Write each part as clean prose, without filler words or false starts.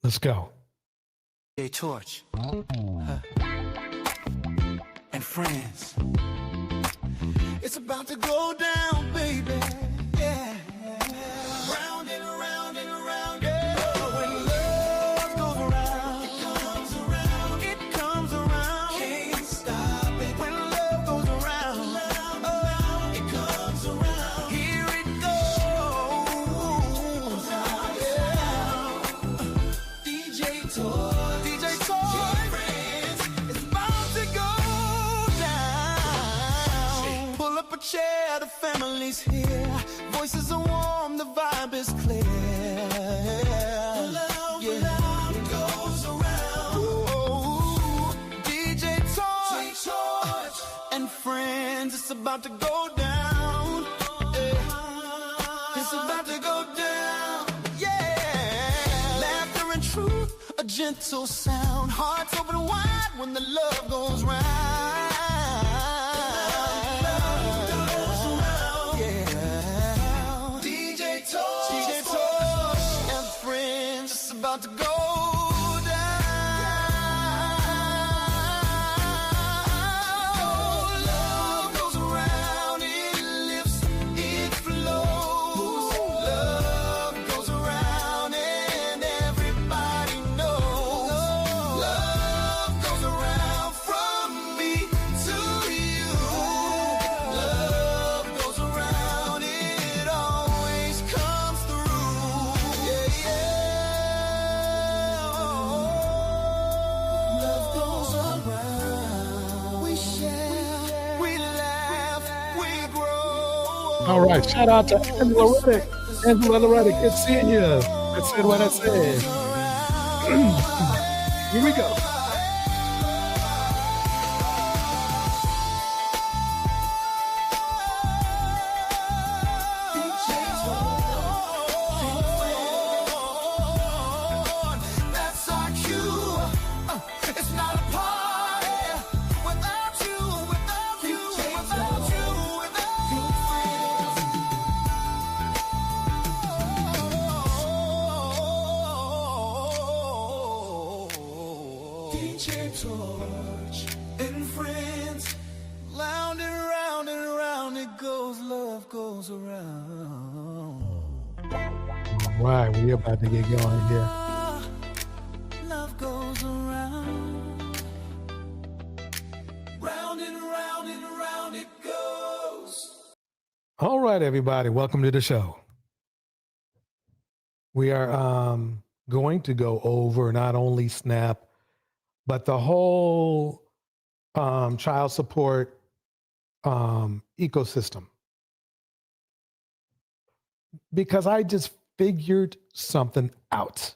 Let's go. DJ Torch and friends. It's about to go down, baby. Yeah. Round and around and around. Yeah. When love goes around, it comes around. It comes around. Can't stop it. When love goes around, it comes around. Here it goes. Yeah. DJ Torch. Chair, the family's here. Voices are warm, the vibe is clear. Love goes around. Ooh, DJ Torch and friends, it's about to go down. It's about to go down. Yeah. Laughter and truth, a gentle sound. Hearts open wide when the love goes round. About to go down. Love goes around, it lifts, it flows. Love goes around and everybody knows. Love goes around from me to you. Love goes around, it always comes through. Yeah, yeah. All right, shout out to Angela Reddick. Angela Reddick, good seeing you. I said what I said. Here we go. That's our cue. It's not a party without you, without you, without you, without you. DJ Torch and friends, round and round and round it goes, love goes around. All right, we're about to get going here. Love goes around. Round and round and round it goes. All right, everybody, welcome to the show. We are going to go over not only SNAP, but the whole child support ecosystem. Because I just figured something out.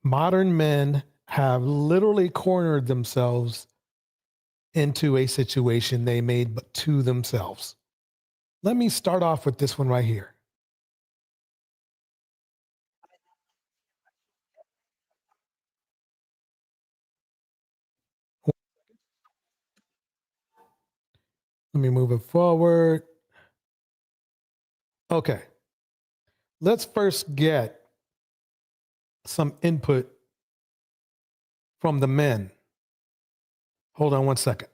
Modern men have literally cornered themselves into a situation they made to themselves. Let me start off with this one right here. Let me move it forward. Okay. Let's first get some input from the men. Hold on one second.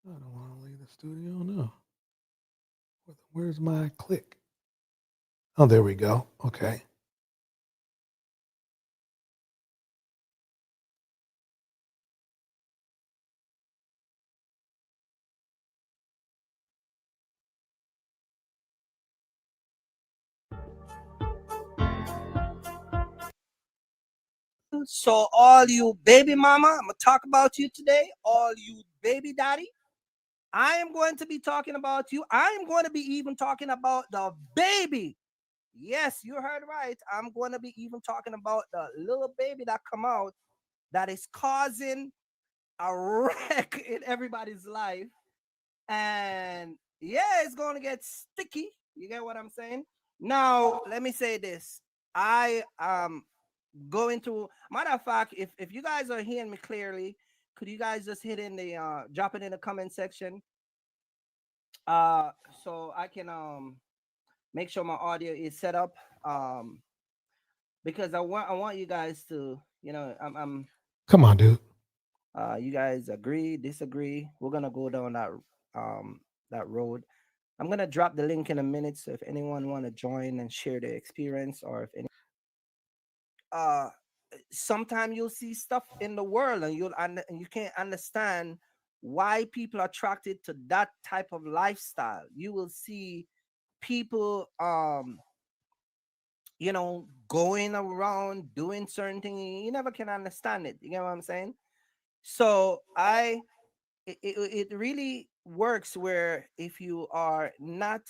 I don't want to leave the studio, no. Where's my click? Oh, there we go. Okay. So all you baby mama, I'm gonna talk about you today. All you baby daddy, I am going to be talking about you. I am going to be even talking about the baby. Yes, you heard right. I'm going to be even talking about the little baby that come out that is causing a wreck in everybody's life. And yeah, it's going to get sticky. You get what I'm saying? Now, let me say this. I going to, matter of fact, if you guys are hearing me clearly, Could you guys just hit in the drop it in the comment section? So I can make sure my audio is set up. Because I want you guys to, I'm Come on, dude. you guys agree, disagree? We're gonna go down that road. I'm gonna drop the link in a minute, so if anyone want to join and share their experience, or if any uh sometime you'll see stuff in the world and and you can't understand why people are attracted to that type of lifestyle. You will see people going around doing certain things. You never can understand it. You get what I'm saying? So it really works where if you are not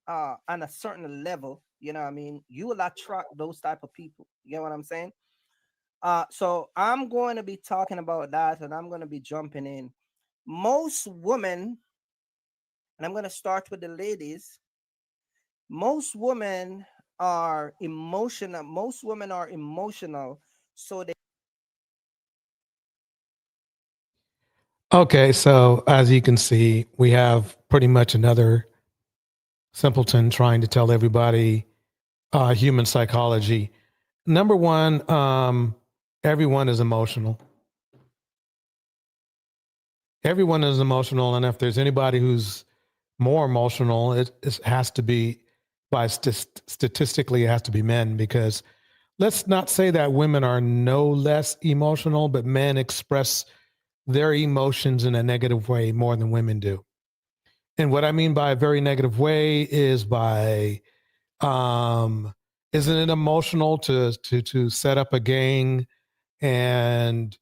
on a certain level, you know what I mean, you will attract those type of people. You get what I'm saying? So I'm going to be talking about that, and I'm going to be jumping in. Most women, and I'm going to start with the ladies. Most women are emotional. Most women are emotional, so they. Okay, so as you can see, we have pretty much another simpleton trying to tell everybody human psychology. Number one, everyone is emotional. Everyone is emotional, and if there's anybody who's more emotional, it has to be, statistically, it has to be men, because let's not say that women are no less emotional, but men express their emotions in a negative way more than women do. And what I mean by a very negative way is by, isn't it emotional to set up a gang and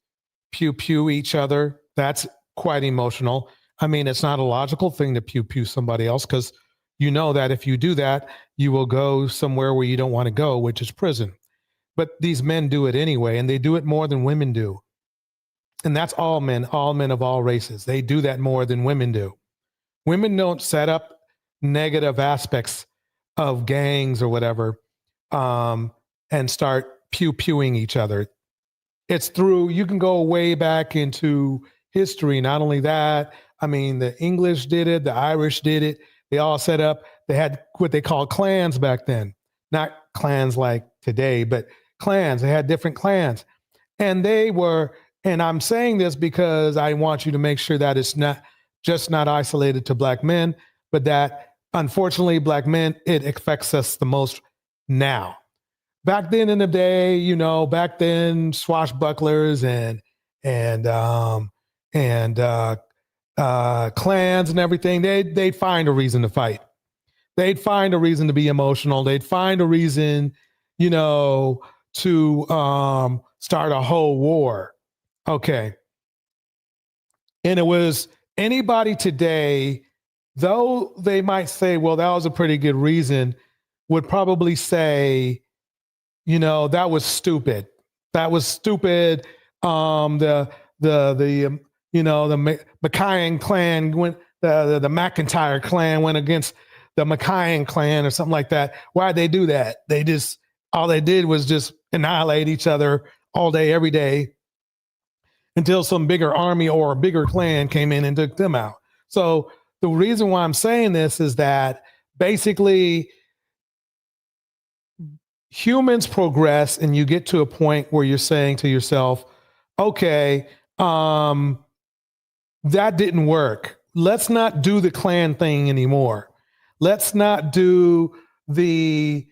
pew pew each other? That's quite emotional. I mean, it's not a logical thing to pew pew somebody else, because you know that if you do that, you will go somewhere where you don't want to go, which is prison. But these men do it anyway, and they do it more than women do. And that's all men of all races. They do that more than women do. Women don't set up negative aspects of gangs or whatever and start pew-pewing each other. It's through, you can go way back into history. Not only that, I mean, the English did it, the Irish did it. They all set up, they had what they called clans back then. Not clans like today, but clans. They had different clans. And they were, and I'm saying this because I want you to make sure that it's not isolated to Black men, but that unfortunately Black men, it affects us the most now. Back then in the day, back then swashbucklers and clans and everything, they'd find a reason to fight. They'd find a reason to be emotional. They'd find a reason, to start a whole war. Okay. And it was anybody today, though they might say, well, that was a pretty good reason, would probably say, that was stupid. That was stupid. The Mackay clan went, the McIntyre clan went against the Mackay clan or something like that. Why'd they do that? All they did was just annihilate each other all day, every day, until some bigger army or a bigger clan came in and took them out. So the reason why I'm saying this is that basically humans progress, and you get to a point where you're saying to yourself, okay, that didn't work. Let's not do the clan thing anymore. Let's not do the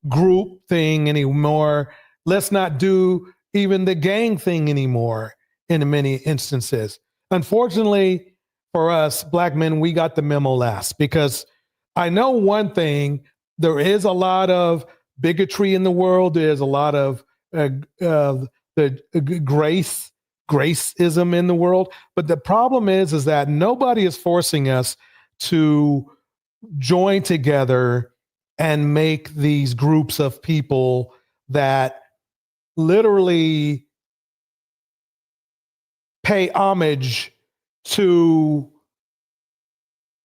group thing anymore. Let's not do even the gang thing anymore in many instances. Unfortunately for us, Black men, we got the memo last, because I know one thing, there is a lot of bigotry in the world. There's a lot of the gracism in the world. But the problem is that nobody is forcing us to join together and make these groups of people that literally pay homage to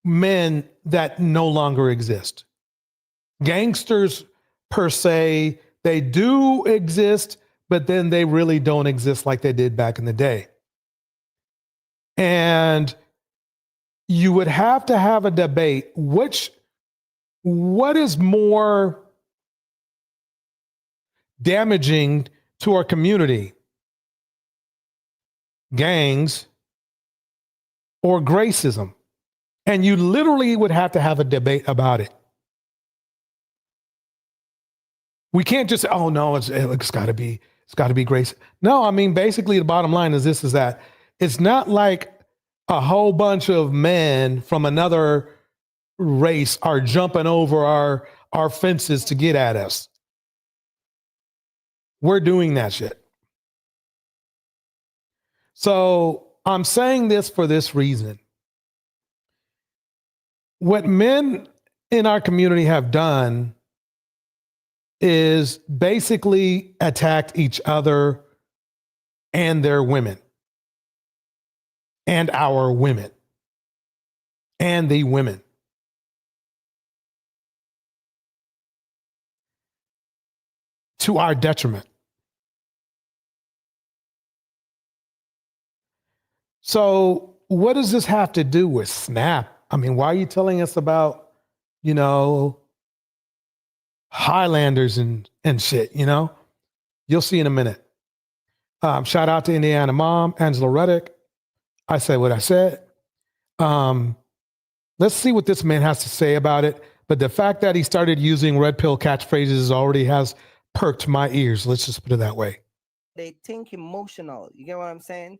men that no longer exist. Gangsters per se, they do exist, but then they really don't exist like they did back in the day. And you would have to have a debate. What is more damaging to our community? Gangs or Gracism? And you literally would have to have a debate about it. We can't just say, oh no, it's got to be Grace. No, I mean, basically the bottom line is that it's not like a whole bunch of men from another race are jumping over our fences to get at us. We're doing that shit. So I'm saying this for this reason. What men in our community have done is basically attacked each other and their women and our women and the women. To our detriment. So what does this have to do with SNAP? I mean, why are you telling us about, Highlanders and shit, You'll see in a minute. Shout out to Indiana mom, Angela Reddick. I said what I said. Let's see what this man has to say about it. But the fact that he started using red pill catchphrases already has perked my ears. Let's just put it that way. They think emotional. You get what I'm saying?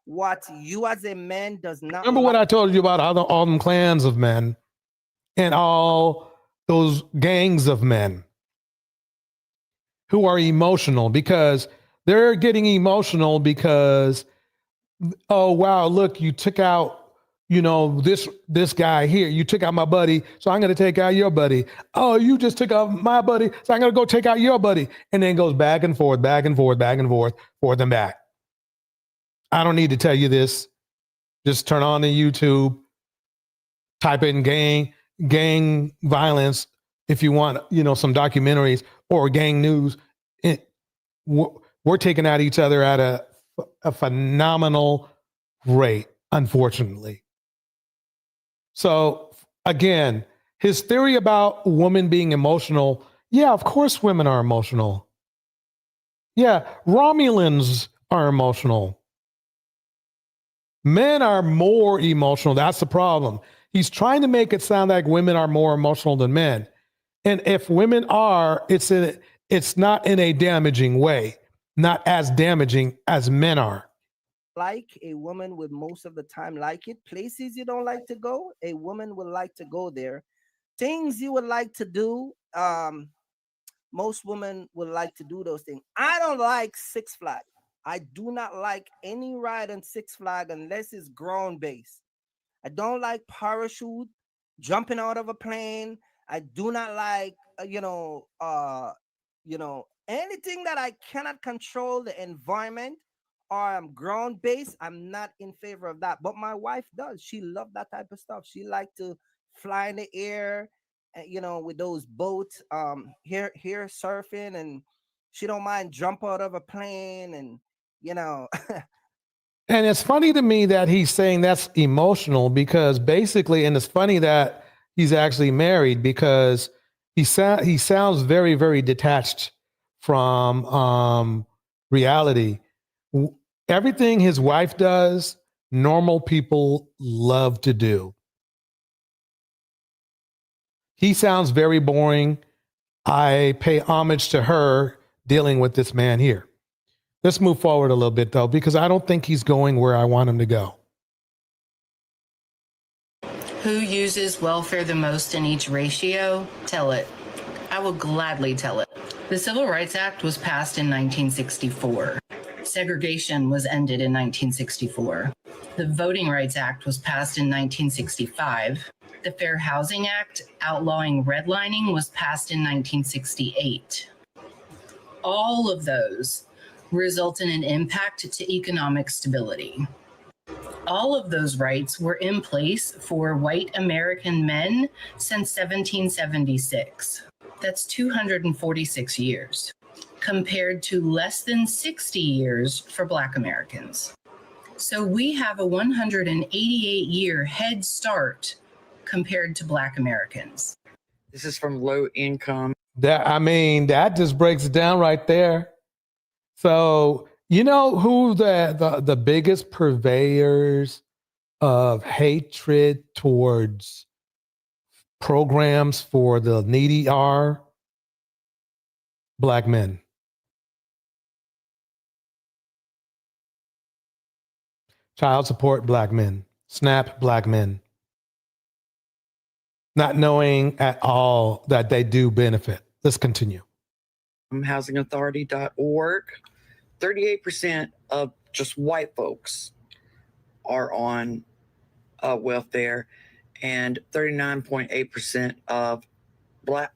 What you as a man does not. Remember what I told you about all them clans of men and all those gangs of men who are emotional because they're getting emotional because, oh, wow, look, you took out, this guy here. You took out my buddy, so I'm going to take out your buddy. Oh, you just took out my buddy, so I'm going to go take out your buddy. And then it goes back and forth, back and forth, back and forth, forth and back. I don't need to tell you this. Just turn on the YouTube, type in gang violence if you want, some documentaries or gang news. We're taking out each other at a phenomenal rate, unfortunately. So again, his theory about women being emotional. Yeah, of course women are emotional. Yeah, Romulans are emotional. Men are more emotional. That's the problem. He's trying to make it sound like women are more emotional than men. And if women are, it's not in a damaging way, not as damaging as men are. Like a woman would most of the time like it. Places you don't like to go, a woman would like to go there. Things you would like to do, most women would like to do those things. I don't like Six Flags. I do not like any ride on Six Flags unless it's ground based. I don't like parachute, jumping out of a plane. I do not like, anything that I cannot control the environment or I'm ground based. I'm not in favor of that. But my wife does. She loves that type of stuff. She like to fly in the air, with those boats, here surfing, and she don't mind jump out of a plane and. And it's funny to me that he's saying that's emotional because basically, and it's funny that he's actually married because he sounds very, very detached from reality. Everything his wife does, normal people love to do. He sounds very boring. I pay homage to her dealing with this man here. Let's move forward a little bit, though, because I don't think he's going where I want him to go. Who uses welfare the most in each ratio? Tell it. I will gladly tell it. The Civil Rights Act was passed in 1964. Segregation was ended in 1964. The Voting Rights Act was passed in 1965. The Fair Housing Act, outlawing redlining, was passed in 1968. All of those result in an impact to economic stability. All of those rights were in place for white American men since 1776. That's 246 years, compared to less than 60 years for Black Americans. So we have a 188-year head start compared to Black Americans. This is from low income. That just breaks it down right there. So you know who the biggest purveyors of hatred towards programs for the needy are? Black men. Child support, Black men. SNAP, Black men. Not knowing at all that they do benefit. Let's continue. Housingauthority.org. 38% of just white folks are on welfare, and 39.8% of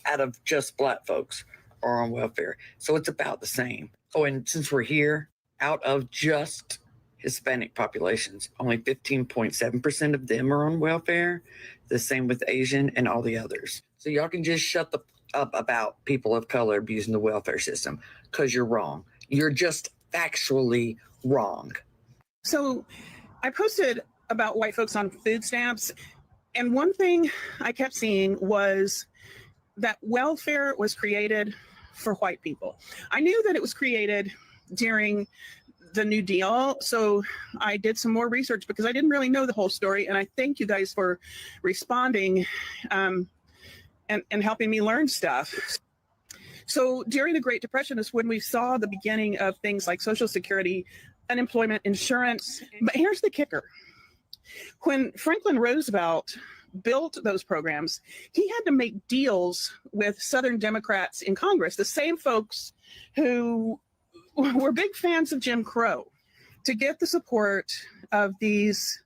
out of just Black folks are on welfare. So it's about the same. Oh, and since we're here, out of just Hispanic populations, only 15.7% of them are on welfare. The same with Asian and all the others. So y'all can just shut up about people of color abusing the welfare system, because you're wrong. You're just factually wrong. So I posted about white folks on food stamps, and one thing I kept seeing was that welfare was created for white people. I knew that it was created during the New Deal, so I did some more research because I didn't really know the whole story, and I thank you guys for responding and helping me learn stuff. So during the Great Depression is when we saw the beginning of things like Social Security, unemployment insurance. But here's the kicker. When Franklin Roosevelt built those programs, he had to make deals with Southern Democrats in Congress, the same folks who were big fans of Jim Crow, to get the support of these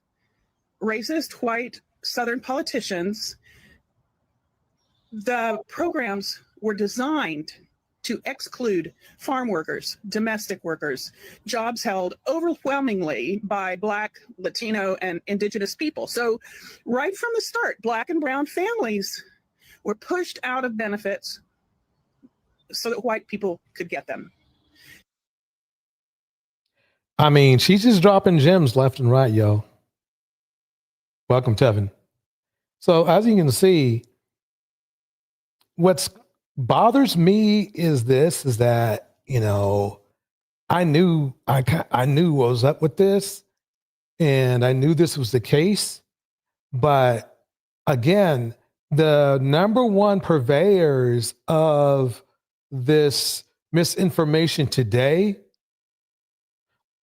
racist white Southern politicians. The programs were designed to exclude farm workers, domestic workers, jobs held overwhelmingly by Black, Latino, and Indigenous people. So right from the start, Black and brown families were pushed out of benefits so that white people could get them. I mean, she's just dropping gems left and right, yo. Welcome, Tevin. So as you can see, what's bothers me is that, you know, I knew what was up with this, and I knew this was the case. But again, the number one purveyors of this misinformation today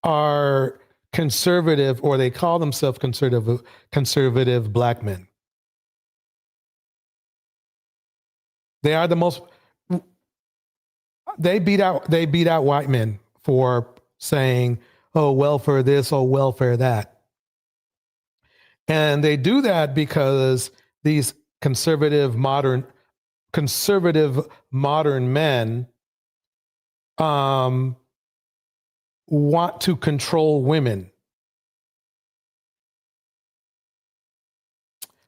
are conservative, or they call themselves conservative Black men. They are the most. They beat out white men for saying, "Oh, welfare this, oh, welfare that," and they do that because these conservative modern men want to control women.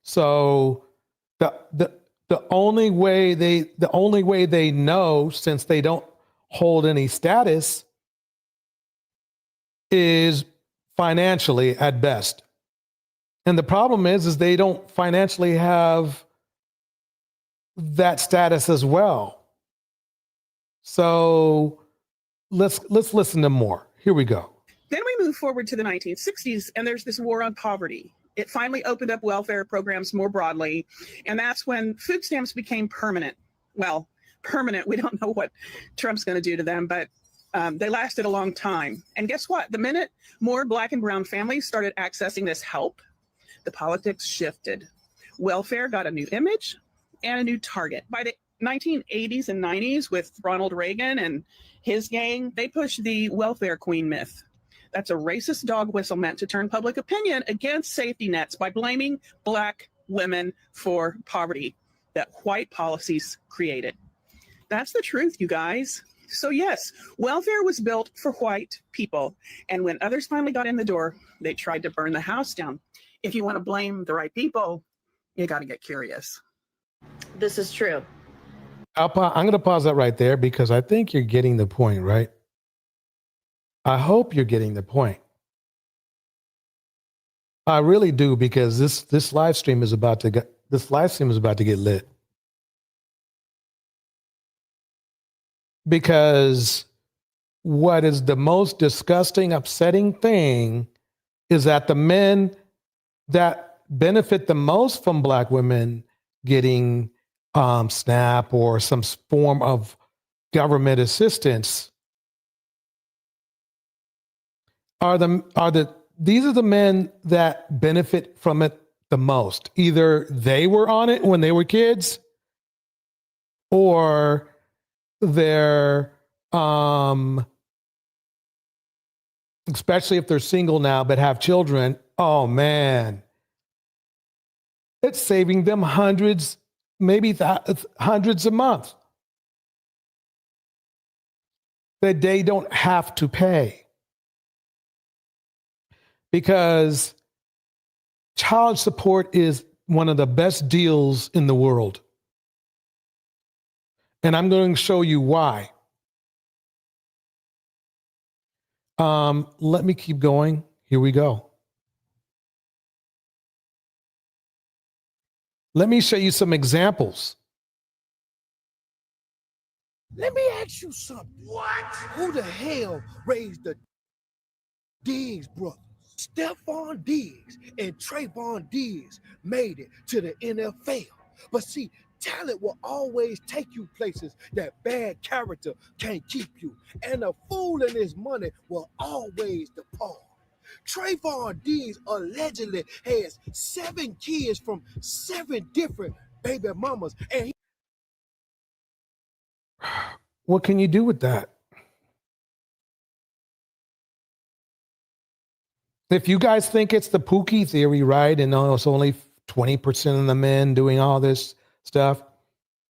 So the only way they know, since they don't hold any status, is financially at best. And the problem is they don't financially have that status as well. So let's listen to more. Here we go. Then we move forward to the 1960s, and there's this war on poverty. It finally opened up welfare programs more broadly, and that's when food stamps became permanent. Well, permanent, we don't know what Trump's going to do to them, but they lasted a long time. And guess what? The minute more Black and brown families started accessing this help, the politics shifted. Welfare got a new image and a new target. By the 1980s and 90s, with Ronald Reagan and his gang, they pushed the welfare queen myth. That's a racist dog whistle meant to turn public opinion against safety nets by blaming Black women for poverty that white policies created. That's the truth, you guys. So yes, welfare was built for white people. And when others finally got in the door, they tried to burn the house down. If you want to blame the right people, you got to get curious. This is true. I'm going to pause that right there because I think you're getting the point, right? I hope you're getting the point. I really do, because this live stream is about to get lit. Because what is the most disgusting, upsetting thing is that the men that benefit the most from Black women getting SNAP or some form of government assistance these are the men that benefit from it the most. Either they were on it when they were kids, or they're especially if they're single now but have children. Oh man, it's saving them hundreds, maybe hundreds a month that they don't have to pay. Because child support is one of the best deals in the world. And I'm going to show you why. Let me keep going. Here we go. Let me show you some examples. Let me ask you something. What? Who the hell raised the Diggs brothers? Stephon Diggs and Trayvon Diggs made it to the NFL. But see, talent will always take you places that bad character can't keep you. And a fool in his money will always depart. Trayvon Diggs allegedly has 7 kids from 7 different baby mamas. And what can you do with that? If you guys think it's the Pookie theory, right, and it's only 20% of the men doing all this stuff,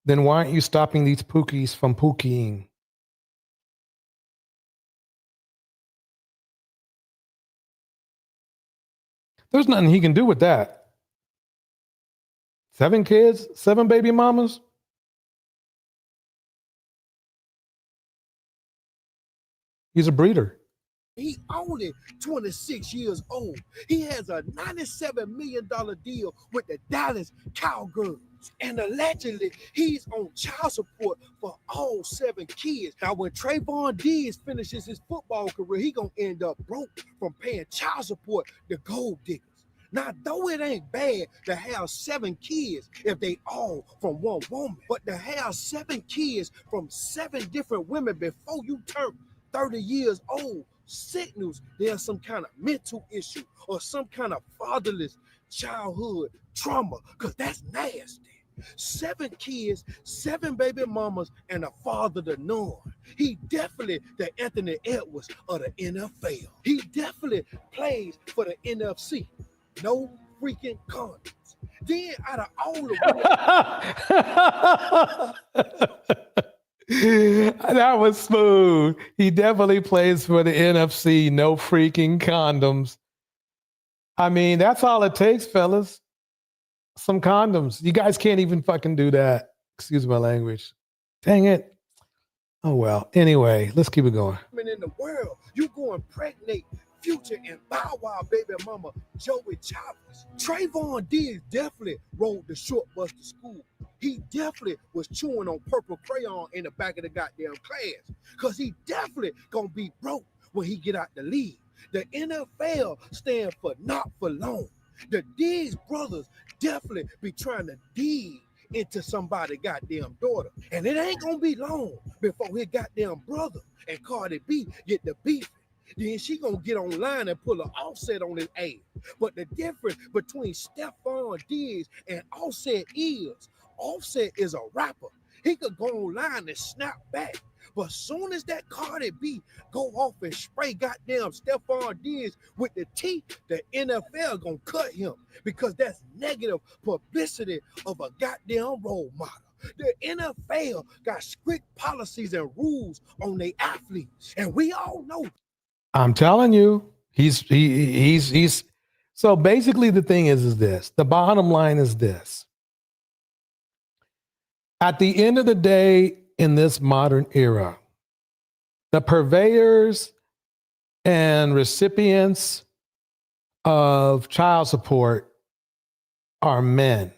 then why aren't you stopping these Pookies from pookieing? There's nothing he can do with that. 7 kids, 7 baby mamas. He's a breeder. He only 26 years old. He has a $97 million deal with the Dallas Cowgirls. And allegedly, he's on child support for all 7 kids. Now, when Trayvon Diggs finishes his football career, he gonna end up broke from paying child support to gold diggers. Now, though it ain't bad to have 7 kids if they all from one woman, but to have 7 kids from 7 different women before you turn 30 years old signals there's some kind of mental issue or some kind of fatherless childhood trauma, because that's nasty. 7 kids, 7 baby mamas, and a father to none. He definitely the Anthony Edwards of the NFL. He definitely plays for the NFC. No freaking condoms. Then out of all the that was smooth. He definitely plays for the NFC. No freaking condoms. I mean, that's all it takes, fellas. Some condoms. You guys can't even fucking do that. Excuse my language. Dang it. Oh, well. Anyway, let's keep it going. In the world, you go impregnate Future and Bow Wow baby mama Joey Chavez. Trayvon Diggs definitely rode the short bus to school. He definitely was chewing on purple crayon in the back of the goddamn class, because he definitely gonna be broke when he get out the league. The NFL stands for not for long. The Diggs brothers definitely be trying to dig into somebody's goddamn daughter. And it ain't gonna be long before his goddamn brother and Cardi B get the beef. Then she gonna get online and pull an Offset on his ass. But the difference between Stephon Diggs and Offset is a rapper. He could go online and snap back. But soon as that Cardi B go off and spray goddamn Stephon Diggs with the T, the NFL gonna cut him, because that's negative publicity of a goddamn role model. The NFL got strict policies and rules on their athletes, and we all know. I'm telling you, he's so basically the thing is this. The bottom line is this. At the end of the day, in this modern era, the purveyors and recipients of child support are men.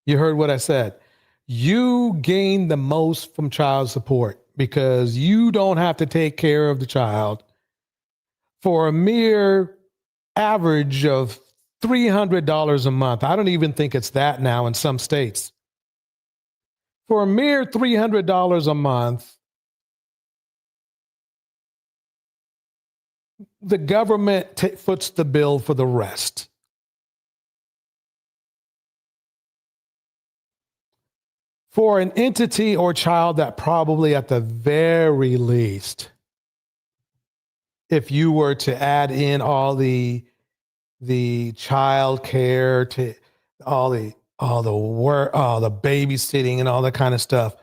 You heard what I said. You gain the most from child support because you don't have to take care of the child for a mere average of $300 a month. I don't even think it's that now in some states. For a mere $300 a month, the government foots the bill for the rest. For an entity or child that probably at the very least, if you were to add in all the child care, to all the work, all the babysitting and all that kind of stuff,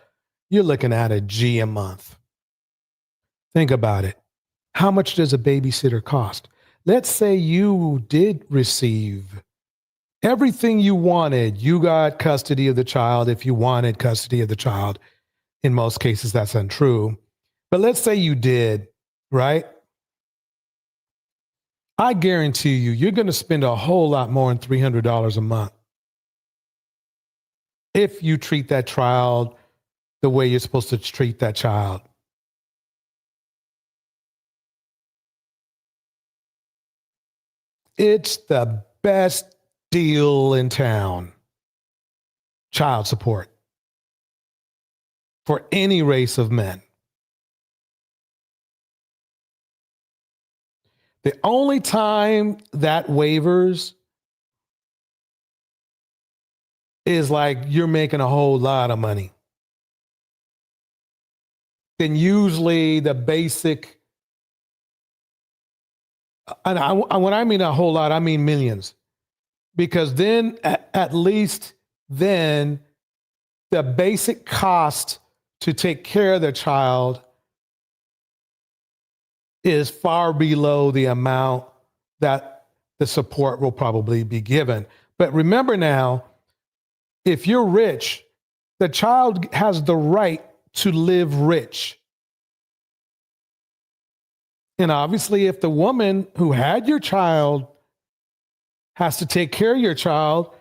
you're looking at a G a month. Think about it. How much does a babysitter cost? Let's say you did receive everything you wanted. You got custody of the child if you wanted custody of the child. In most cases, that's untrue. But let's say you did, right? I guarantee you, you're going to spend a whole lot more than $300 a month if you treat that child the way you're supposed to treat that child. It's the best deal in town. Child support for any race of men. The only time that waivers is like you're making a whole lot of money. Then usually the basic, and when I mean a whole lot, I mean millions. Because then at least then the basic cost to take care of the child is far below the amount that the support will probably be given. But remember now, if you're rich, the child has the right to live rich. And obviously, if the woman who had your child has to take care of your child,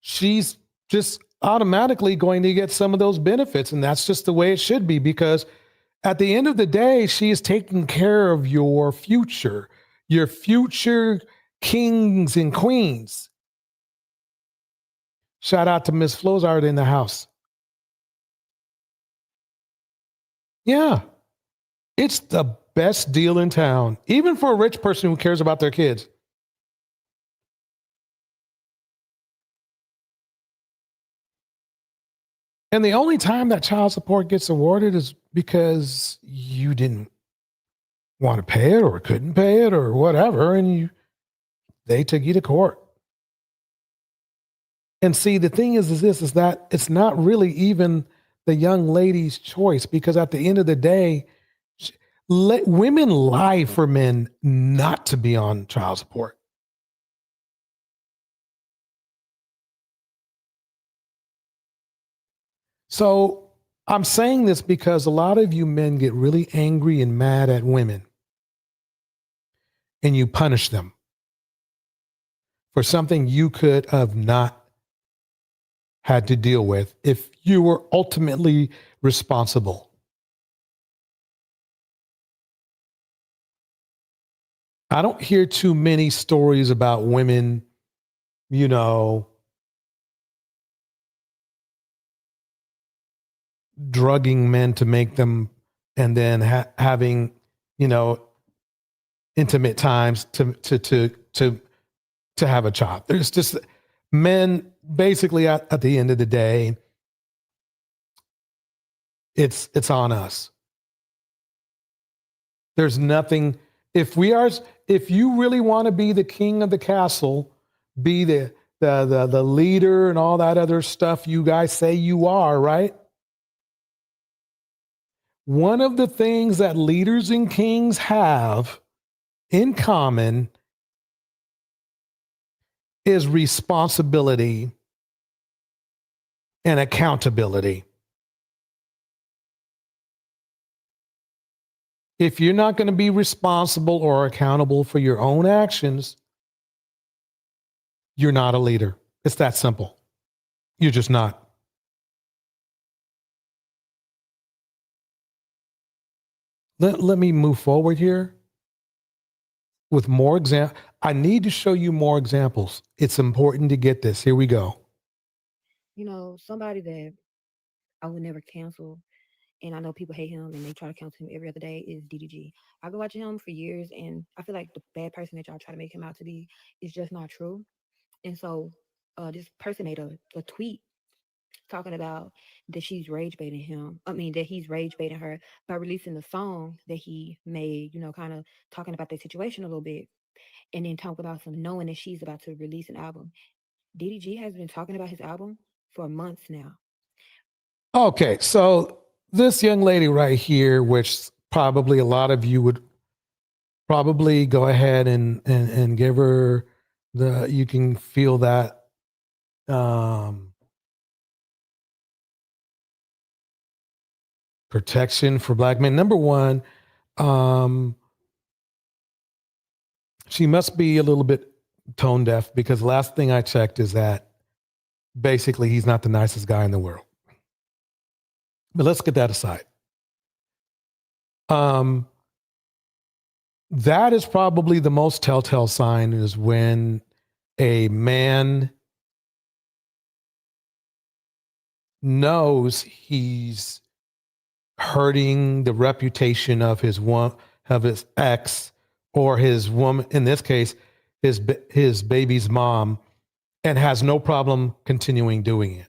she's just automatically going to get some of those benefits. And that's just the way it should be, because at the end of the day, she is taking care of your future kings and queens. Shout out to Miss Flozard in the house. Yeah, it's the best deal in town, even for a rich person who cares about their kids. And the only time that child support gets awarded is because you didn't want to pay it or couldn't pay it or whatever, and they took you to court. And see, the thing is that it's not really even the young lady's choice, because at the end of the day, women lie for men not to be on child support. So I'm saying this because a lot of you men get really angry and mad at women, and you punish them for something you could have not had to deal with if you were ultimately responsible. I don't hear too many stories about women, drugging men to make them, and then having, intimate times to have a child. There's just men basically at the end of the day, it's on us. There's nothing. If you really want to be the king of the castle, be the leader and all that other stuff you guys say you are, right? One of the things that leaders and kings have in common is responsibility and accountability. If you're not going to be responsible or accountable for your own actions, you're not a leader. It's that simple. You're just not. Let me move forward here with more examples. I need to show you more examples. It's important to get this. Here we go. You know, somebody that I would never cancel, and I know people hate him and they try to cancel him every other day, is DDG. I've been watching him for years, and I feel like the bad person that y'all try to make him out to be is just not true. And so this person made a tweet talking about that she's rage baiting him. I mean, that he's rage baiting her by releasing the song that he made, you know, kind of talking about their situation a little bit. And then talk about some knowing that she's about to release an album. DDG has been talking about his album for months now. Okay, so this young lady right here, which probably a lot of you would probably go ahead and give her you can feel that protection for black men. Number one, she must be a little bit tone deaf, because last thing I checked is that basically he's not the nicest guy in the world. But let's get that aside. That is probably the most telltale sign, is when a man knows he's hurting the reputation of his ex, or his woman, in this case, his baby's mom, and has no problem continuing doing it.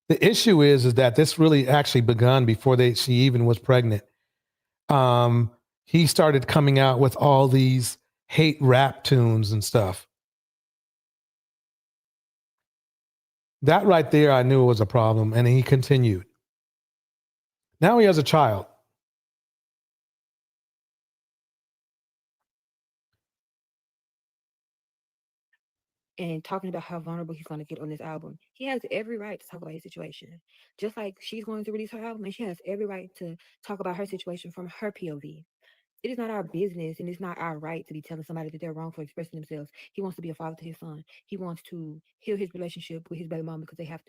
The issue is that this really actually begun before she even was pregnant. He started coming out with all these hate rap tunes and stuff. That right there, I knew it was a problem, and he continued. Now he has a child. And talking about how vulnerable he's going to get on this album. He has every right to talk about his situation. Just like she's going to release her album, and she has every right to talk about her situation from her POV. It is not our business, and it's not our right to be telling somebody that they're wrong for expressing themselves. He wants to be a father to his son. He wants to heal his relationship with his baby mom, because they have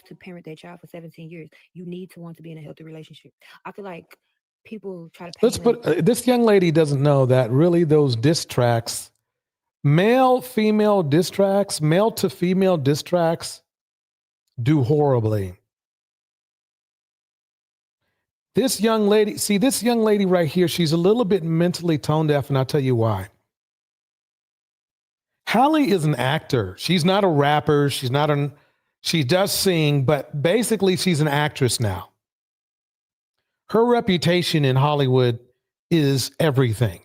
to parent their child for 17 years. You need to want to be in a healthy relationship. I feel like people try to Let's put this young lady doesn't know that really those diss tracks, male-female diss tracks, male to female diss tracks, do horribly. This young lady right here, she's a little bit mentally tone deaf, and I'll tell you why. Halle is an actor. She's not a rapper. She does sing, but basically she's an actress now. Her reputation in Hollywood is everything.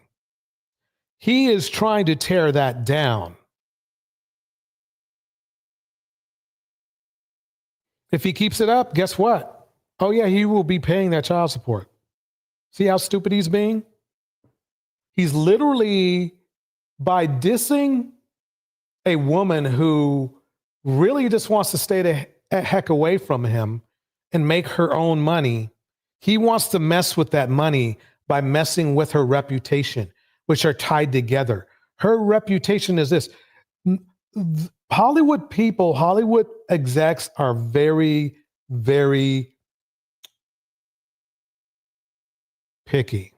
He is trying to tear that down. If he keeps it up, guess what? Oh yeah, he will be paying that child support. See how stupid he's being? He's literally, by dissing a woman who really just wants to stay the heck away from him and make her own money, he wants to mess with that money by messing with her reputation, which are tied together. Her reputation is this. Hollywood people, Hollywood execs are very, very picky.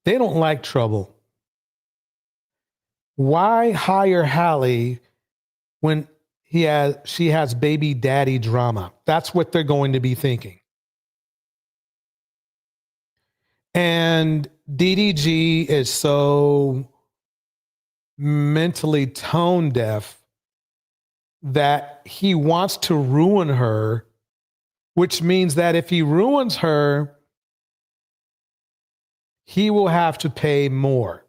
They don't like trouble. Why hire Halle when she has baby daddy drama? That's what they're going to be thinking. And DDG is so mentally tone deaf that he wants to ruin her, which means that if he ruins her, he will have to pay more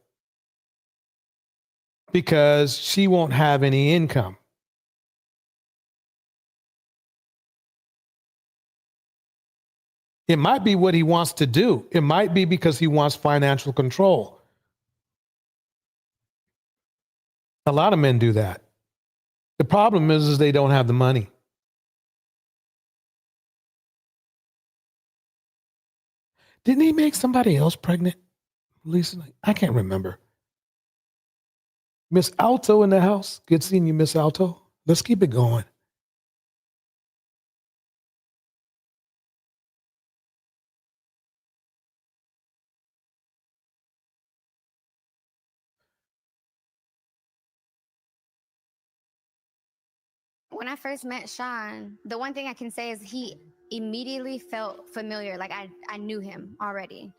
because she won't have any income. It might be what he wants to do. It might be because he wants financial control. A lot of men do that. The problem is they don't have the money. Didn't he make somebody else pregnant recently? I can't remember. Miss Alto in the house. Good seeing you, Miss Alto. Let's keep it going. When I first met Sean, the one thing I can say is he immediately felt familiar. Like I knew him already.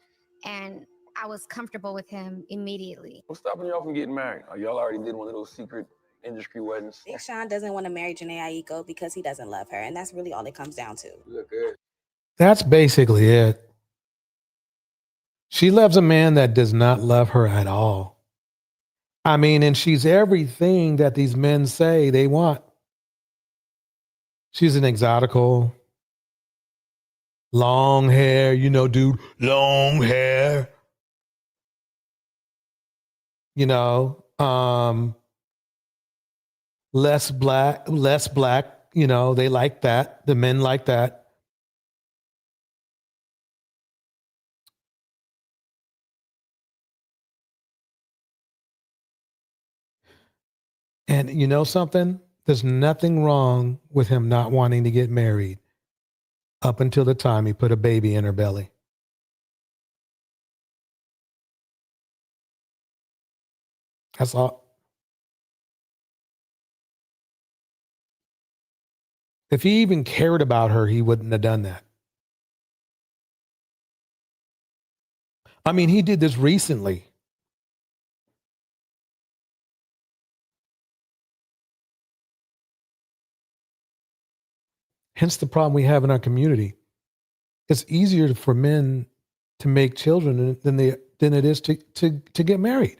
And I was comfortable with him immediately. What's stopping y'all from getting married? Y'all already did one of those secret industry weddings. Big Sean doesn't want to marry Jhené Aiko because he doesn't love her. And that's really all it comes down to. You look good. That's basically it. She loves a man that does not love her at all. I mean, and she's everything that these men say they want. She's an exotical, long hair, you know, dude, long hair. You know, less black, you know, they like that. The men like that. And you know something? There's nothing wrong with him not wanting to get married up until the time he put a baby in her belly. That's all. If he even cared about her, he wouldn't have done that. I mean, he did this recently. Hence the problem we have in our community. It's easier for men to make children than it is to get married.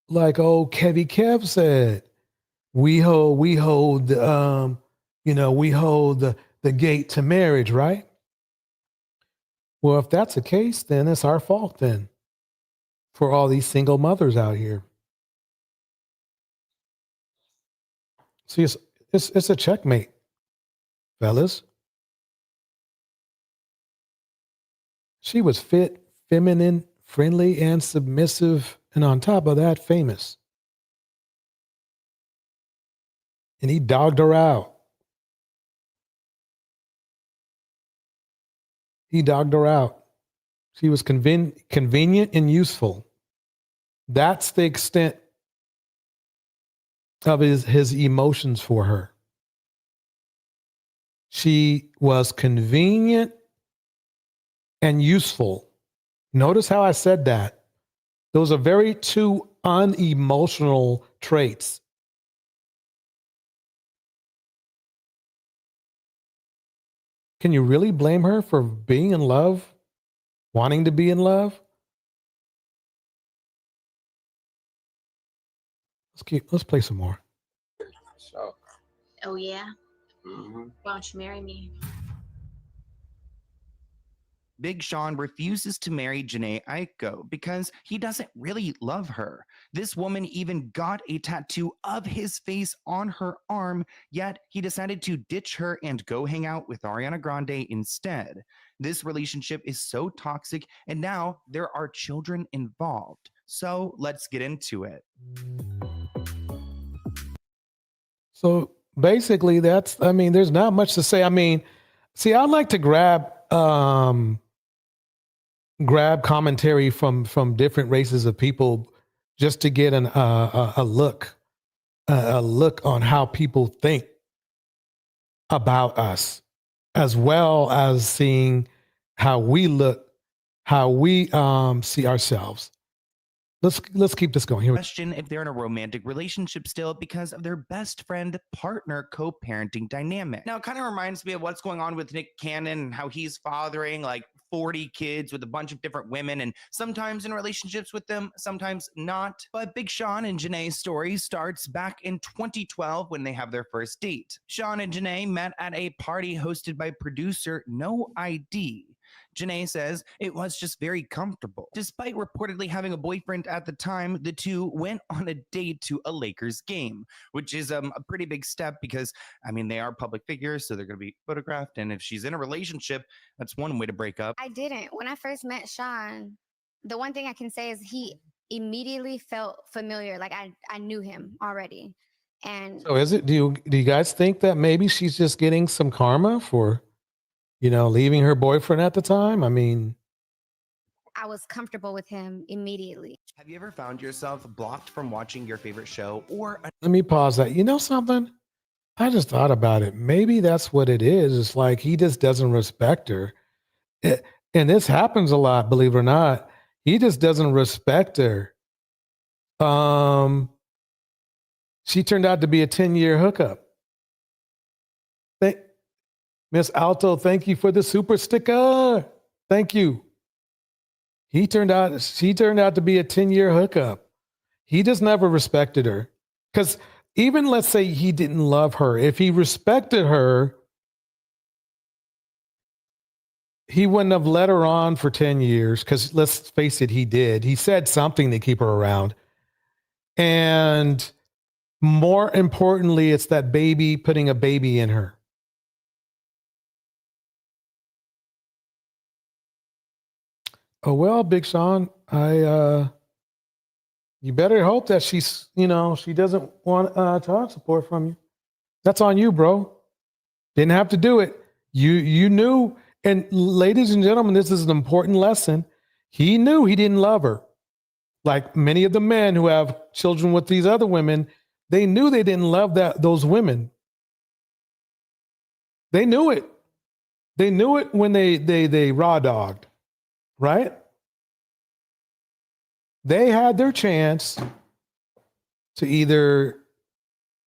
Like old Kevy Kev said, we hold the gate to marriage, right? Well, if that's the case, then it's our fault then for all these single mothers out here. See, it's a checkmate, fellas. She was fit, feminine, friendly, and submissive, and on top of that, famous. And he dogged her out. He dogged her out. She was convenient and useful. That's the extent of his emotions for her. She was convenient and useful. Notice how I said that. Those are very two unemotional traits. Can you really blame her for being in love, wanting to be in love? Let's play some more. So, Oh, yeah? mm-hmm. Why don't you marry me? Big Sean refuses to marry Jhené Aiko because he doesn't really love her. This woman even got a tattoo of his face on her arm, yet he decided to ditch her and go hang out with Ariana Grande instead. This relationship is so toxic, and now there are children involved. So let's get into it. So basically, there's not much to say. I mean, see, I like to grab commentary from different races of people just to get a look on how people think about us, as well as seeing how we look, how we see ourselves. Let's keep this going here. Question if they're in a romantic relationship still because of their best friend partner co-parenting dynamic. Now, it kind of reminds me of what's going on with Nick Cannon and how he's fathering like 40 kids with a bunch of different women, and sometimes in relationships with them, sometimes not. But Big Sean and Jhené's story starts back in 2012 when they have their first date. Sean and Jhené met at a party hosted by producer No ID. Janae says it was just very comfortable. Despite reportedly having a boyfriend at the time, the two went on a date to a Lakers game, which is a pretty big step because, I mean, they are public figures, so they're going to be photographed. And if she's in a relationship, that's one way to break up. I didn't. When I first met Sean, the one thing I can say is he immediately felt familiar. Like I knew him already. And So is it, do you guys think that maybe she's just getting some karma for, leaving her boyfriend at the time? I mean, I was comfortable with him immediately. Have you ever found yourself blocked from watching your favorite show or let me pause that. You know something? I just thought about it. Maybe that's what it is. It's like he just doesn't respect her. And this happens a lot, believe it or not. He just doesn't respect her. She turned out to be a 10-year hookup. Miss Alto, thank you for the super sticker. Thank you. She turned out to be a 10-year hookup. He just never respected her. Because even let's say he didn't love her, if he respected her, he wouldn't have let her on for 10 years. Because let's face it, he did. He said something to keep her around. And more importantly, it's that baby, putting a baby in her. Oh, well, Big Sean, you better hope that she's, she doesn't want child support from you. That's on you, bro. Didn't have to do it. You knew. And ladies and gentlemen, this is an important lesson. He knew he didn't love her. Like many of the men who have children with these other women, they knew they didn't love those women. They knew it. They knew it when they raw dogged. Right? They had their chance to either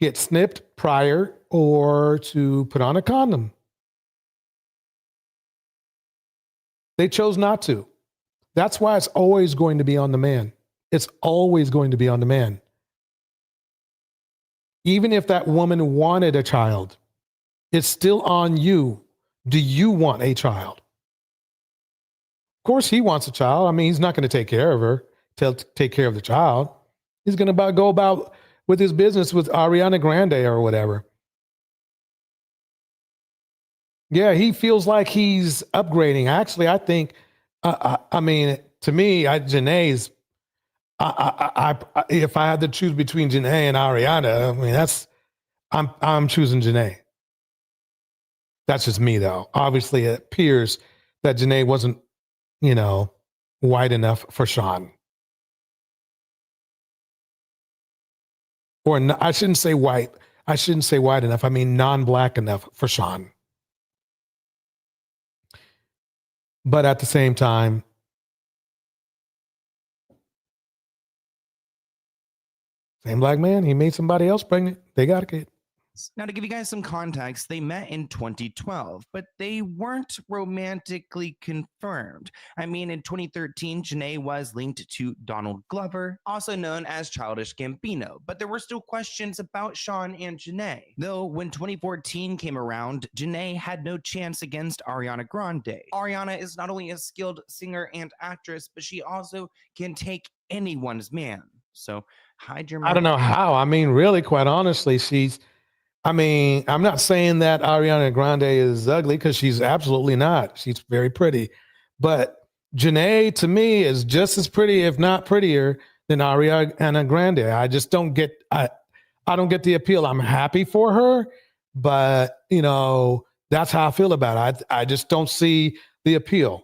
get snipped prior or to put on a condom. They chose not to. That's why it's always going to be on the man. It's always going to be on the man. Even if that woman wanted a child, it's still on you. Do you want a child? Of course, he wants a child. I mean, he's not going to take care of her, take care of the child. He's going to go about with his business with Ariana Grande or whatever. Yeah, he feels like he's upgrading. Actually, I think, I mean, to me, Janae's, if I had to choose between Janae and Ariana, I mean, I'm choosing Janae. That's just me, though. Obviously, it appears that Janae wasn't, white enough for Sean. Or I shouldn't say white. I shouldn't say white enough. I mean, non-black enough for Sean. But at the same time, same black man, he made somebody else pregnant. They got a kid. Now, to give you guys some context, they met in 2012, but they weren't romantically confirmed. I mean, in 2013, Janae was linked to Donald Glover, also known as Childish Gambino, but there were still questions about Sean and Janae. Though, when 2014 came around, Janae had no chance against Ariana Grande. Ariana is not only a skilled singer and actress, but she also can take anyone's man. So, hide your man. I don't know how. I mean, really, quite honestly, I'm not saying that Ariana Grande is ugly because she's absolutely not. She's very pretty. But Janae, to me, is just as pretty, if not prettier, than Ariana Grande. I just don't get, I don't get the appeal. I'm happy for her, but, that's how I feel about it. I just don't see the appeal.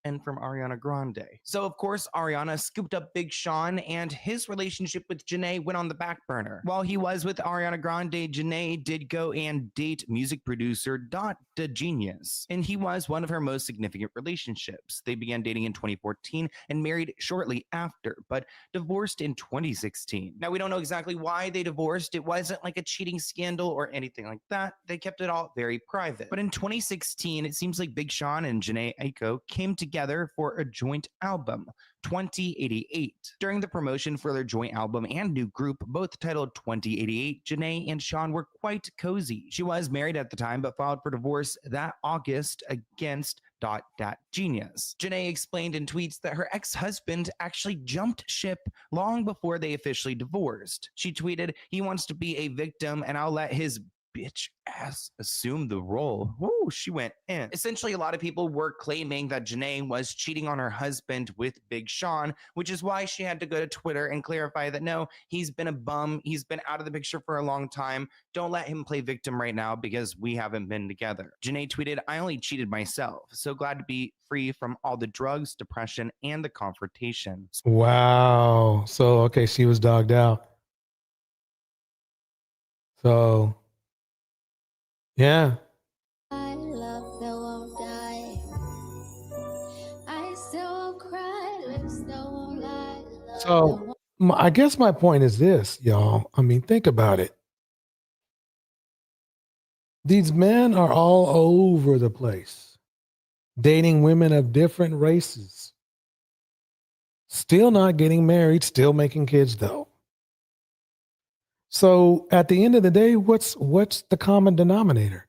And from Ariana Grande. So, of course, Ariana scooped up Big Sean, and his relationship with Janae went on the back burner. While he was with Ariana Grande, Janae did go and date music producer Dot Da Genius, and he was one of her most significant relationships. They began dating in 2014 and married shortly after, but divorced in 2016. Now, we don't know exactly why they divorced. It wasn't like a cheating scandal or anything like that. They kept it all very private. But in 2016, it seems like Big Sean and Janae Aiko came together for a joint album, 2088. During the promotion for their joint album and new group, both titled 2088, Janae and Sean were quite cozy. She was married at the time, but filed for divorce that August against Genius. Janae explained in tweets that her ex-husband actually jumped ship long before they officially divorced. She tweeted, "He wants to be a victim and I'll let his bitch ass assume the role." Woo, she went in. Essentially, a lot of people were claiming that Janae was cheating on her husband with Big Sean, which is why she had to go to Twitter and clarify that no, he's been a bum. He's been out of the picture for a long time. Don't let him play victim right now because we haven't been together. Janae tweeted, "I only cheated myself. So glad to be free from all the drugs, depression, and the confrontation." Wow. So, okay, she was dogged out. So, yeah. I love that won't die. I still won't cry, lips that won't lie. So, I guess my point is this, y'all. I mean, think about it. These men are all over the place, dating women of different races, still not getting married, still making kids, though. So, at the end of the day, what's the common denominator?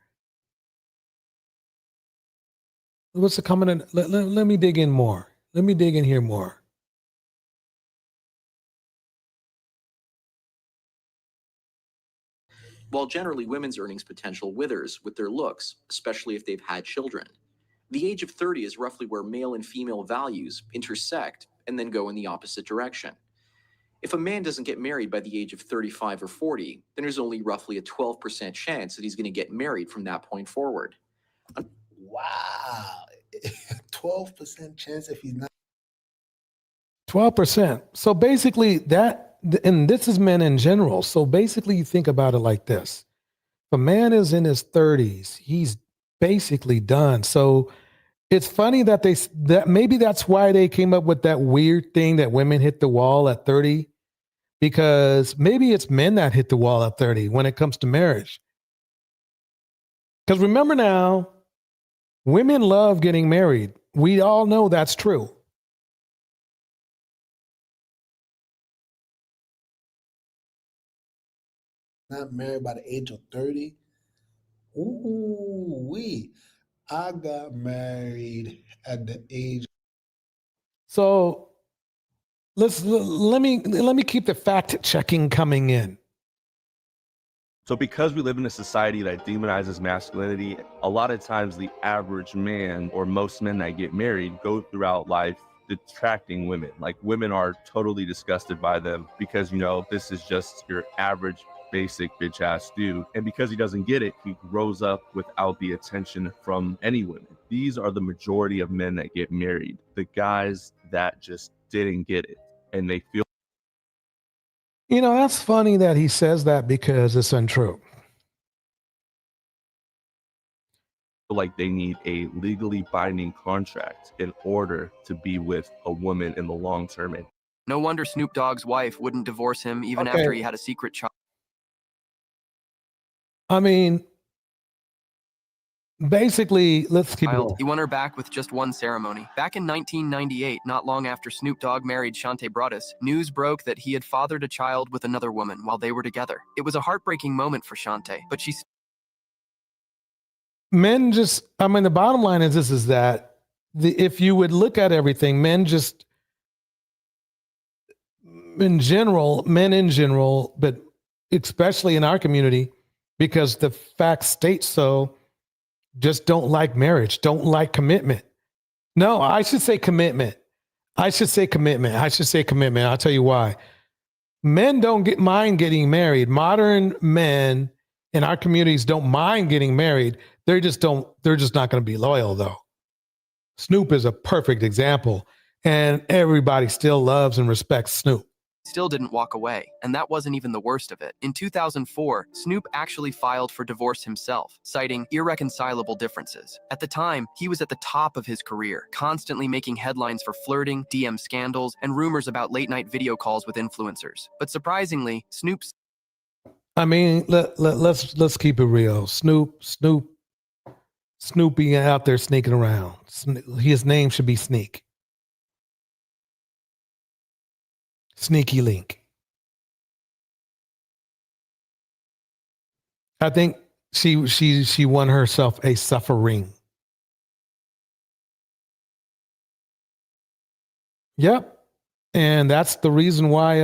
What's the common? Let me dig in more. Let me dig in here more. While generally women's earnings potential withers with their looks, especially if they've had children. The age of 30 is roughly where male and female values intersect and then go in the opposite direction. If a man doesn't get married by the age of 35 or 40, then there's only roughly a 12% chance that he's going to get married from that point forward. Wow. 12% chance if he's not. 12%. So basically that, and this is men in general. So basically you think about it like this. If a man is in his 30s, he's basically done. So it's funny that that maybe that's why they came up with that weird thing that women hit the wall at 30, because maybe it's men that hit the wall at 30 when it comes to marriage. Because remember now, women love getting married. We all know that's true. Not married by the age of 30. Ooh, I got married at the age. So let me keep the fact checking coming in. So because we live in a society that demonizes masculinity, a lot of times the average man or most men that get married go throughout life detracting women. Like women are totally disgusted by them because, you know, this is just your average basic bitch ass dude. And because he doesn't get it, he grows up without the attention from any women. These are the majority of men that get married. The guys that just didn't get it and they feel. You know, that's funny that he says that because it's untrue. Like they need a legally binding contract in order to be with a woman in the long term. No wonder Snoop Dogg's wife wouldn't divorce him even after he had a secret child. I mean, basically, let's keep it going. He won her back with just one ceremony. Back in 1998, not long after Snoop Dogg married Shante Broadus, news broke that he had fathered a child with another woman while they were together. It was a heartbreaking moment for Shante, but she... Men just, I mean, the bottom line is this, is that if you would look at everything, men just, in general, men in general, but especially in our community, because the facts state so, just don't like marriage, don't like commitment. No, I should say commitment. I'll tell you why. Men don't mind getting married. Modern men in our communities don't mind getting married. They're just not going to be loyal, though. Snoop is a perfect example, and everybody still loves and respects Snoop. Still didn't walk away, and that wasn't even the worst of it. In 2004, Snoop actually filed for divorce himself, citing irreconcilable differences. At the time, he was at the top of his career, constantly making headlines for flirting, DM scandals, and rumors about late-night video calls with influencers. But surprisingly, Snoop's... I mean, let's keep it real. Snoopy out there sneaking around. His name should be Sneak. Sneaky Link. I think she won herself a suffering. Yep. And that's the reason why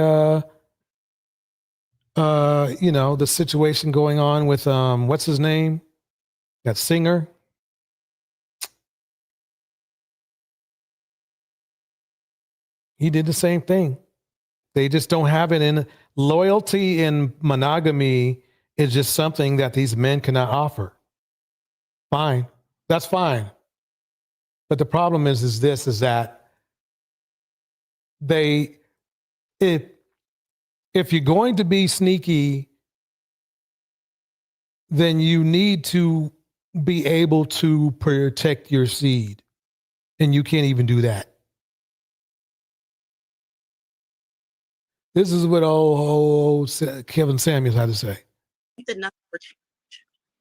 the situation going on with what's his name? That singer. He did the same thing. They just don't have it in loyalty and monogamy is just something that these men cannot offer. Fine. That's fine. But the problem is that if you're going to be sneaky, then you need to be able to protect your seed. And you can't even do that. This is what old Kevin Samuels had to say. That nothing would change.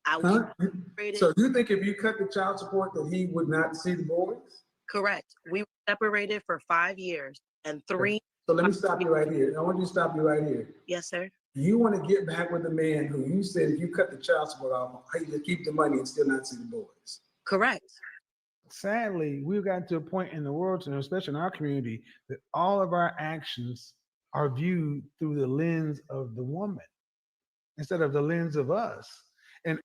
I Huh? was So you think if you cut the child support that he would not see the boys? correct. We were separated for 5 years and 3. So let me stop you right here. I want you to stop you right here. Yes, sir. You want to get back with the man who you said if you cut the child support off, he to keep the money and still not see the boys. Correct. Sadly, we've gotten to a point in the world, and especially in our community, that all of our actions are viewed through the lens of the woman instead of the lens of us. And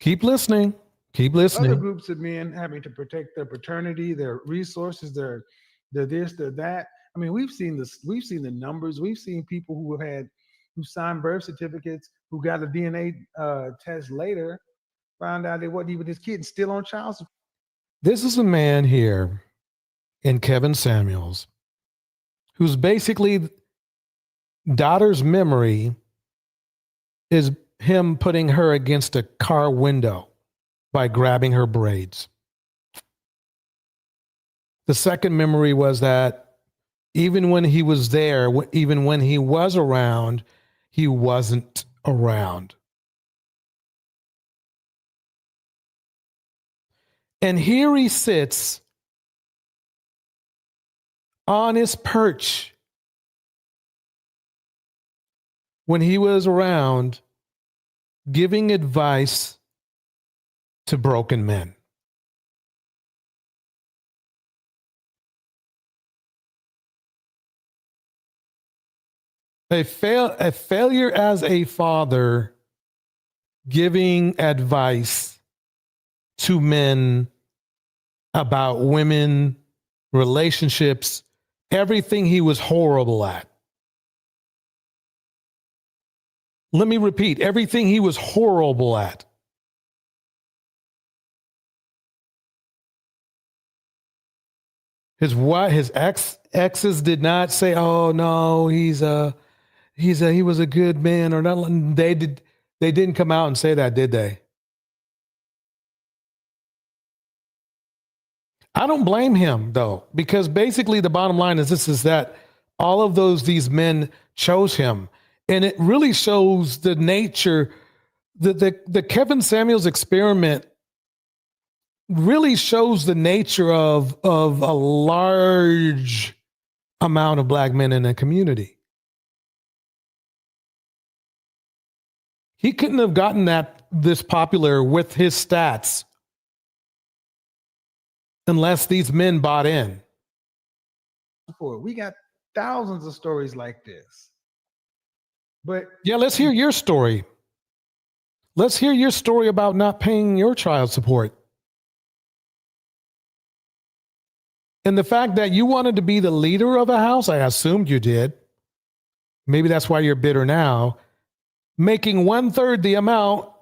Keep listening. Keep listening. other groups of men having to protect their paternity, their resources, their this, their that. I mean, we've seen this. We've seen the numbers. We've seen people who signed birth certificates, who got a DNA test later, found out they wasn't even his kid, and still on child support. This is a man here in Kevin Samuels who's basically daughter's memory is him putting her against a car window by grabbing her braids. The second memory was that even when he was there, even when he was around, he wasn't around. And here he sits on his perch when he was around, giving advice to broken men. A failure as a father giving advice to men about women, relationships, everything he was horrible at. Let me repeat, everything he was horrible at. His exes did not say, "Oh no, he was a good man," or not. They didn't come out and say that, did they? I don't blame him though, because basically the bottom line is that all of these men chose him. And it really shows the nature, the Kevin Samuels experiment really shows the nature of a large amount of black men in the community. He couldn't have gotten this popular with his stats unless these men bought in. We got thousands of stories like this. But yeah, let's hear your story. Let's hear your story about not paying your child support. And the fact that you wanted to be the leader of a house, I assumed you did. Maybe that's why you're bitter now. Making 1/3 the amount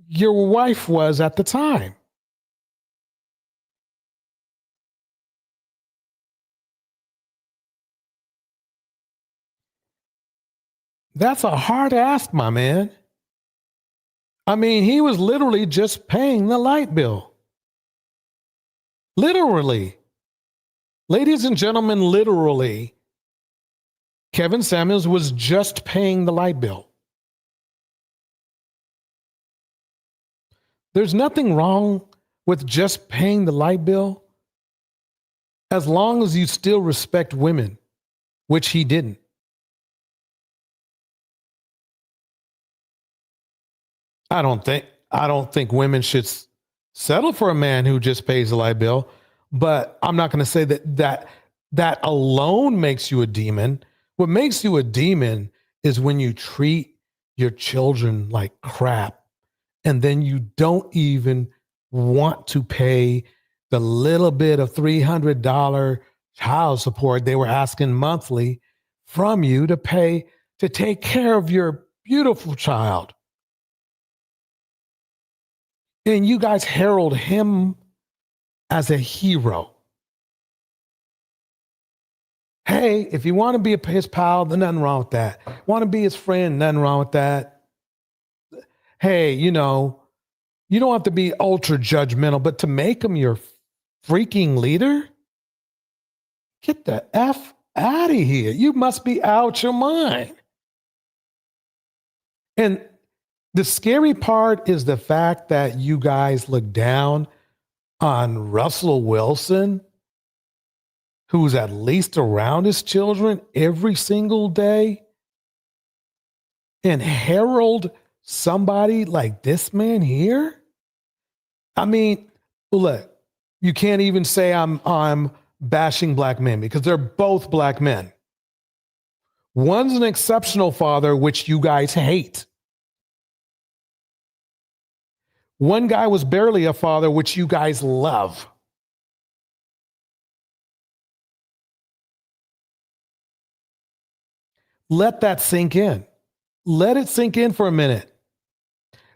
your wife was at the time. That's a hard ask, my man. I mean, he was literally just paying the light bill. Literally. Ladies and gentlemen, literally, Kevin Samuels was just paying the light bill. There's nothing wrong with just paying the light bill as long as you still respect women, which he didn't. I don't think women should settle for a man who just pays the light bill. but I'm not going to say that alone makes you a demon. What makes you a demon is when you treat your children like crap, and then you don't even want to pay the little bit of $300 child support they were asking monthly from you to pay to take care of your beautiful child. And you guys herald him as a hero. Hey, if you want to be his pal, then nothing wrong with that. Want to be his friend, nothing wrong with that. Hey, you don't have to be ultra judgmental, but to make him your freaking leader? Get the F out of here. You must be out your mind. And the scary part is the fact that you guys look down on Russell Wilson, who's at least around his children every single day, and herald somebody like this man here. I mean, look, you can't even say I'm bashing black men because they're both black men. One's an exceptional father, which you guys hate. One guy was barely a father, which you guys love. Let that sink in. Let it sink in for a minute.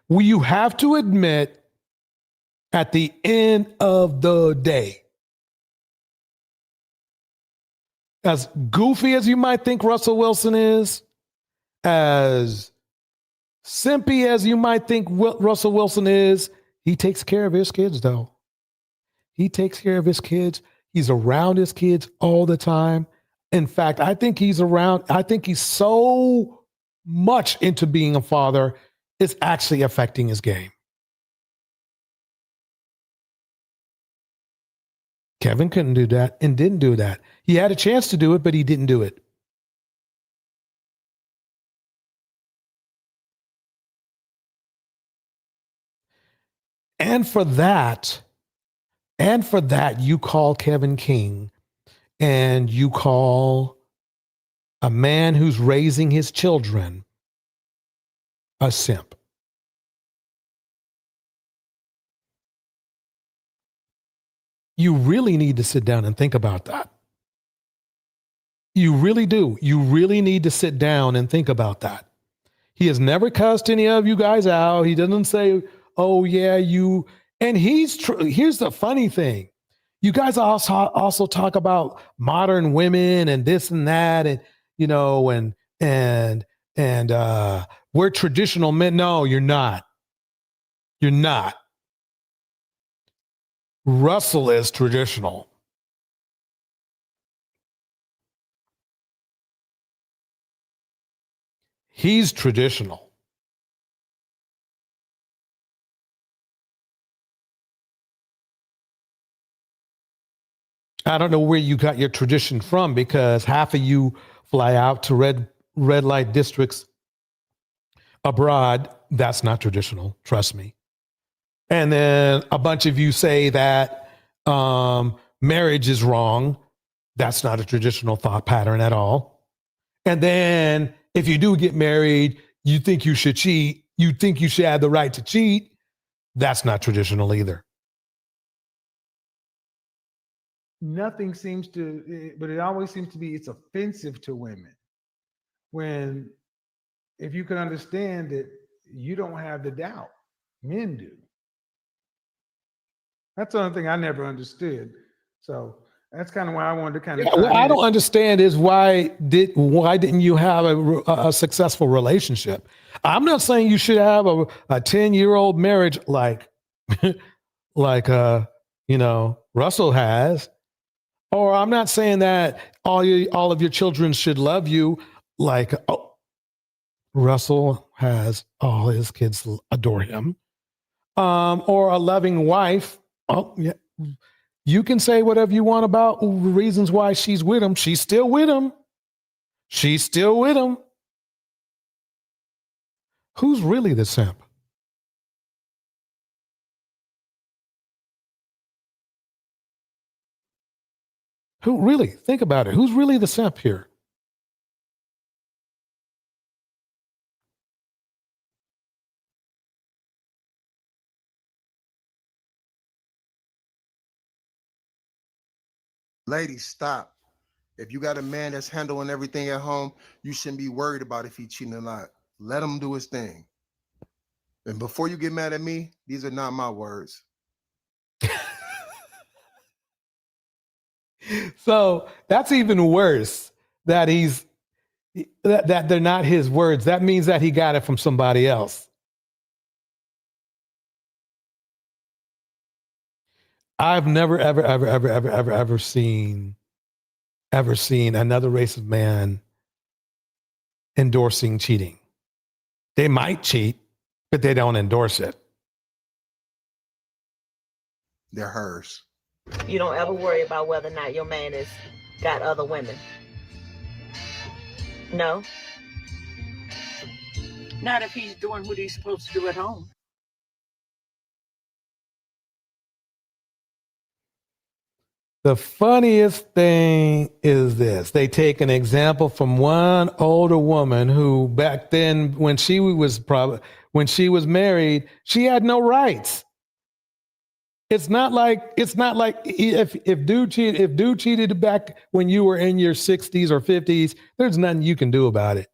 Well, you have to admit, at the end of the day, as goofy as you might think Russell Wilson is, as simpy as you might think Russell Wilson is, he takes care of his kids, though. He takes care of his kids. He's around his kids all the time. In fact, I think he's so much into being a father, it's actually affecting his game. Kevin couldn't do that and didn't do that. He had a chance to do it, but he didn't do it. And for that, you call Kevin King and you call a man who's raising his children a simp. You really need to sit down and think about that. You really do. You really need to sit down and think about that. He has never cussed any of you guys out. He doesn't say, oh, yeah, you. And here's the funny thing. You guys also talk about modern women and this and that, and we're traditional men. No, you're not. You're not. Russell is traditional. He's traditional. I don't know where you got your tradition from, because half of you fly out to red light districts abroad. That's not traditional, trust me. And then a bunch of you say that marriage is wrong. That's not a traditional thought pattern at all. And then if you do get married, you think you should cheat. You think you should have the right to cheat. That's not traditional either. Nothing seems to, but it always seems to be, it's offensive to women. When, if you can understand that you don't have the doubt, men do. That's the only thing I never understood. So that's kind of why I wanted to kind of. What I don't understand is why didn't you have a successful relationship? I'm not saying you should have a 10-year-old marriage like Russell has, or I'm not saying that all of your children should love you like Russell has. All his kids adore him, or a loving wife. Oh, yeah. You can say whatever you want about reasons why she's with him. She's still with him. She's still with him. Who's really the simp? Who really? Think about it. Who's really the simp here? Ladies, stop. If you got a man that's handling everything at home, you shouldn't be worried about if he's cheating or not. Let him do his thing. And before you get mad at me, these are not my words. So that's even worse that that they're not his words. That means that he got it from somebody else. I've never, ever seen another race of man endorsing cheating. They might cheat, but they don't endorse it. They're hers. You don't ever worry about whether or not your man has got other women. No? Not if he's doing what he's supposed to do at home. The funniest thing is this. They take an example from one older woman who back then, when she was married, she had no rights. It's not like if dude cheated back when you were in your 60s or 50s, there's nothing you can do about it.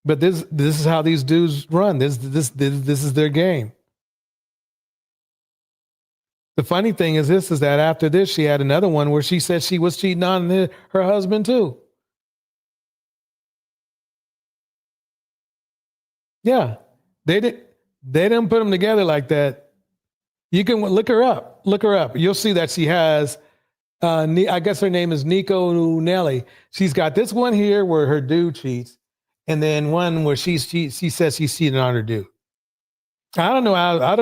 But this is how these dudes run. This is their game. The funny thing is that after this, she had another one where she said she was cheating on her husband too. Yeah, they didn't put them together like that. You can look her up. Look her up. You'll see that she has, I guess her name is Nico Nelly. She's got this one here where her dude cheats, and then one where she says she's cheating on her dude. I don't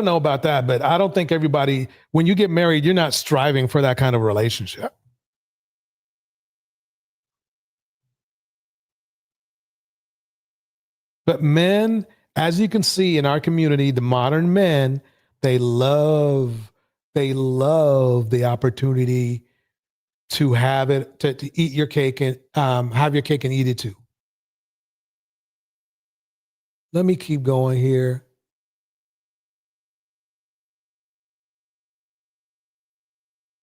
know about that, but I don't think everybody, when you get married, you're not striving for that kind of relationship. But men, as you can see in our community, the modern men, they love the opportunity to have it, to eat your cake and have your cake and eat it too. Let me keep going here.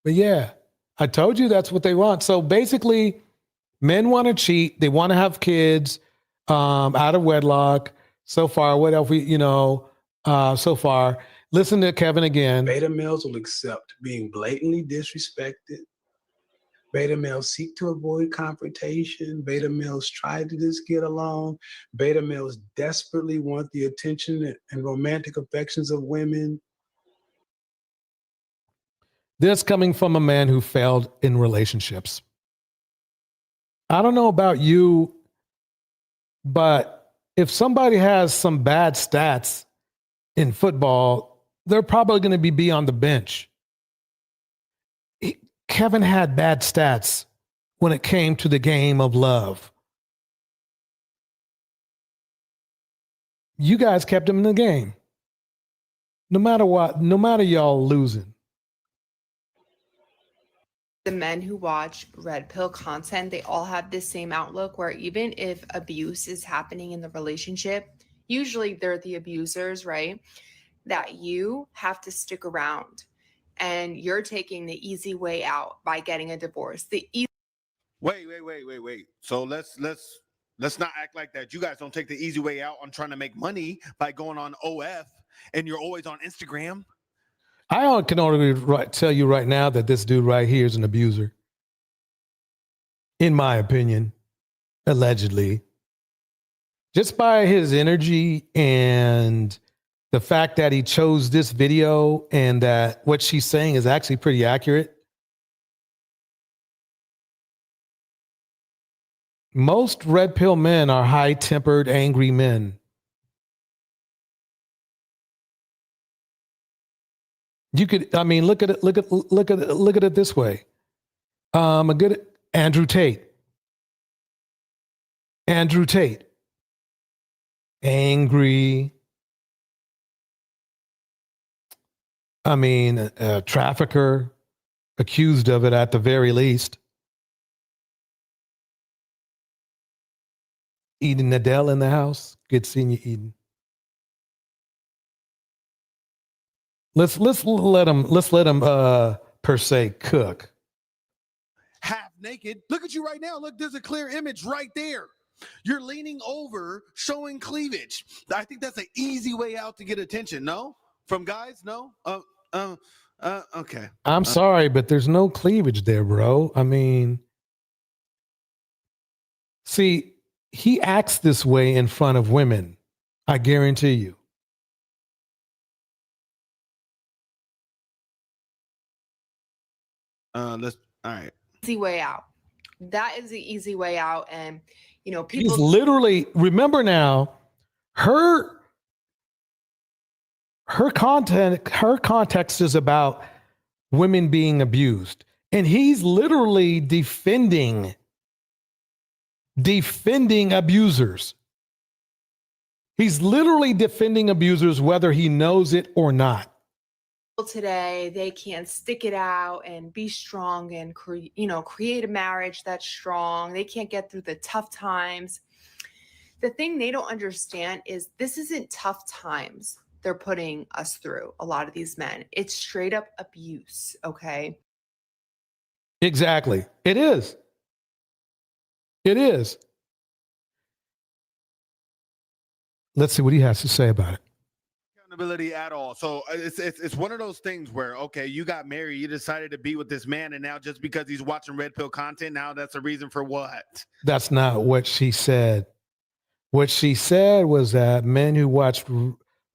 But yeah, I told you that's what they want. So basically, men want to cheat. They want to have kids out of wedlock. So far, what else so far. Listen to Kevin again. Beta males will accept being blatantly disrespected. Beta males seek to avoid confrontation. Beta males try to just get along. Beta males desperately want the attention and romantic affections of women. This coming from a man who failed in relationships. I don't know about you, but if somebody has some bad stats in football, they're probably going to be on the bench. Kevin had bad stats when it came to the game of love. You guys kept him in the game. No matter what, no matter y'all losing. The men who watch red pill content, they all have this same outlook where even if abuse is happening in the relationship, usually they're the abusers, right? That you have to stick around and you're taking the easy way out by getting a divorce. Wait. So let's not act like that. You guys don't take the easy way out on trying to make money by going on OF and you're always on Instagram. I can only tell you right now that this dude right here is an abuser. In my opinion, allegedly. Just by his energy and the fact that he chose this video and that what she's saying is actually pretty accurate. Most red pill men are high-tempered, angry men. You could, I mean, look at it this way. A good Andrew Tate. Angry. I mean, a trafficker, accused of it at the very least. Eden Adele in the house. Good seeing you, Eden. Let's let him per se cook. Half naked. Look at you right now. Look, there's a clear image right there. You're leaning over, showing cleavage. I think that's an easy way out to get attention. No, from guys. No. Okay. I'm sorry, but there's no cleavage there, bro. I mean, see, he acts this way in front of women. I guarantee you. All right. Easy way out. That is the easy way out. And, you know, people. He's literally, remember now, her context is about women being abused. And he's literally defending abusers. He's literally defending abusers, whether he knows it or not. Today, they can't stick it out and be strong and create a marriage that's strong. They can't get through the tough times. The thing they don't understand is this isn't tough times they're putting us through, a lot of these men. It's straight up abuse, okay? Exactly. It is. It is. Let's see what he has to say about it. Accountability at all. So it's one of those things where, okay, you got married, you decided to be with this man, and now just because he's watching red pill content, now that's a reason for what? That's not what she said. What she said was that men who watch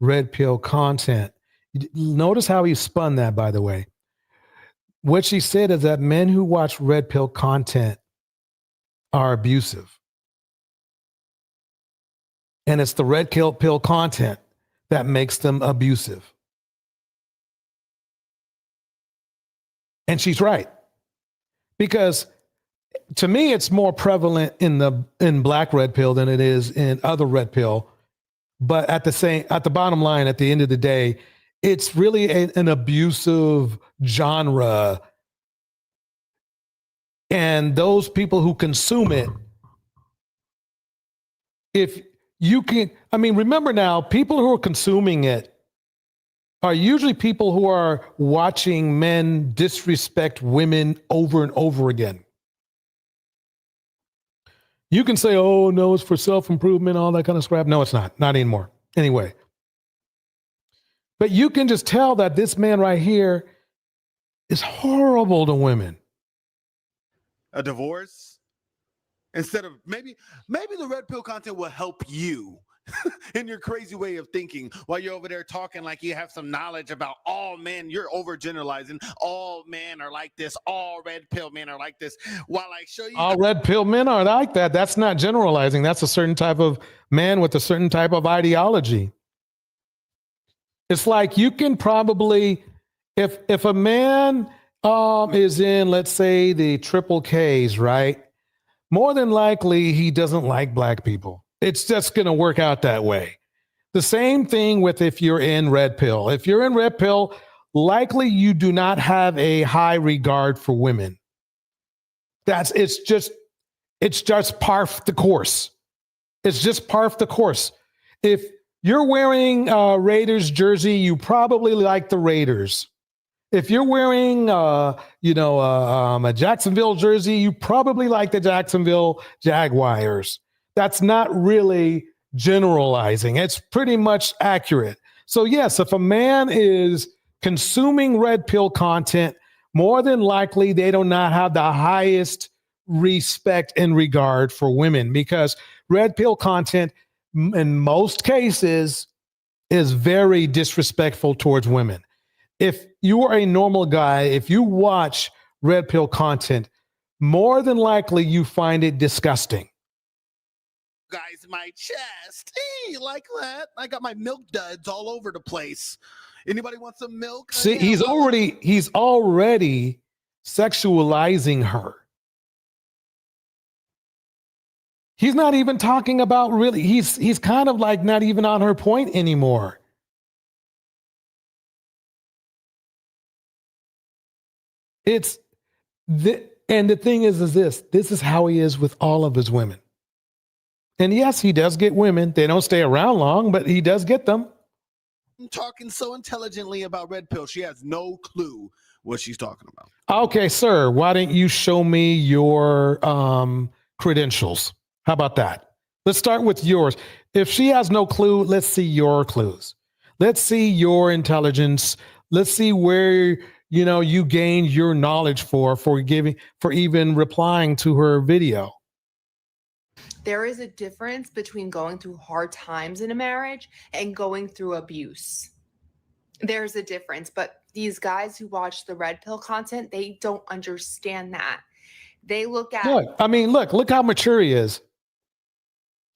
red pill content, notice how he spun that, by the way. What she said is that men who watch red pill content are abusive. And it's the red pill content that makes them abusive. And she's right. Because to me, it's more prevalent in black red pill than it is in other red pill. But at the bottom line, at the end of the day, it's really an abusive genre. And those people who consume it, if you can, I mean, remember now, people who are consuming it are usually people who are watching men disrespect women over and over again. You can say, oh, no, it's for self-improvement, all that kind of crap. No, it's not. Not anymore. Anyway. But you can just tell that this man right here is horrible to women. A divorce? Instead of maybe the red pill content will help you in your crazy way of thinking while you're over there talking like you have some knowledge about all men. You're overgeneralizing. All men are like this. All red pill men are like this. While I show you all red pill men are like that. That's not generalizing. That's a certain type of man with a certain type of ideology. It's like you can probably, if a man is in, let's say, the triple Ks, right? More than likely, he doesn't like black people. It's just going to work out that way. The same thing with if you're in red pill. If you're in red pill, likely you do not have a high regard for women. It's just par for the course. It's just par for the course. If you're wearing a Raiders jersey, you probably like the Raiders. If you're wearing, a Jacksonville jersey, you probably like the Jacksonville Jaguars. That's not really generalizing. It's pretty much accurate. So yes, if a man is consuming red pill content, more than likely they do not have the highest respect and regard for women, because red pill content in most cases is very disrespectful towards women. If you are a normal guy, if you watch red pill content, more than likely you find it disgusting. guys, my chest. Hey, you like that? I got my milk duds all over the place. Anybody want some milk? See, he's already sexualizing her. He's not even talking about really, he's kind of like not even on her point anymore. It's and the thing is this is how he is with all of his women. And yes, he does get women. They don't stay around long, but he does get them. I'm talking so intelligently about Red Pill. She has no clue what she's talking about. Okay, sir, why didn't you show me your credentials? How about that? Let's start with yours. If she has no clue, let's see your clues. Let's see your intelligence. Let's see where you gained your knowledge for even replying to her video. There is a difference between going through hard times in a marriage and going through abuse. There's a difference, but these guys who watch the Red Pill content, they don't understand that. They look at look how mature he is.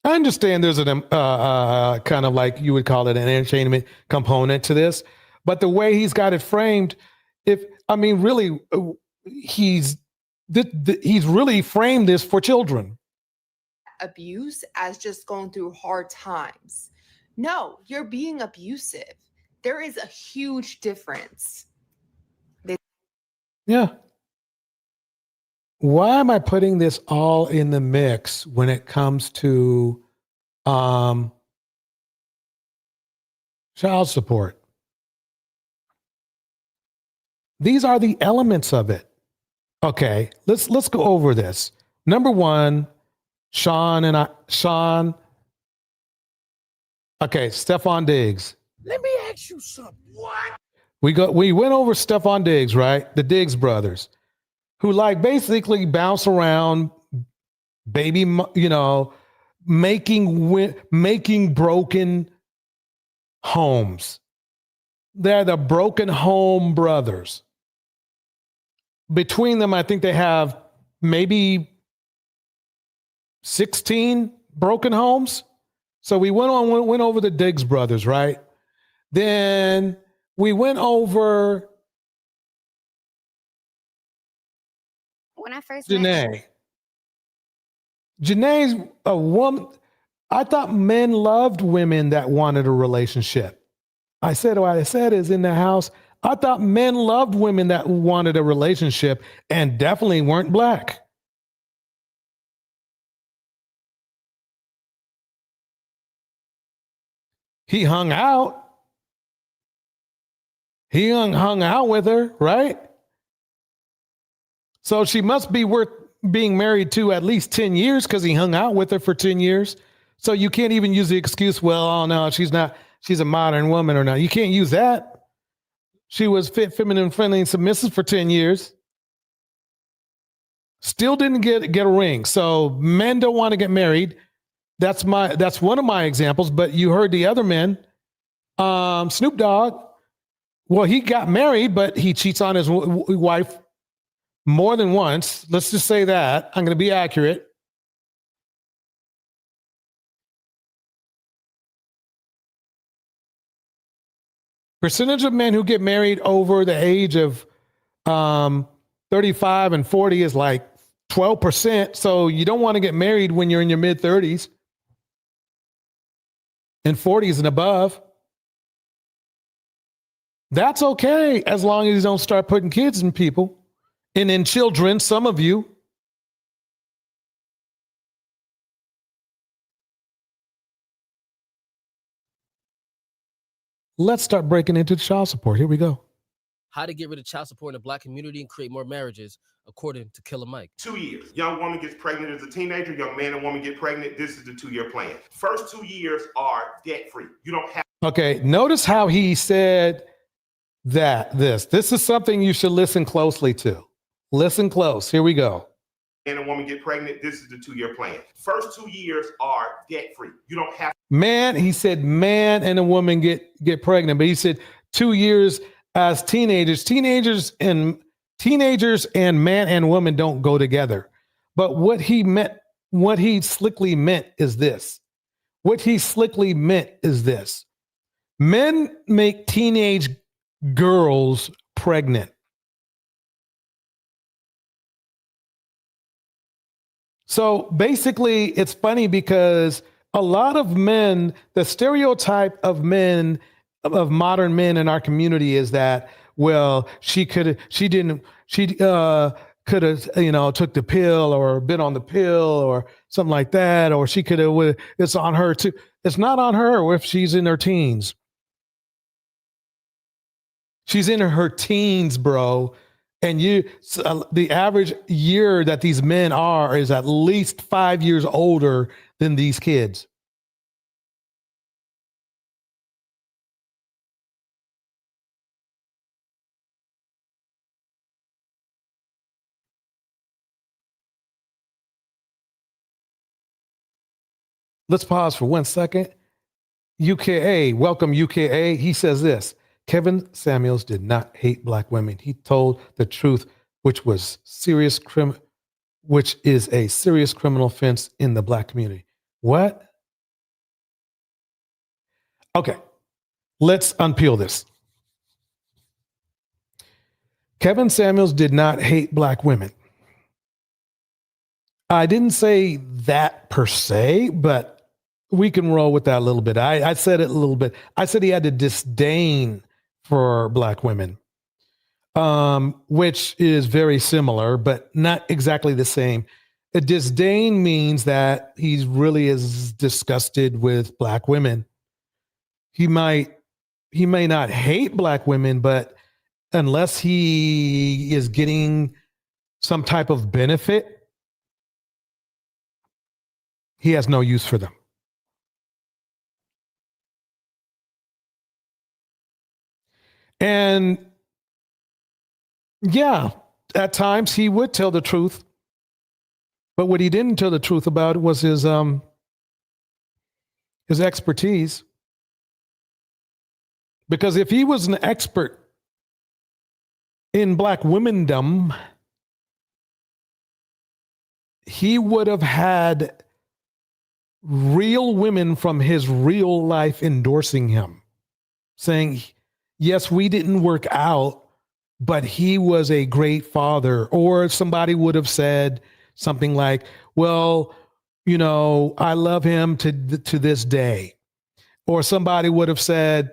I understand there's an kind of like you would call it an entertainment component to this, but the way he's got it framed, he's really framed this for children. Abuse as just going through hard times. No, you're being abusive. There is a huge difference. Yeah. Why am I putting this all in the mix when it comes to child support? These are the elements of it. Okay, let's go over this. Number one, Stefon Diggs. Let me ask you something. What? We went over Stefon Diggs, right? The Diggs brothers, who basically bounce around, making broken homes. They're the broken home brothers. Between them, I think they have maybe 16 broken homes. So we went over the Diggs brothers, right? Then we went over when I first Janae. Janae's a woman. I thought men loved women that wanted a relationship. I said what I said is in the house. I thought men loved women that wanted a relationship and definitely weren't black. He hung out. He hung out with her, right? So she must be worth being married to at least 10 years because he hung out with her for 10 years. So you can't even use the excuse, well, oh no, she's a modern woman or not. You can't use that. She was fit, feminine, friendly, and submissive for 10 years. Still didn't get a ring. So men don't want to get married. That's one of my examples, but you heard the other men. Snoop Dogg, well, he got married, but he cheats on his wife more than once. Let's just say that. I'm going to be accurate. Percentage of men who get married over the age of 35 and 40 is like 12%. So you don't want to get married when you're in your mid 30s and 40s and above. That's okay as long as you don't start putting kids in people and in children, some of you. Let's start breaking into child support. Here we go. How to get rid of child support in the black community and create more marriages, according to Killer Mike. 2 years. Young woman gets pregnant as a teenager. Young man and woman get pregnant. This is the 2-year plan. First 2 years are debt-free. You don't have. Okay, notice how he said that this is something you should listen closely to. Listen close. Here we go. Man and woman get pregnant. This is the 2-year plan. First 2 years are debt-free. You don't have. He said man and a woman get pregnant, but he said 2 years as teenagers. Teenagers and man and woman don't go together. But what he slickly meant is this. Men make teenage girls pregnant. So basically, it's funny because a lot of men, the stereotype of men, of modern men in our community is that well, she could have took the pill or been on the pill or something like that, or she could have, it's on her too. It's not on her if she's in her teens. She's in her teens, bro. And the average year that these men are is at least 5 years older than these kids. Let's pause for 1 second. UKA, welcome UKA. He says this: Kevin Samuels did not hate black women. He told the truth, which is a serious criminal offense in the black community. What? Okay, let's unpeel this. Kevin Samuels did not hate black women. I didn't say that per se, but we can roll with that a little bit. I said it a little bit. I said he had a disdain for black women, which is very similar, but not exactly the same. A disdain means that he really is disgusted with black women. He may not hate black women, but unless he is getting some type of benefit, he has no use for them. And yeah, at times he would tell the truth, but what he didn't tell the truth about was his expertise. Because if he was an expert in black womendom, he would have had real women from his real life endorsing him, saying, yes, we didn't work out, but he was a great father. Or somebody would have said something like, well, I love him to this day. Or somebody would have said,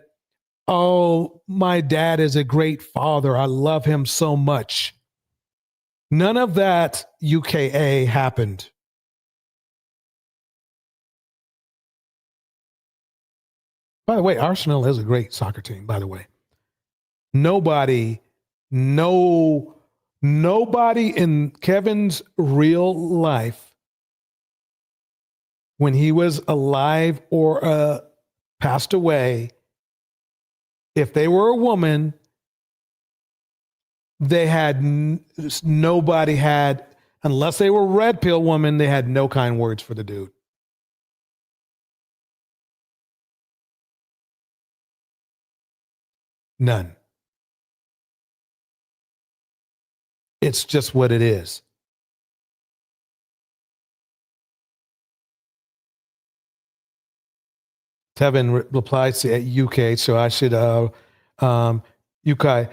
oh, my dad is a great father. I love him so much. None of that UKA happened. By the way, Arsenal is a great soccer team, by the way. Nobody in Kevin's real life, when he was alive or passed away, if they were a woman, they had nobody had, unless they were red pill woman, they had no kind words for the dude. None. It's just what it is. Tevin replies to UK, so I should UK.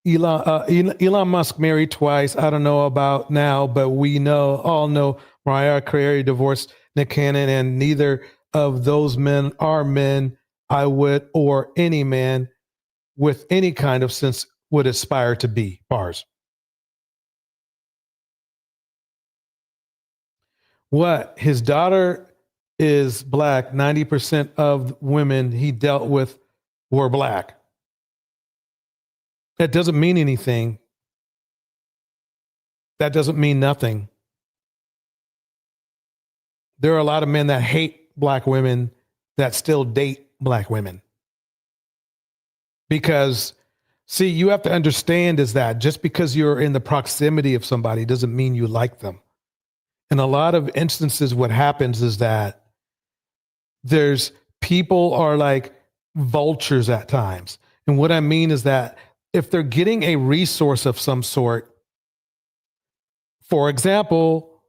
Elon Musk married twice. I don't know about now, but we all know Mariah Carey divorced Nick Cannon, and neither of those men are men I would, or any man with any kind of sense would aspire to be. Bars. What? His daughter is black. 90% of women he dealt with were black. That doesn't mean anything. That doesn't mean nothing. There are a lot of men that hate black women that still date black women. Because, see, you have to understand is that just because you're in the proximity of somebody doesn't mean you like them. In a lot of instances, what happens is that people are like vultures at times. And what I mean is that if they're getting a resource of some sort, for example,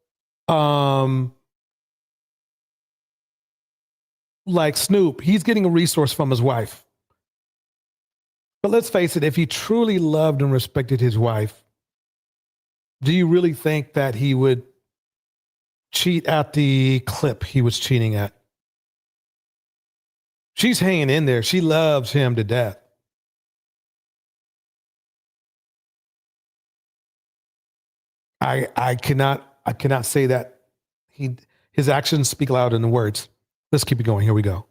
like Snoop, he's getting a resource from his wife. But let's face it, if he truly loved and respected his wife, do you really think that he would cheat at the clip he was cheating at? She's hanging in there. She loves him to death. I cannot say that his actions speak louder than words. Let's keep it going. Here we go.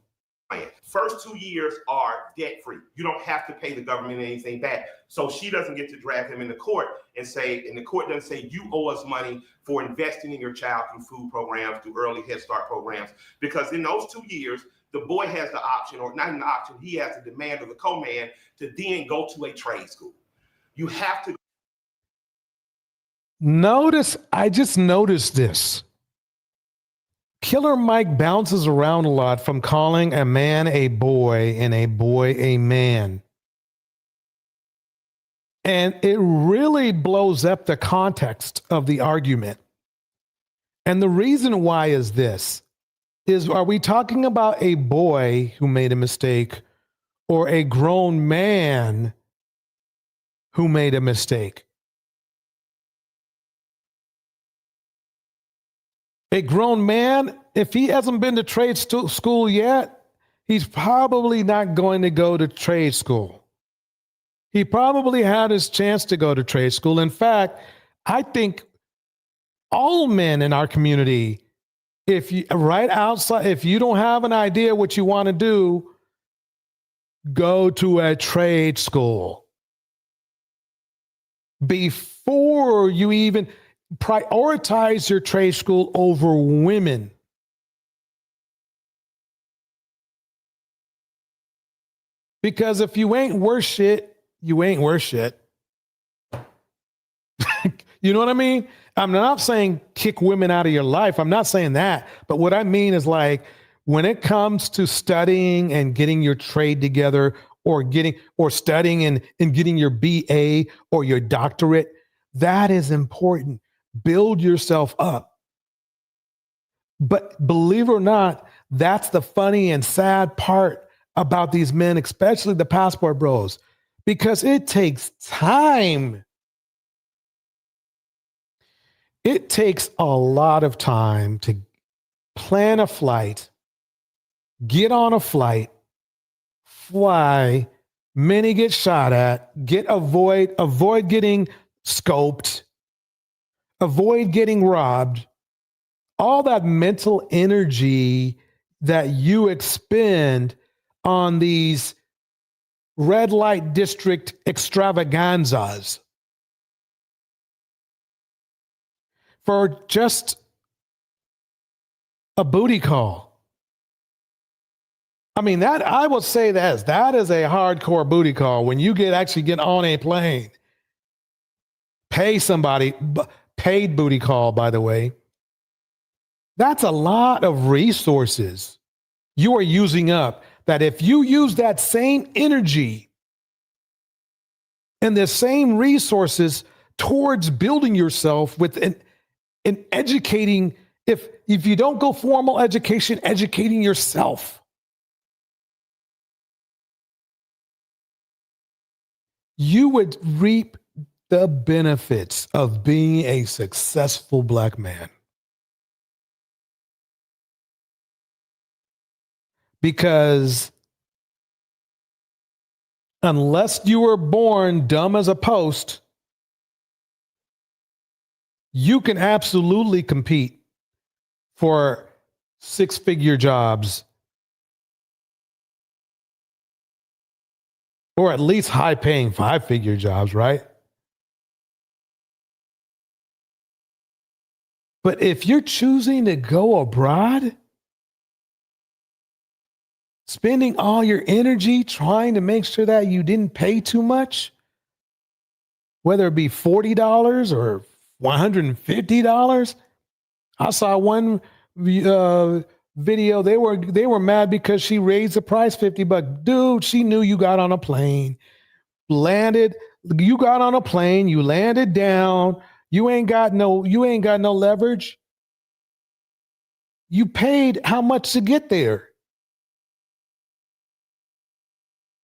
First 2 years are debt free. You don't have to pay the government anything back. So she doesn't get to drag him into court and the court doesn't say you owe us money for investing in your child through food programs, through early Head Start programs. Because in those 2 years, the boy has the option, or not an option, he has the demand of the co-man to then go to a trade school. You have to. I just noticed this. Killer Mike bounces around a lot from calling a man a boy and a boy a man. And it really blows up the context of the argument. And the reason why is this, are we talking about a boy who made a mistake or a grown man who made a mistake? A grown man, if he hasn't been to trade school yet, he's probably not going to go to trade school. He probably had his chance to go to trade school. In fact, I think all men in our community, if you don't have an idea what you want to do, go to a trade school. Before you even prioritize your trade school over women. Because if you ain't worth shit, you ain't worth shit. You know what I mean? I'm not saying kick women out of your life. I'm not saying that. But what I mean is, like, when it comes to studying and getting your trade together, or studying and getting your BA or your doctorate, that is important. Build yourself up. But believe it or not, that's the funny and sad part about these men, especially the passport bros, because it takes time. It takes a lot of time to plan a flight, get on a flight, fly, many get shot at, avoid getting scoped, avoid getting robbed. All that mental energy that you expend on these red light district extravaganzas for just a booty call. I mean, that I will say that is a hardcore booty call. When you actually get on a plane, pay somebody, paid booty call, by the way. That's a lot of resources you are using up, that if you use that same energy and the same resources towards building yourself with an educating, if you don't go formal education, educating yourself, you would reap the benefits of being a successful Black man. Because unless you were born dumb as a post, you can absolutely compete for six-figure jobs, or at least high-paying five-figure jobs, right? But if you're choosing to go abroad, spending all your energy trying to make sure that you didn't pay too much, whether it be $40 or $150. I saw one video. They were mad because she raised the price $50. Dude, she knew you got on a plane, landed. You got on a plane. You landed down. You ain't got no leverage. You paid how much to get there?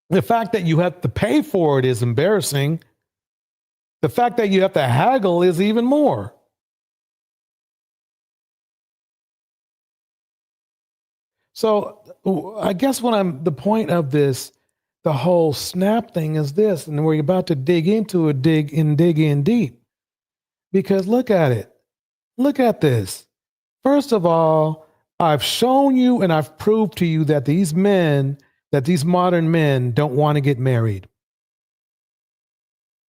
The fact that you have to pay for it is embarrassing. The fact that you have to haggle is even more. So I guess the point of this, the whole snap thing is this, and we're about to dig in deep. Because look at it. Look at this. First of all, I've shown you and I've proved to you that these modern men don't want to get married.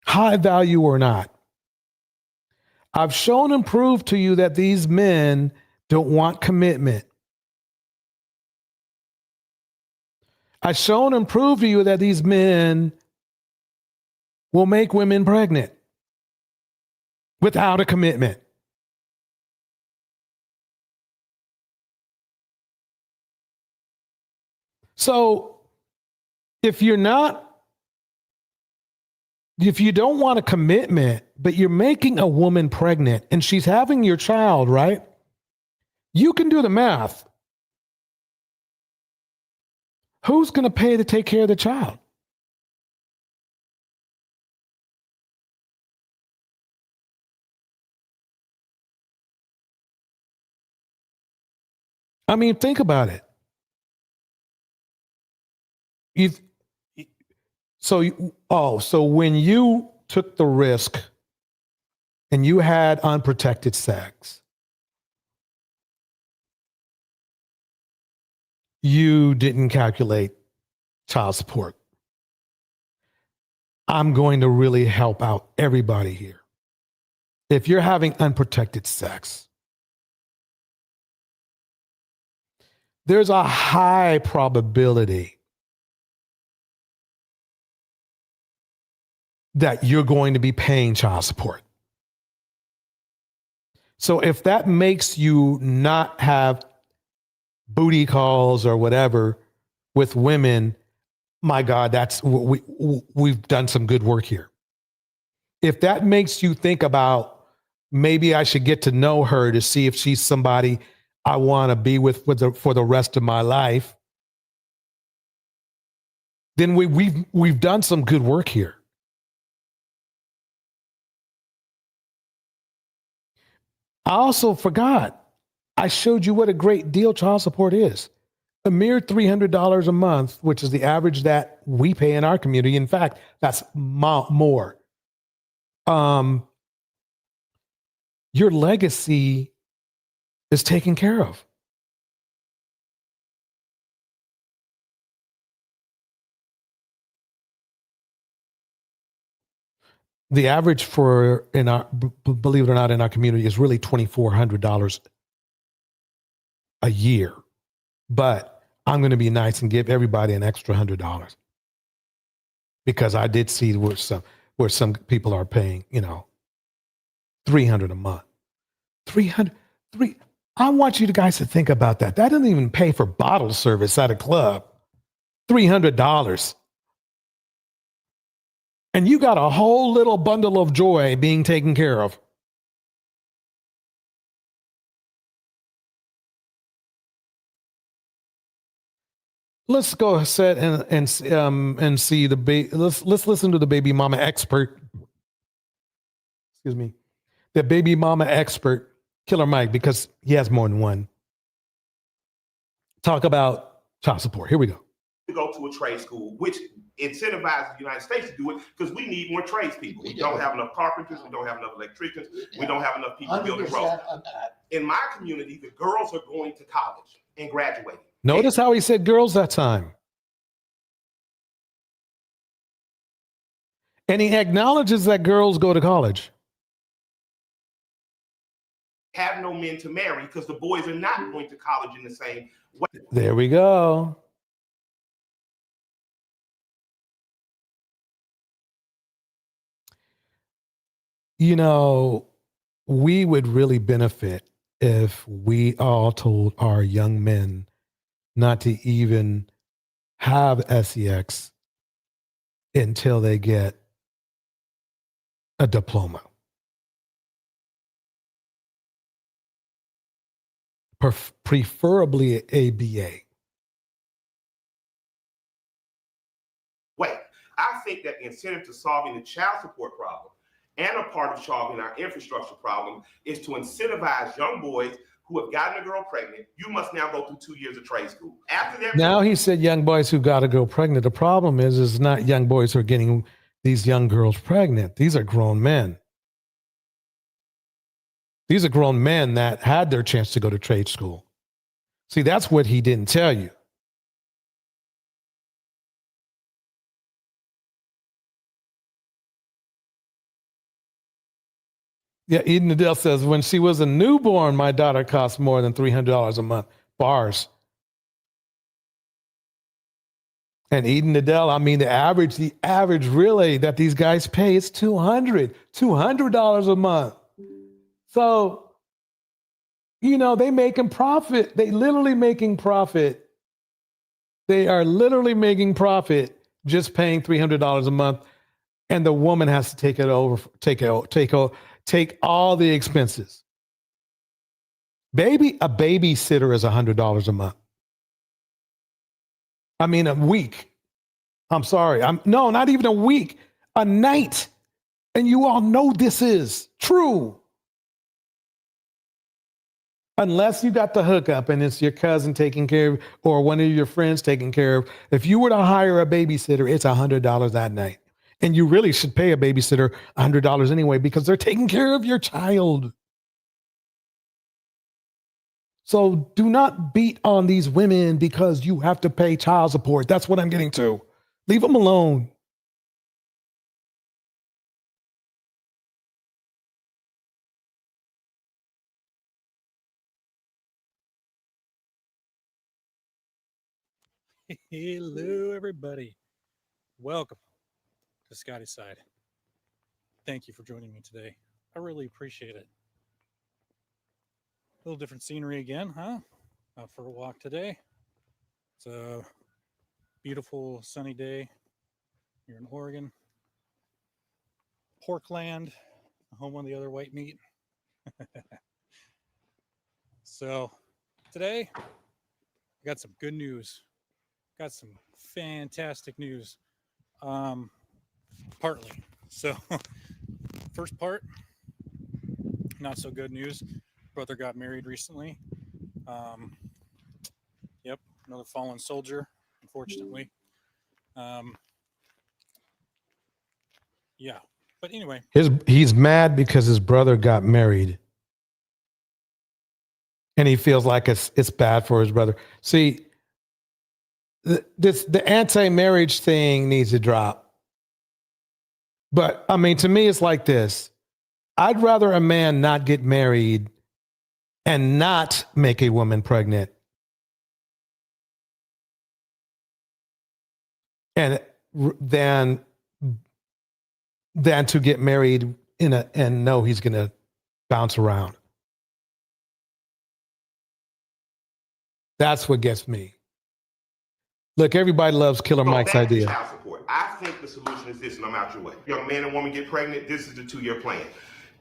High value or not. I've shown and proved to you that these men don't want commitment. I've shown and proved to you that these men will make women pregnant without a commitment. So if you don't want a commitment, but you're making a woman pregnant and she's having your child, right? You can do the math. Who's going to pay to take care of the child? I mean, think about it. So when you took the risk and you had unprotected sex, you didn't calculate child support. I'm going to really help out everybody here. If you're having unprotected sex, there's a high probability that you're going to be paying child support. So if that makes you not have booty calls or whatever with women, my God, we've done some good work here. If that makes you think about maybe I should get to know her to see if she's somebody I want to be with for the rest of my life, then we've done some good work here. I also forgot. I showed you what a great deal child support is. A mere $300 a month, which is the average that we pay in our community. In fact, that's more. Your legacy is taken care of. The average believe it or not, in our community is really $2,400 a year. But I'm going to be nice and give everybody an extra $100 because I did see where some people are paying, $300 a month. I want you guys to think about that. That doesn't even pay for bottle service at a club. $300. And you got a whole little bundle of joy being taken care of. Let's go ahead and see the let's listen to the baby mama expert. Excuse me, the baby mama expert, Killer Mike, because he has more than one. Talk about child support. Here we go. To go to a trade school, which incentivizes the United States to do it because we need more tradespeople. We don't have enough carpenters. We don't have enough electricians. We don't have enough people building roads. In my community, the girls are going to college and graduating. Notice how he said girls that time. And he acknowledges that girls go to college. Have no men to marry because the boys are not going to college in the same way. There we go. We would really benefit if we all told our young men not to even have sex until they get a diploma. Preferably an ABA. Wait, I think that the incentive to solving the child support problem and a part of solving our infrastructure problem is to incentivize young boys who have gotten a girl pregnant. You must now go through 2 years of trade school. After that, now he said young boys who got a girl pregnant. The problem is not young boys who are getting these young girls pregnant. These are grown men. These are grown men that had their chance to go to trade school. See, that's what he didn't tell you. Yeah, Eden Adele says, when she was a newborn, my daughter cost more than $300 a month. Bars. And Eden Adele, I mean, the average really that these guys pay is $200 a month. So, you know, they making profit. They literally making profit. They are literally making profit just paying $300 a month. And the woman has to take all the expenses. A babysitter is $100 a month. I mean, a week. I'm sorry. No, not even a week, a night. And you all know this is true. Unless you got the hookup and it's your cousin taking care of, or one of your friends taking care of. If you were to hire a babysitter, it's $100 that night. And you really should pay a babysitter $100 anyway, because they're taking care of your child. So do not beat on these women because you have to pay child support. That's what I'm getting to. Leave them alone. Hello, everybody. Welcome to Scotty's Side. Thank you for joining me today. I really appreciate it. A little different scenery again, huh? Out for a walk today. It's a beautiful sunny day here in Oregon. Porkland, home of the other white meat. So today, I got some good news. Got some fantastic news. Partly. So, first part, not so good news. Brother got married recently. Yep, another fallen soldier, unfortunately. Yeah, but anyway. He's mad because his brother got married. And he feels like it's bad for his brother. See, the anti-marriage thing needs to drop. But I mean, to me, it's like this. I'd rather a man not get married and not make a woman pregnant and than to get married and know he's going to bounce around. That's what gets me. Look, everybody loves Killer Mike's idea. Child support. I think the solution is this, and I'm out your way. Young man and woman get pregnant, this is the 2-year plan.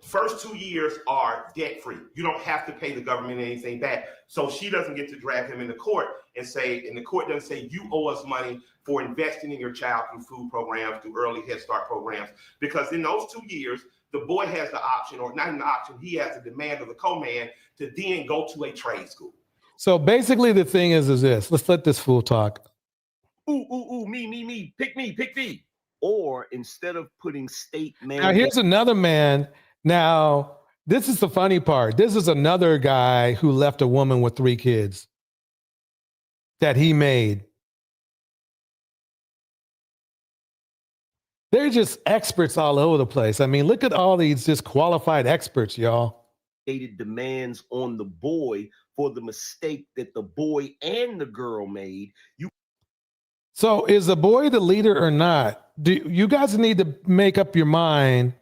First 2 years are debt-free. You don't have to pay the government anything back. So she doesn't get to drag him into court and the court doesn't say, you owe us money for investing in your child through food programs, through early Head Start programs. Because in those 2 years, the boy has the option, or not an option, he has the demand of the co-man to then go to a trade school. So basically the thing is this. Let's let this fool talk. Ooh, me, pick me. Or instead of putting state mandate. Now here's another man. Now, this is the funny part. This is another guy who left a woman with 3 kids that he made. They're just experts all over the place. I mean, look at all these just qualified experts, y'all. Demands on the boy for the mistake that the boy and the girl made. So is the boy the leader or not? Do you guys need to make up your mind?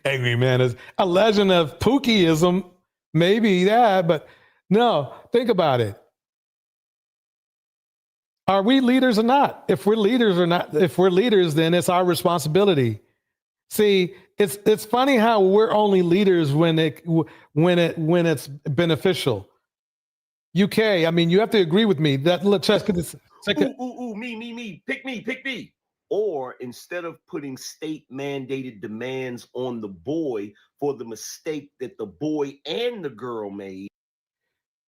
Angry man is a legend of Pookieism. Maybe that, but no, think about it. Are we leaders or not? If we're leaders or not, if we're leaders, then it's our responsibility. See, it's funny how we're only leaders when it's beneficial. UK, I mean, you have to agree with me that me, pick me. Or instead of putting state mandated demands on the boy for the mistake that the boy and the girl made.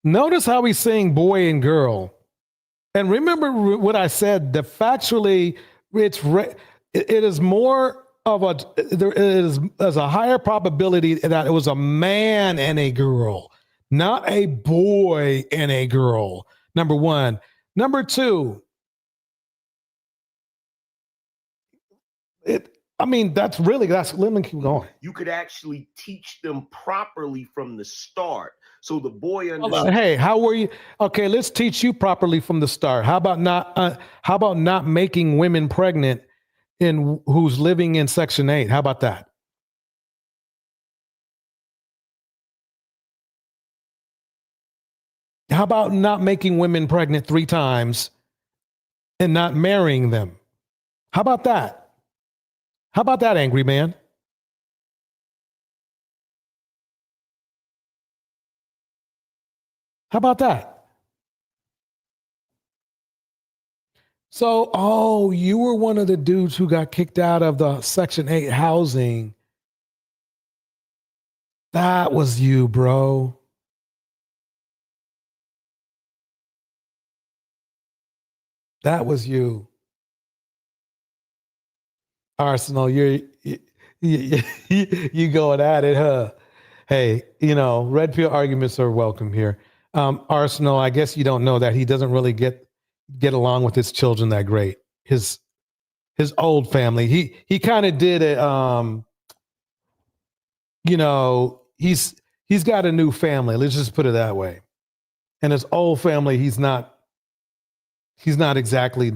Notice how he's saying boy and girl. And remember what I said, that factually it is more there is a higher probability that it was a man and a girl, not a boy and a girl. Number one. Number two, let me keep going. You could actually teach them properly from the start. So the boy Hey, how were you? Okay, let's teach you properly from the start. How about not making women pregnant who's living in Section 8? How about that? How about not making women pregnant 3 times and not marrying them? How about that? How about that, angry man? How about that? So, you were one of the dudes who got kicked out of the Section 8 housing. That was you, bro. That was you. Arsenal, you going at it, huh? Hey, red pill arguments are welcome here. Arsenal, I guess you don't know that he doesn't really get along with his children that great. His old family. He kind of did it. He's got a new family. Let's just put it that way. And his old family, he's not exactly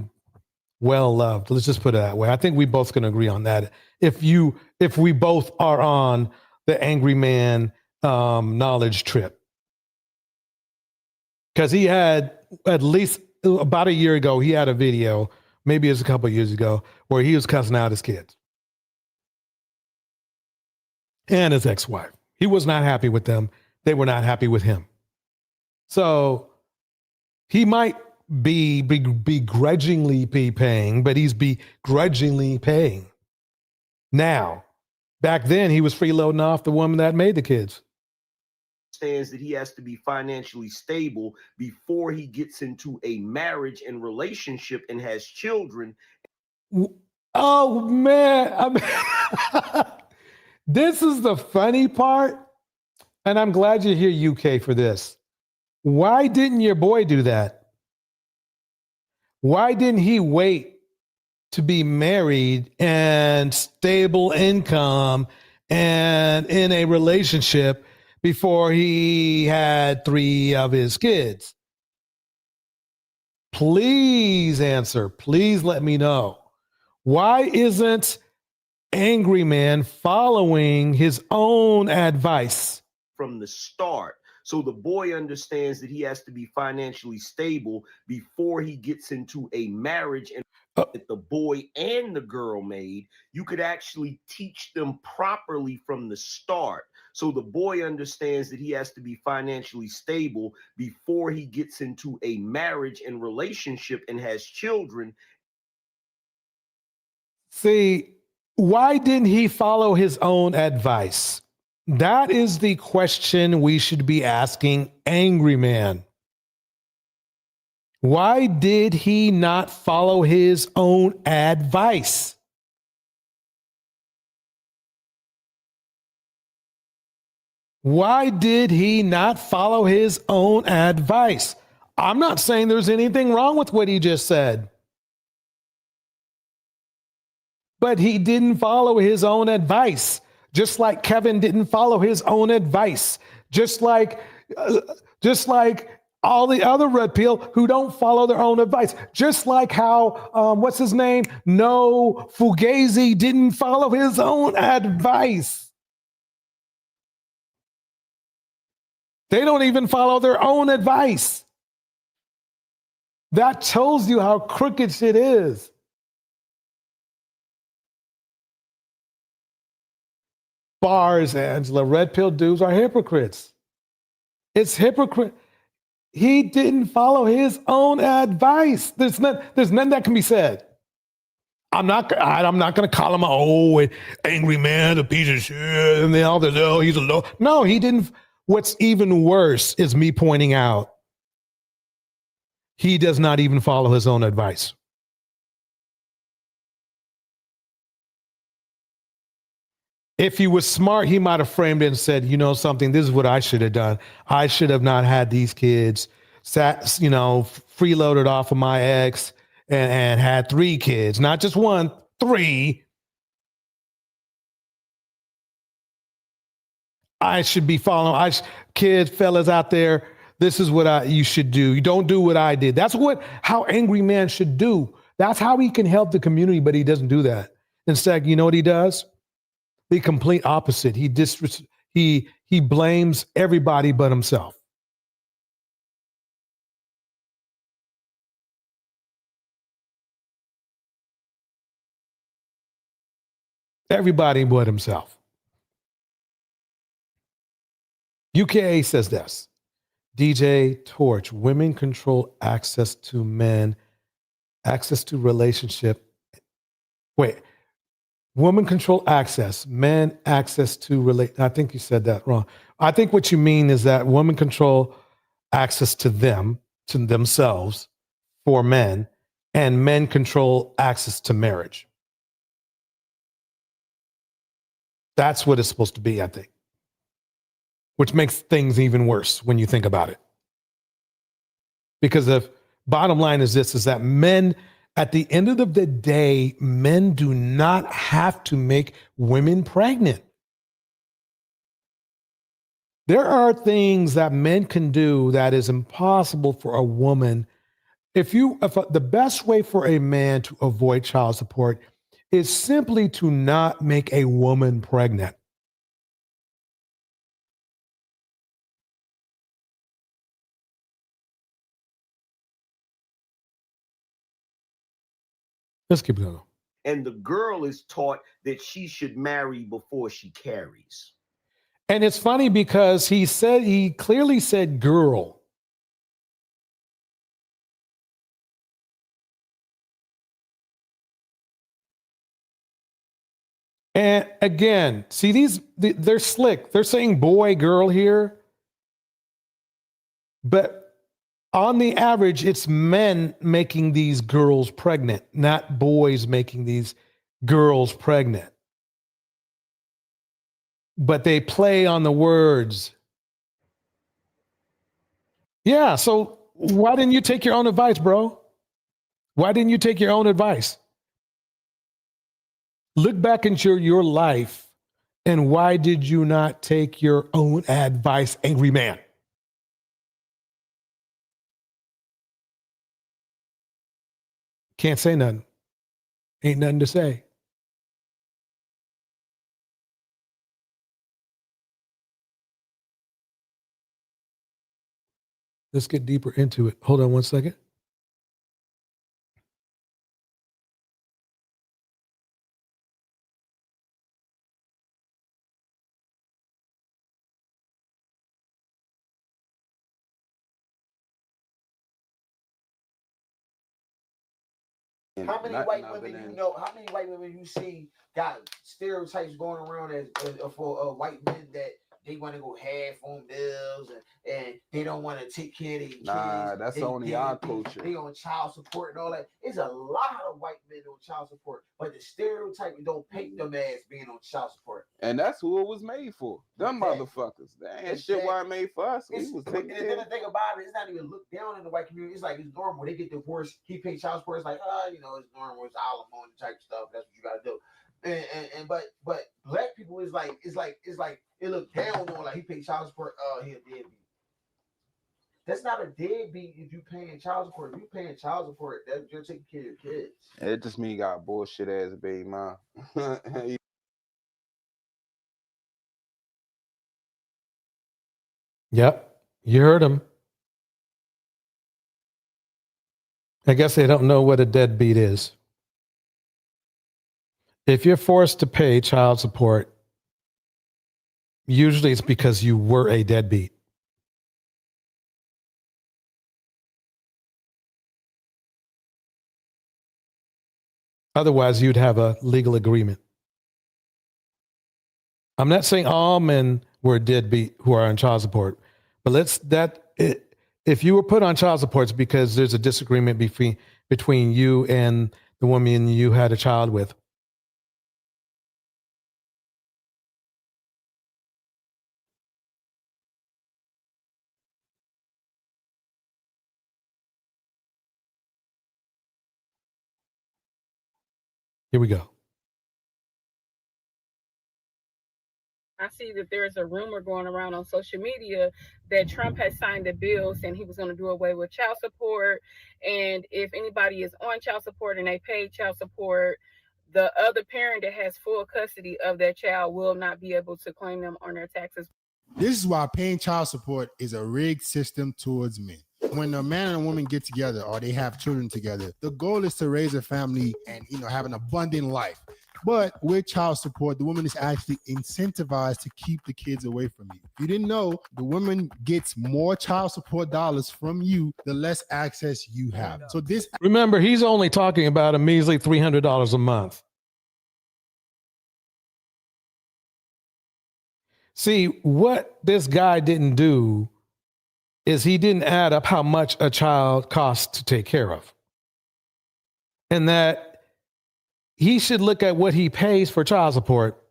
well loved. Let's just put it that way. I think we both can agree on that. If we both are on the angry man knowledge trip. Because he had, at least about a year ago, he had a video, maybe it's a couple of years ago, where he was cussing out his kids and his ex-wife. He was not happy with them. They were not happy with him. So he might be begrudgingly paying, but he's begrudgingly paying. Now, back then, he was freeloading off the woman that made the kids. Understands that he has to be financially stable before he gets into a marriage and relationship and has children. Oh, man. This is the funny part, and I'm glad you're here, UK, for this. Why didn't your boy do that? Why didn't he wait to be married and stable income and in a relationship before he had 3 of his kids? Please answer. Please let me know. Why isn't Angry Man following his own advice? From the start. So the boy understands that he has to be financially stable before he gets into a marriage and that the boy and the girl made. You could actually teach them properly from the start. So the boy understands that he has to be financially stable before he gets into a marriage and relationship and has children. See, why didn't he follow his own advice? That is the question we should be asking Angry Man. Why did he not follow his own advice? Why did he not follow his own advice? I'm not saying there's anything wrong with what he just said. But he didn't follow his own advice. Just like Kevin didn't follow his own advice. Just like all the other red pill who don't follow their own advice. Just like how, what's his name? No, Fugazi didn't follow his own advice. They don't even follow their own advice. That tells you how crooked shit is. Bars, Angela. Red pill dudes are hypocrites. It's hypocrite. He didn't follow his own advice. There's none that can be said. I'm not going to call him an angry man, a piece of shit, and all this. Oh, he's a low. No, he didn't. What's even worse is me pointing out he does not even follow his own advice. If he was smart, he might have framed it and said, you know something, this is what I should have done. I should have not had these kids, freeloaded off of my ex and had 3 kids, not just 1, 3. I should be following. Kids, fellas out there, this is what you should do. You don't do what I did. That's how angry man should do. That's how he can help the community, but he doesn't do that. Instead, you know what he does? The complete opposite. He blames everybody but himself. Everybody but himself. UKA says this. DJ Torch, women control access to men, access to relationship. Wait, women control access, men access to relate. I think you said that wrong. I think what you mean is that women control access to themselves for men, and men control access to marriage. That's what it's supposed to be, I think. Which makes things even worse when you think about it. Because the bottom line is this, is that men, at the end of the day, men do not have to make women pregnant. There are things that men can do that is impossible for a woman. The best way for a man to avoid child support is simply to not make a woman pregnant. Let's keep going. And the girl is taught that she should marry before she carries. And it's funny because he clearly said girl. And again, see they're slick. They're saying boy, girl here. But on the average, it's men making these girls pregnant, not boys making these girls pregnant. But they play on the words. Yeah, so why didn't you take your own advice, bro? Why didn't you take your own advice? Look back into your life, and why did you not take your own advice, angry man? Can't say nothing. Ain't nothing to say. Let's get deeper into it. Hold on one second. How many white women you know? How many white women you see got stereotypes going around as for white men that they want to go half on bills and they don't want to take care of their kids? Nah, that's only our culture. They on child support and all that. It's a lot of white men on child support, but the stereotype don't paint them as being on child support. And that's who it was made for. Them motherfuckers. That ain't shit why it made for us. We was taking and then the thing about it, it's not even looked down in the white community. It's like it's normal. They get divorced, he pays child support. It's like, it's normal. It's alimony type stuff. That's what you gotta do. But black people is like it look down on, like he paid child support. He a deadbeat. That's not a deadbeat if you paying child support. If you paying child support, that you're taking care of your kids. It just mean you got bullshit ass baby mom. Yep, you heard him. I guess they don't know what a deadbeat is. If you're forced to pay child support, usually it's because you were a deadbeat. Otherwise, you'd have a legal agreement. I'm not saying all men were deadbeat who are on child support, but if you were put on child support, it's because there's a disagreement between you and the woman you had a child with. Here we go. I see that there's a rumor going around on social media that Trump has signed a bill saying he was going to do away with child support. And if anybody is on child support and they pay child support, the other parent that has full custody of that child will not be able to claim them on their taxes. This is why paying child support is a rigged system towards men. When a man and a woman get together or they have children together, the goal is to raise a family and, have an abundant life. But with child support, the woman is actually incentivized to keep the kids away from you. If you didn't know, the woman gets more child support dollars from you, the less access you have. So this. Remember, he's only talking about a measly $300 a month. See, what this guy didn't do is he didn't add up how much a child costs to take care of. And that he should look at what he pays for child support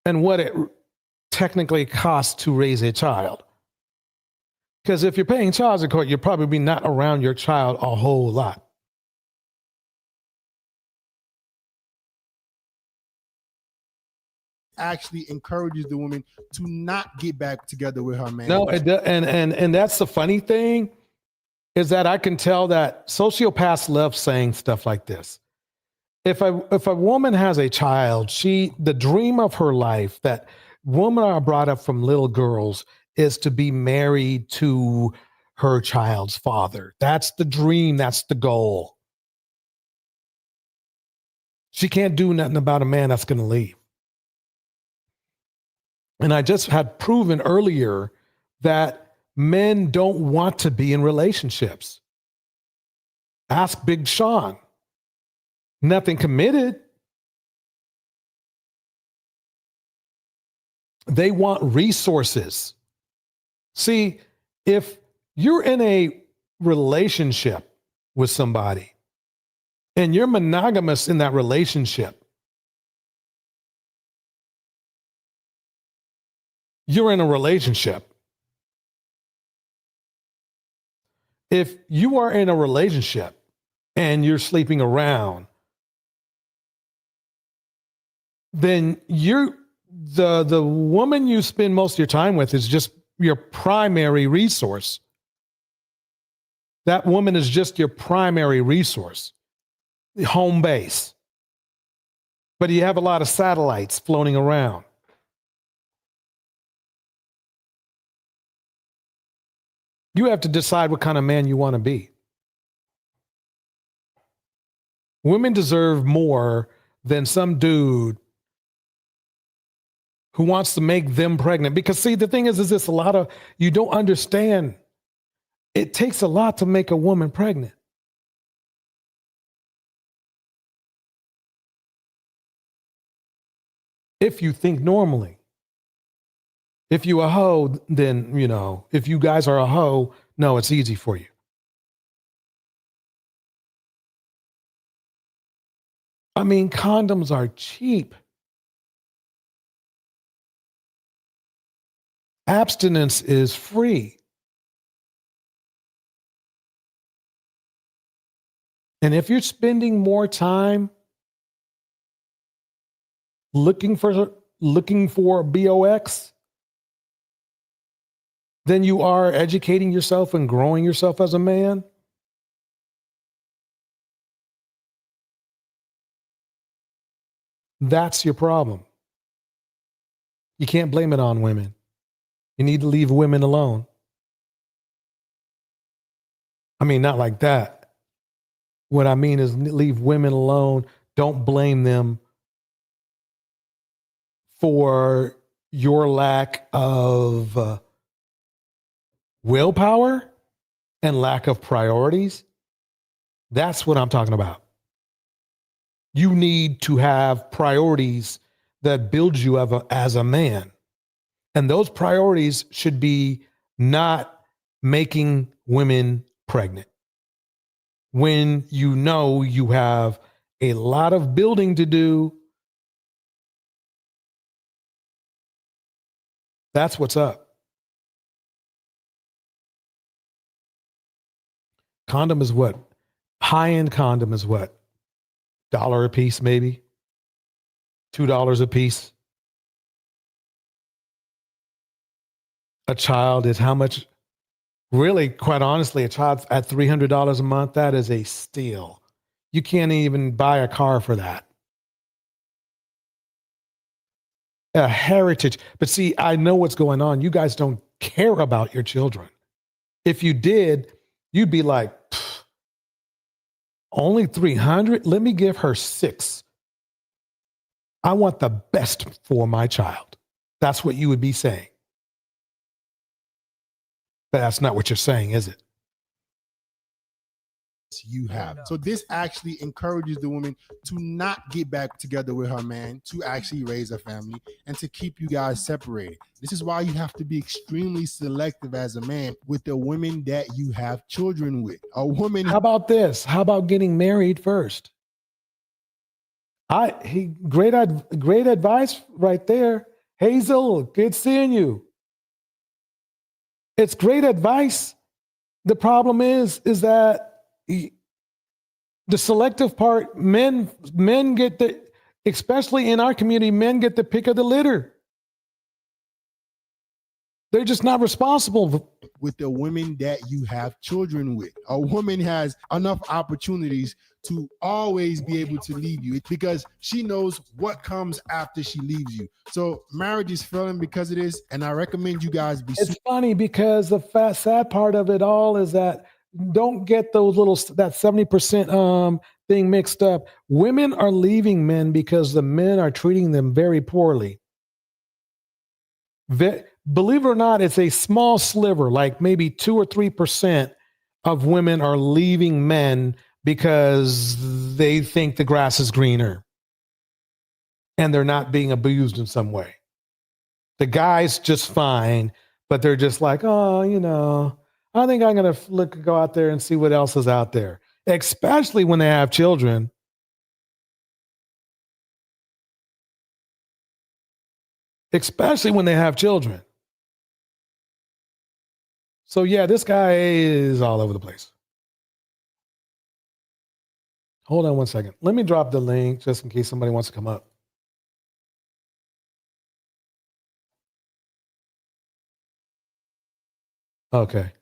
and what it technically costs to raise a child. Because if you're paying child support, you're probably not around your child a whole lot. Actually encourages the woman to not get back together with her man. No, and that's the funny thing is that I can tell that sociopaths love saying stuff like this. If a woman has a child, the dream of her life, that women are brought up from little girls, is to be married to her child's father. That's the dream. That's the goal. She can't do nothing about a man that's going to leave. And I just had proven earlier that men don't want to be in relationships. Ask Big Sean. Nothing committed. They want resources. See, if you're in a relationship with somebody and you're monogamous in that relationship, you're in a relationship. If you are in a relationship and you're sleeping around, then the woman you spend most of your time with is just your primary resource. That woman is just your primary resource, the home base. But you have a lot of satellites floating around. You have to decide what kind of man you want to be. Women deserve more than some dude who wants to make them pregnant. Because see, the thing is this, you don't understand. It takes a lot to make a woman pregnant. If you think normally. If you a hoe, then, if you guys are a hoe, no, it's easy for you. I mean, condoms are cheap. Abstinence is free. And if you're spending more time looking for BOX than you are educating yourself and growing yourself as a man, that's your problem. You can't blame it on women. You need to leave women alone. I mean, not like that. What I mean is leave women alone. Don't blame them for your lack of willpower and lack of priorities. That's what I'm talking about. You need to have priorities that build you as a man. And those priorities should be not making women pregnant. When you know you have a lot of building to do, that's what's up. Condom is what? High-end condom is what? $1 a piece, maybe $2 a piece. A child is how much? Really, quite honestly, a child at $300 a month, that is a steal. You can't even buy a car for that. A heritage. But see, I know what's going on. You guys don't care about your children. If you did, you'd be like, only 300? Let me give her 6. I want the best for my child. That's what you would be saying. But that's not what you're saying, is it? You have. So this actually encourages the woman to not get back together with her man, to actually raise a family, and to keep you guys separated. This is why you have to be extremely selective as a man with the women that you have children with. A woman. How about this? How about getting married first? Great advice right there. Hazel, good seeing you. It's great advice. The problem is that the selective part, men get the, especially in our community, men get the pick of the litter. They're just not responsible. With the women that you have children with. A woman has enough opportunities to always be able to leave you because she knows what comes after she leaves you. So marriage is failing because of this, and I recommend you guys be. It's funny because the sad part of it all is that don't get those that 70% thing mixed up. Women are leaving men because the men are treating them very poorly. Believe it or not, it's a small sliver, like maybe 2 or 3% of women are leaving men because they think the grass is greener and they're not being abused in some way. The guy's just fine, but they're just like, oh, I think I'm going to go out there and see what else is out there, especially when they have children. Especially when they have children. So yeah, this guy is all over the place. Hold on one second. Let me drop the link just in case somebody wants to come up. Okay.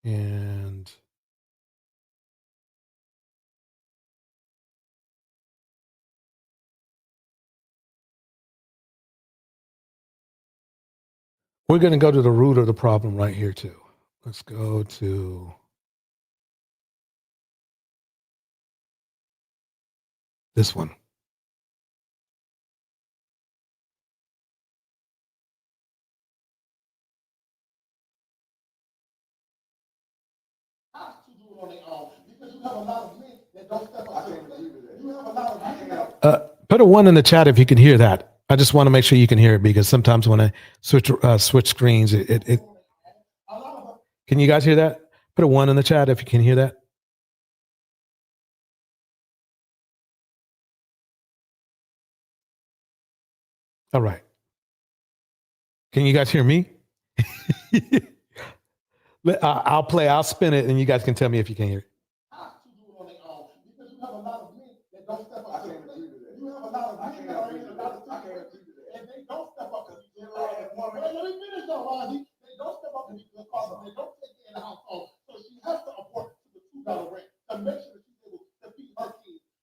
And we're going to go to the root of the problem right here too. Let's go to this one. Put a 1 in the chat if you can hear that. I just want to make sure you can hear it because sometimes when I switch screens, it can you guys hear that? Put a 1 in the chat if you can hear that. All right. Can you guys hear me? I'll spin it and you guys can tell me if you can hear it.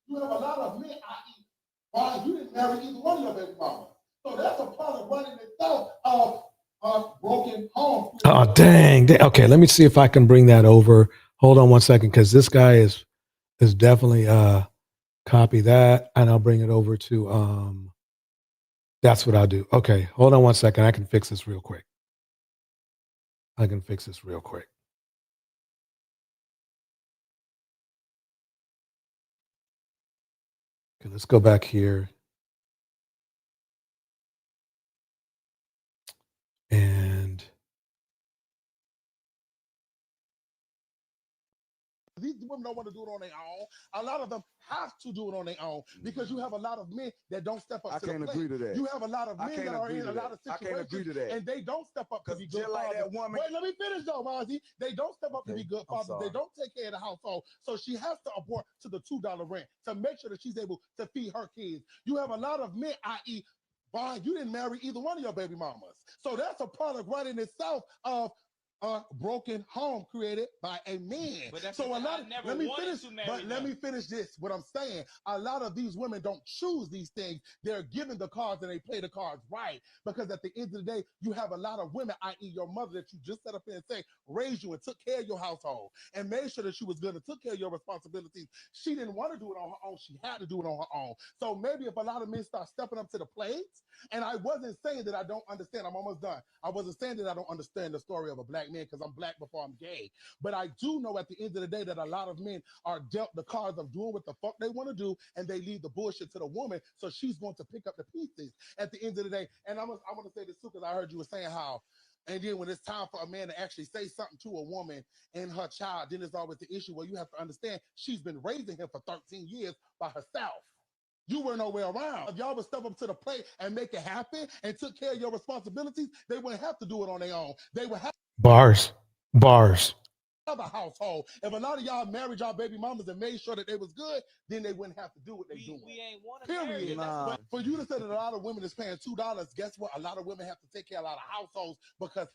You have a lot of men, i.e., why you didn't marry either one of your baby mamas. So that's a part of running itself of a broken home. Oh, dang. Okay, let me see if I can bring that over. Hold on one second, because this guy is definitely copy that, and I'll bring it over to that's what I'll do. Okay, hold on one second. I can fix this real quick. Okay, let's go back here. And women don't want to do it on their own. A lot of them have to do it on their own because you have a lot of men that don't step up I to the can't plate. agree to that. You have a lot of I men can't that are agree in to a lot that. of I can't agree situations to that. and they don't step up to be good just like fathers. that woman- Wait, let me finish though, Mozzie. They don't step up to Okay, be good I'm fathers. They sorry. don't take care of the household. So she has to abort to the $2 rent to make sure that she's able to feed her kids. You have a lot of men, i.e., Vaughn, you didn't marry either one of your baby mamas. So that's a product right in itself of a broken home created by a man. But that's So the a thing, lot I of, never let me wanted finish, to marry but let them. me finish this. What I'm saying, a lot of these women don't choose these things. They're given the cards and they play the cards right. Because at the end of the day, you have a lot of women, i.e. your mother that you just set up here and say, raised you and took care of your household and made sure that she was good and took care of your responsibilities. She didn't want to do it on her own. She had to do it on her own. So maybe if a lot of men start stepping up to the plate, and I wasn't saying that I don't understand. I'm almost done. I wasn't saying that I don't understand the story of a black man because I'm black before I'm gay. But I do know at the end of the day that a lot of men are dealt the cards of doing what the fuck they want to do, and they leave the bullshit to the woman, so she's going to pick up the pieces at the end of the day. And I want to say this too, because I heard you were saying how, and then when it's time for a man to actually say something to a woman and her child, then there's always the issue where you have to understand she's been raising him for 13 years by herself. You were nowhere around. If y'all would step up to the plate and make it happen and took care of your responsibilities, they wouldn't have to do it on their own. They would have Bars. a household. If a lot of y'all married y'all baby mamas and made sure that they was good, then they wouldn't have to do what they doing. We ain't want to marry Period. them. That's But for you to say that a lot of women is paying $2, guess what? A lot of women have to take care of a lot of households because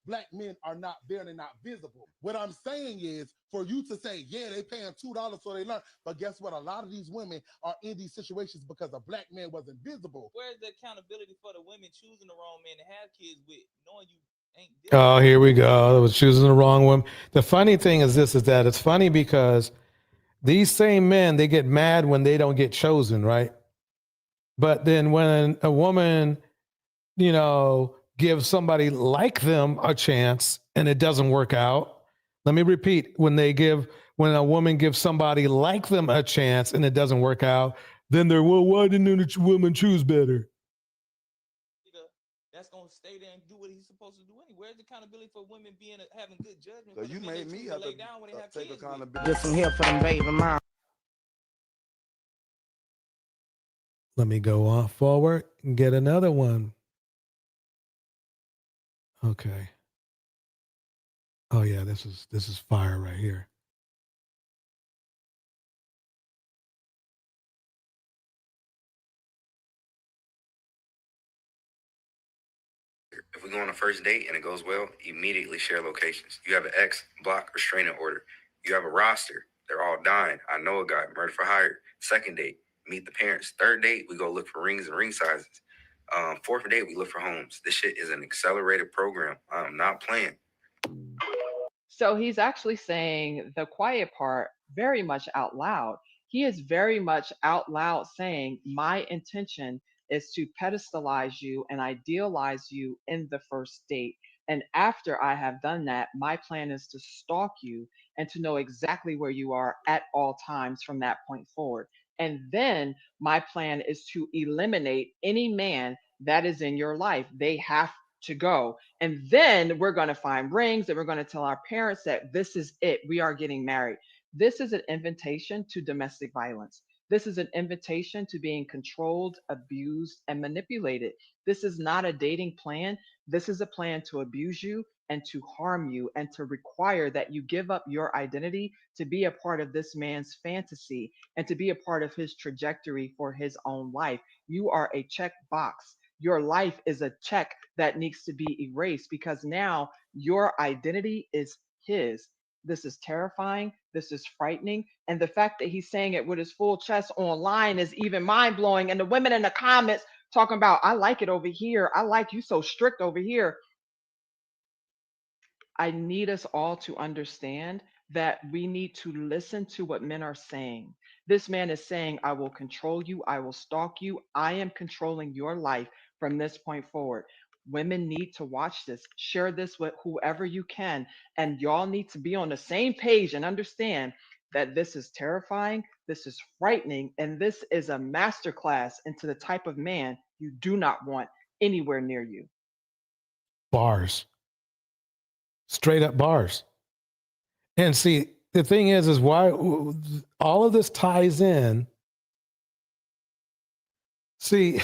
black men are not there and they're not visible. What I'm saying is for you to say, yeah, they paying $2 so they learn. But guess what? A lot of these women are in these situations because a black man wasn't visible. Where's the accountability for the women choosing the wrong man to have kids with, knowing you ain't Oh, here we go. I was choosing the wrong one. The funny thing is this, is that it's funny because these same men, they get mad when they don't get chosen, right? But then when a woman, gives somebody like them a chance and it doesn't work out. Let me repeat, when a woman gives somebody like them a chance and it doesn't work out, then they're, well, why didn't a woman choose better? that's gonna stay there and do what he's supposed to do anyway. Where's the accountability for women having good judgment? So for the you men they made me choose have lay to down when they have take kids with? accountability. Get some help for them baby mom. Let me go on forward and get another one. Okay. Oh yeah, this is fire right here. If we go on a first date and it goes well, immediately share locations. You have an ex, block, restraining order. You have a roster. They're all dying. I know a guy, murder for hire. Second date, meet the parents. Third date, we go look for rings and ring sizes. Fourth date, we look for homes. This shit is an accelerated program. I'm not playing. So he's actually saying the quiet part very much out loud. He is very much out loud saying, my intention is to pedestalize you and idealize you in the first date. And after I have done that, my plan is to stalk you and to know exactly where you are at all times from that point forward. And then my plan is to eliminate any man that is in your life. They have to go. And then we're going to find rings and we're going to tell our parents that this is it. We are getting married. This is an invitation to domestic violence. This is an invitation to being controlled, abused, and manipulated. This is not a dating plan. This is a plan to abuse you and to harm you and to require that you give up your identity to be a part of this man's fantasy and to be a part of his trajectory for his own life. You are a check box. Your life is a check that needs to be erased because now your identity is his. This is terrifying. This is frightening. And the fact that he's saying it with his full chest online is even mind blowing. And the women in the comments talking about, I like it over here. I like you so strict over here. I need us all to understand that we need to listen to what men are saying. This man is saying, I will control you. I will stalk you. I am controlling your life from this point forward. Women need to watch this, share this with whoever you can. And y'all need to be on the same page and understand that this is terrifying. This is frightening. And this is a masterclass into the type of man you do not want anywhere near you. Bars. Straight up bars. And see, the thing is why all of this ties in. See,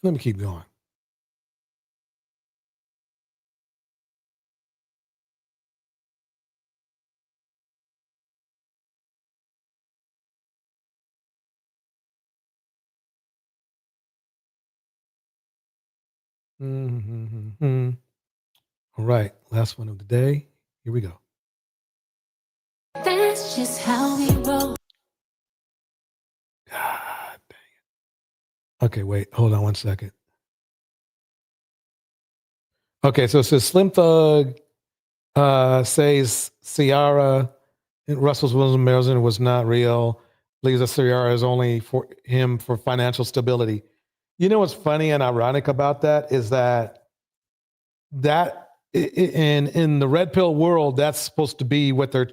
let me keep going. All right, last one of the day. Here we go. That's just how we roll. God dang it. Okay, wait, hold on one second. Okay, so it says Slim Thug says Ciara and Russell's Wilson Marilyn was not real. Believes that Ciara is only for him for financial stability. You know what's funny and ironic about that is that in the red pill world, that's supposed to be what they're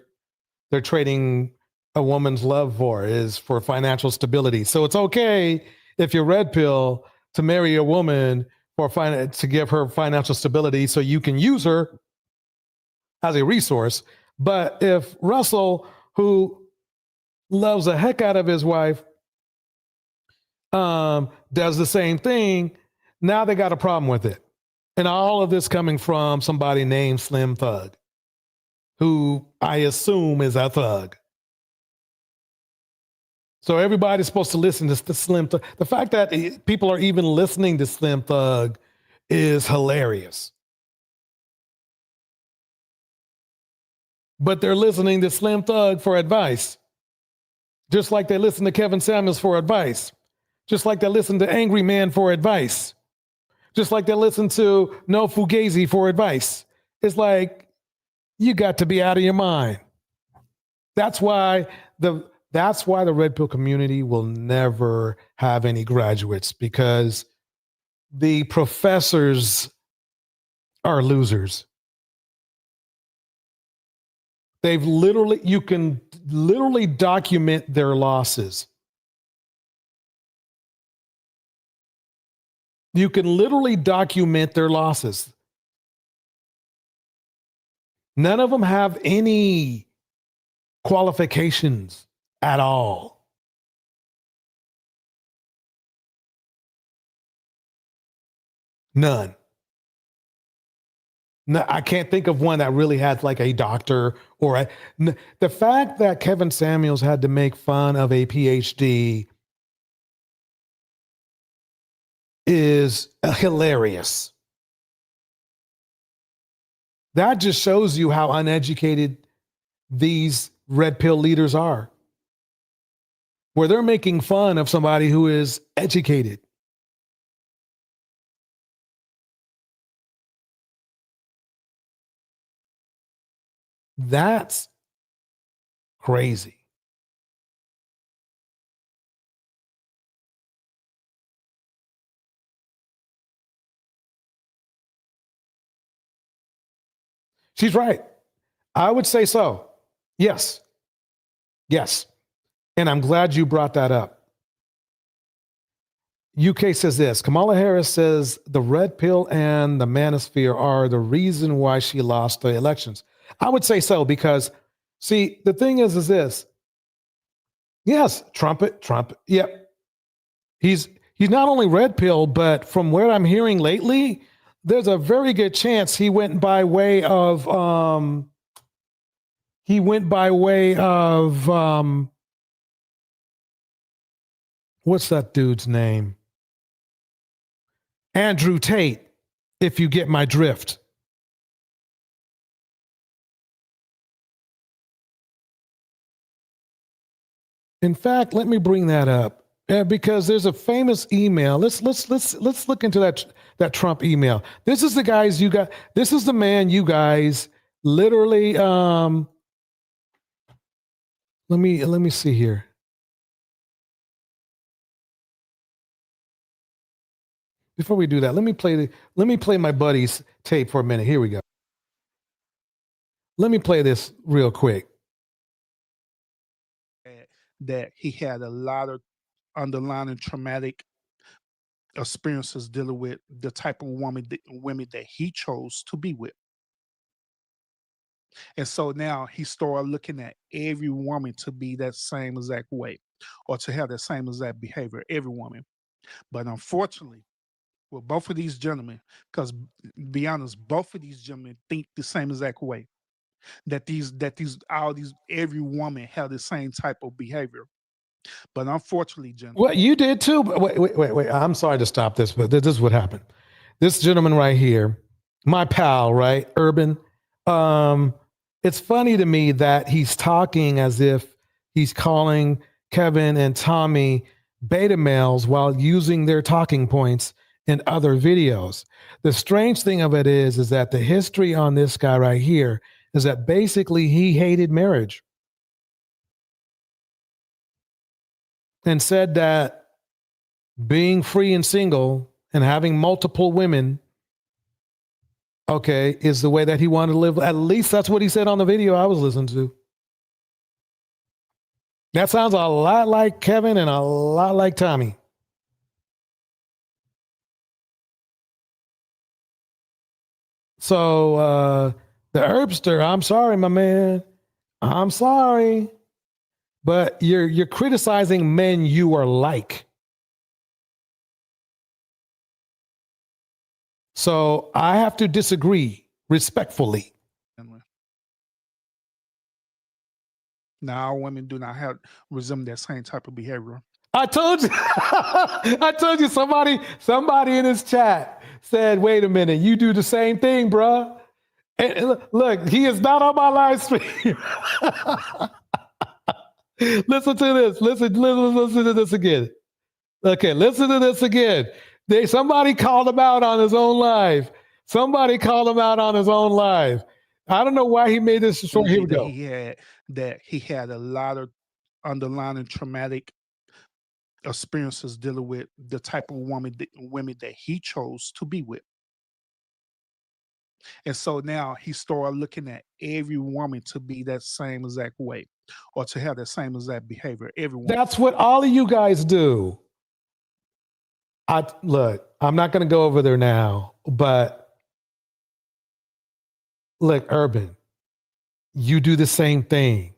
trading a woman's love for, is for financial stability. So it's okay if you're red pill to marry a woman to give her financial stability so you can use her as a resource. But if Russell, who loves the heck out of his wife, does the same thing, now they got a problem with it. And all of this coming from somebody named Slim Thug, who I assume is a thug. So everybody's supposed to listen to Slim Thug. The fact that people are even listening to Slim Thug is hilarious. But they're listening to Slim Thug for advice. Just like they listen to Kevin Samuels for advice. Just like they listen to Angry Man for advice. Just like they listen to No Fugazi for advice. It's like, you got to be out of your mind. That's why the red pill community will never have any graduates, because the professors are losers. You can literally document their losses. You can literally document their losses. None of them have any qualifications at all. None. No, I can't think of one that really has like a doctor the fact that Kevin Samuels had to make fun of a PhD is hilarious. That just shows you how uneducated these red pill leaders are, where they're making fun of somebody who is educated. That's crazy. She's right. I would say so. Yes. Yes. And I'm glad you brought that up. UK says this. Kamala Harris says the red pill and the manosphere are the reason why she lost the elections. I would say so, because, see, the thing is this. Yes, Trump. Yep. He's not only red pill, but from what I'm hearing lately, there's a very good chance he went by way of what's that dude's name? Andrew Tate, if you get my drift. In fact, let me bring that up because there's a famous email. Let's look into that Trump email. This is the guys you got. This is the man you guys literally. Let me see here. Before we do that, let me play my buddy's tape for a minute. Here we go. Let me play this real quick. That he had a lot of underlying traumatic experiences dealing with the type of women that he chose to be with. And so now he started looking at every woman to be that same exact way or to have that same exact behavior, every woman. But unfortunately, with both of these gentlemen, because be honest, both of these gentlemen think the same exact way. That every woman have the same type of behavior. But unfortunately, gentlemen. Well, you did too. But wait. I'm sorry to stop this, but this is what happened. This gentleman right here, my pal, right, Urban. It's funny to me that he's talking as if he's calling Kevin and Tommy beta males while using their talking points in other videos. The strange thing of it is that the history on this guy right here is that basically he hated marriage and said that being free and single and having multiple women, okay, is the way that he wanted to live. At least that's what he said on the video I was listening to. That sounds a lot like Kevin and a lot like Tommy. So the Herbster, I'm sorry, my man. I'm sorry. But you're criticizing men you are like. So I have to disagree respectfully. Now women do not have resume that same type of behavior. I told you. I told you somebody in his chat said, wait a minute, you do the same thing, bruh. And look, he is not on my live stream. Listen to this. Listen to this again. Okay, listen to this again. Somebody called him out on his own live. I don't know why he made this short. Here we go. He had a lot of underlying traumatic experiences dealing with the type of women that he chose to be with. And so now he started looking at every woman to be that same exact way or to have that same exact behavior. Everyone. That's what all of you guys do. Look, I'm not going to go over there now, but look, Urban, you do the same thing.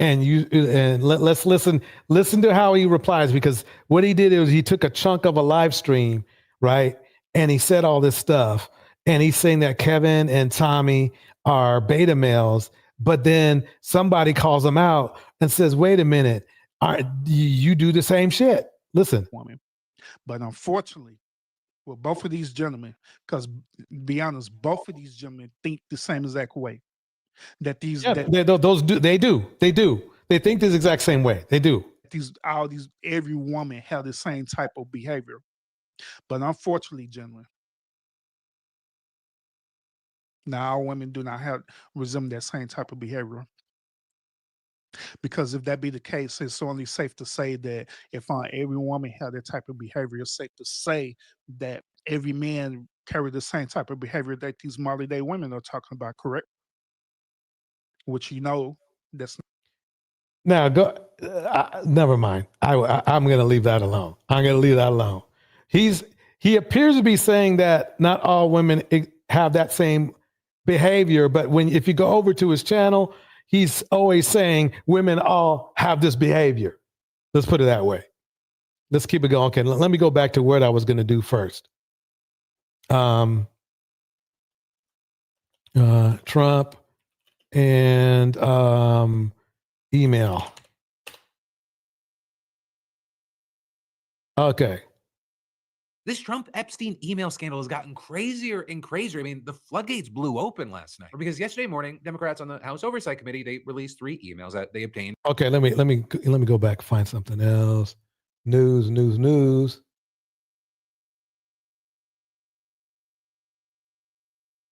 And let's listen to how he replies, because what he did is he took a chunk of a live stream, right? And he said all this stuff, and he's saying that Kevin and Tommy are beta males, but then somebody calls him out and says, wait a minute, you do the same shit. Listen. But unfortunately, with both of these gentlemen, because be honest, both of these gentlemen think the same exact way. They do. They think this exact same way. They do. Every woman have the same type of behavior. But unfortunately, gentlemen, now women do not resume that same type of behavior. Because if that be the case, it's only safe to say that if every woman had that type of behavior, it's safe to say that every man carry the same type of behavior that these modern day women are talking about, correct? Which that's now go. Never mind. I'm going to leave that alone. He appears to be saying that not all women have that same behavior, but if you go over to his channel, he's always saying women all have this behavior. Let's put it that way. Let's keep it going. Okay, let me go back to what I was going to do first. Trump and email. Okay. This Trump Epstein email scandal has gotten crazier and crazier. I mean, the floodgates blew open last night because yesterday morning, Democrats on the House Oversight Committee, they released 3 emails that they obtained. Okay, let me go back and find something else. News.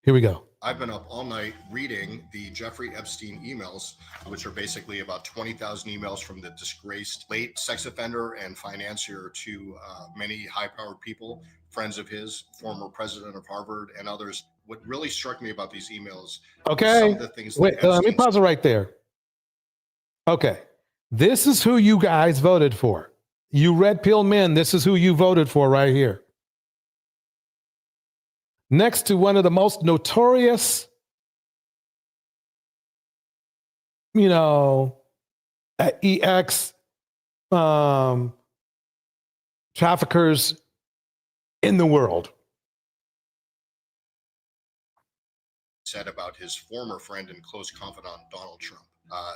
Here we go. I've been up all night reading the Jeffrey Epstein emails, which are basically about 20,000 emails from the disgraced late sex offender and financier to many high-powered people, friends of his, former president of Harvard, and others. What really struck me about these emails, okay, some of the things wait, let me pause it right there. Okay, this is who you guys voted for. You red pill men, this is who you voted for right here. Next to one of the most notorious, EX traffickers in the world. Said about his former friend and close confidant, Donald Trump.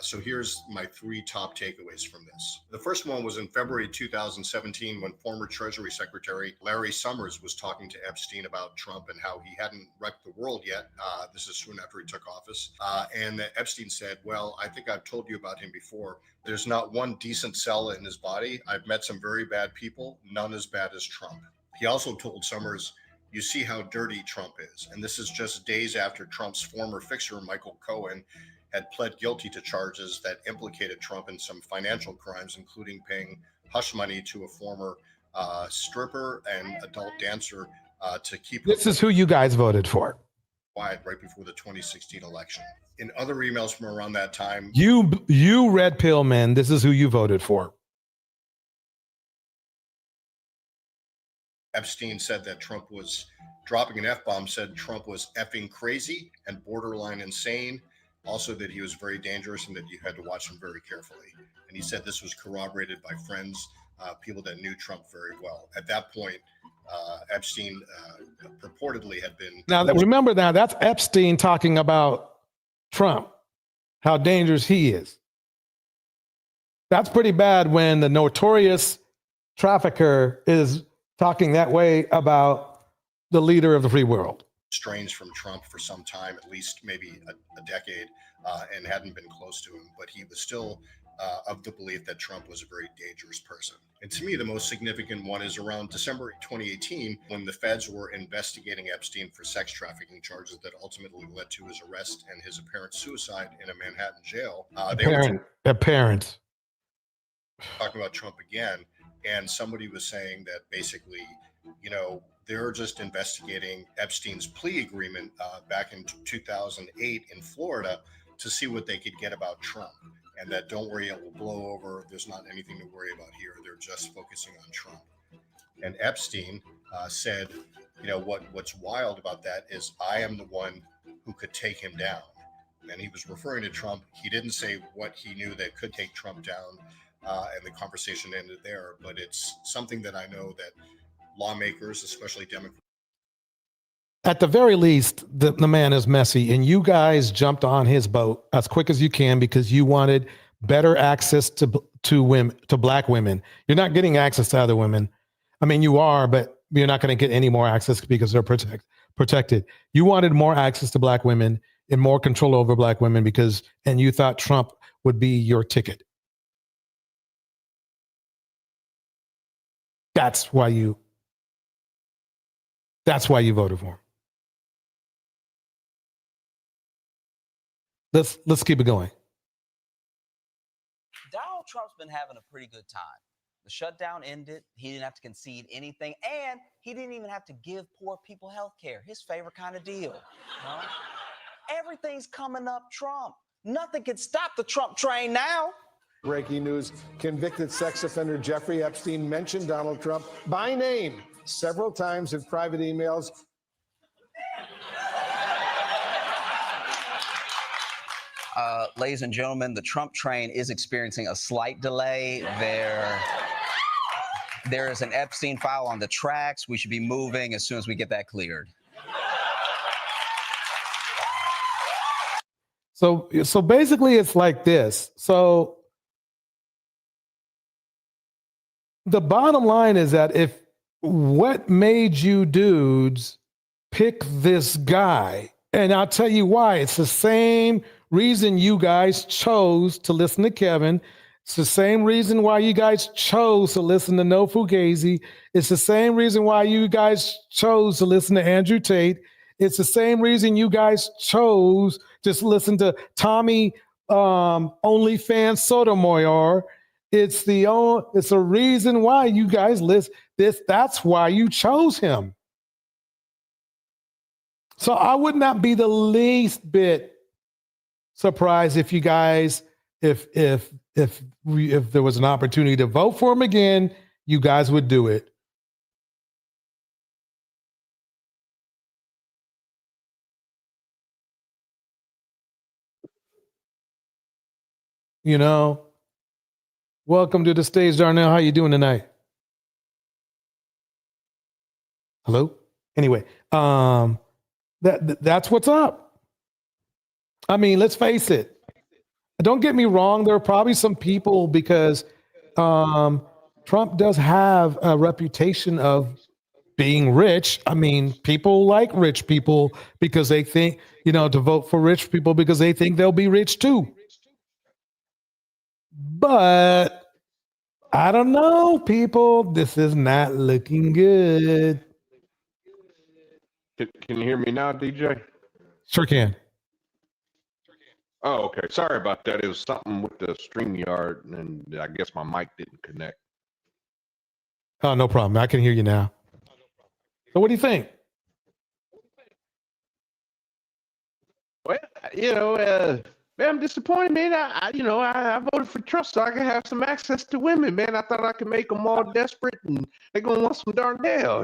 So here's my 3 top takeaways from this. The first one was in February 2017 when former Treasury Secretary Larry Summers was talking to Epstein about Trump and how he hadn't wrecked the world yet. This is soon after he took office. And Epstein said, well, I think I've told you about him before. There's not one decent cell in his body. I've met some very bad people, none as bad as Trump. He also told Summers, you see how dirty Trump is. And this is just days after Trump's former fixer, Michael Cohen, had pled guilty to charges that implicated Trump in some financial crimes, including paying hush money to a former stripper and adult dancer to keep. This is who you guys voted for. Quiet right before the 2016 election. In other emails from around that time, You red pill men, this is who you voted for. Epstein said that Trump was dropping an F-bomb, said Trump was effing crazy and borderline insane. Also that he was very dangerous and that you had to watch him very carefully. And he said this was corroborated by friends, people that knew Trump very well. At that point, Epstein purportedly had been... Now, remember now, that's Epstein talking about Trump, how dangerous he is. That's pretty bad when the notorious trafficker is talking that way about the leader of the free world. Estranged from Trump for some time, at least maybe a decade, and hadn't been close to him, but he was still of the belief that Trump was a very dangerous person. And to me, the most significant one is around December 2018, when the feds were investigating Epstein for sex trafficking charges that ultimately led to his arrest and his apparent suicide in a Manhattan jail. They were Apparent. talking about Trump again, and somebody was saying that basically, they're just investigating Epstein's plea agreement back in 2008 in Florida to see what they could get about Trump. And that, don't worry, it will blow over. There's not anything to worry about here. They're just focusing on Trump. And Epstein said, what's wild about that is I am the one who could take him down. And he was referring to Trump. He didn't say what he knew that could take Trump down. And the conversation ended there. But it's something that I know that lawmakers, especially Democrats. At the very least, the man is messy, and you guys jumped on his boat as quick as you can because you wanted better access to women, to black women. You're not getting access to other women. I mean, you are, but you're not going to get any more access because they're protected. You wanted more access to black women and more control over black women and you thought Trump would be your ticket. That's why you voted for him. Let's keep it going. Donald Trump's been having a pretty good time. The shutdown ended. He didn't have to concede anything, and he didn't even have to give poor people health care. His favorite kind of deal. Huh? Everything's coming up Trump. Nothing can stop the Trump train now. Breaking news, convicted sex offender Jeffrey Epstein mentioned Donald Trump by name several times in private emails. Ladies and gentlemen, the Trump train is experiencing a slight delay. There is an Epstein file on the tracks. We should be moving as soon as we get that cleared. So basically it's like this. So the bottom line is that what made you dudes pick this guy? And I'll tell you why. It's the same reason you guys chose to listen to Kevin. It's the same reason why you guys chose to listen to No Fugazi. It's the same reason why you guys chose to listen to Andrew Tate. It's the same reason you guys chose to listen to Tommy OnlyFans Sotomayor. It's a reason why you guys list this. That's why you chose him. So I would not be the least bit surprised if you guys, if there was an opportunity to vote for him again you guys would do it. You know, welcome to the stage, Darnell. How you doing tonight? Hello? Anyway, that's what's up. I mean, let's face it. Don't get me wrong. There are probably some people because Trump does have a reputation of being rich. I mean, people like rich people because they think, to vote for rich people because they think they'll be rich too. But I don't know, people. This is not looking good. Can you hear me now, DJ? Sure can. Oh, okay. Sorry about that. It was something with the StreamYard, and I guess my mic didn't connect. Oh, no problem. I can hear you now. So what do you think? Well, man, I'm disappointed, man. I voted for Trump so I can have some access to women, man. I thought I could make them all desperate, and they're gonna want some Darnell,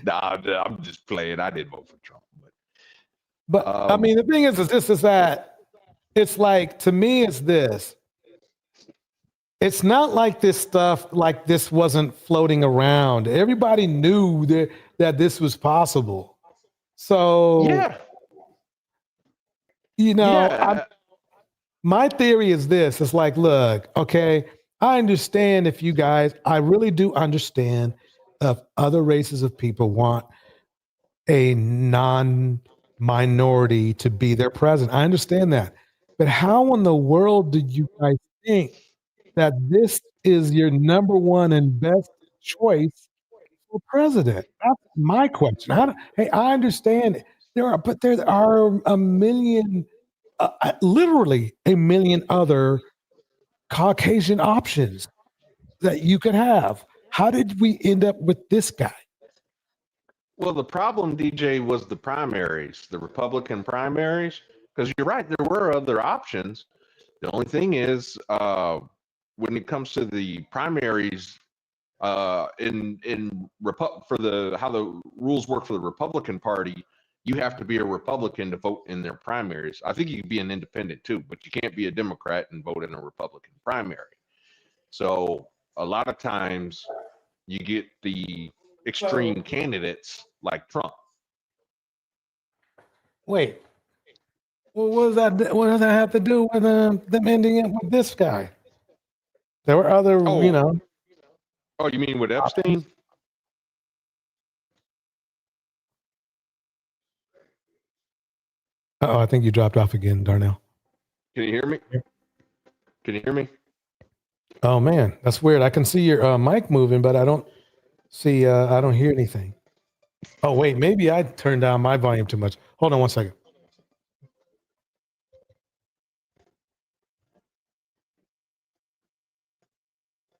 Nah, I'm just playing. I didn't vote for Trump, but I mean, the thing is that it's like, to me, it's this. It's not like this stuff like this wasn't floating around. Everybody knew that this was possible. So yeah. My theory is this. It's like, look, okay, I understand if you guys, I really do understand if other races of people want a non-minority to be their president. I understand that. But how in the world did you guys think that this is your number one and best choice for president? That's my question. I understand it. There are a million, literally a million other Caucasian options that you could have. How did we end up with this guy? Well, the problem, DJ, was the primaries, the Republican primaries, because you're right, there were other options. The only thing is, when it comes to the primaries, how the rules work for the Republican Party, you have to be a Republican to vote in their primaries. I think you can be an independent too, but you can't be a Democrat and vote in a Republican primary. So a lot of times you get the extreme candidates like Trump. Wait, well, what does that have to do with them ending it with this guy? There were other, Oh, you mean with Epstein? Oh, I think you dropped off again, Darnell. Can you hear me? Can you hear me? Oh man, that's weird. I can see your mic moving, but I don't see. I don't hear anything. Oh wait, maybe I turned down my volume too much. Hold on one second.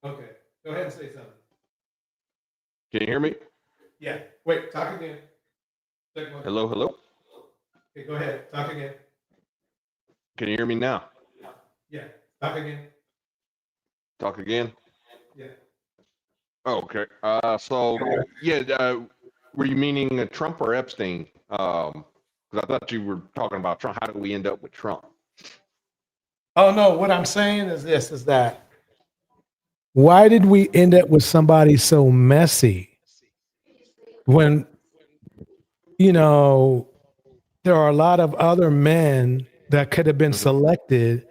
Okay, go ahead and say something. Can you hear me? Yeah. Wait, talk again. Hello, hello. Okay, go ahead. Talk again. Can you hear me now? Yeah. Talk again. Talk again. Yeah. Okay. Were you meaning Trump or Epstein? Because I thought you were talking about Trump. How did we end up with Trump? Oh no, what I'm saying is this: is that why did we end up with somebody so messy when there are a lot of other men that could have been selected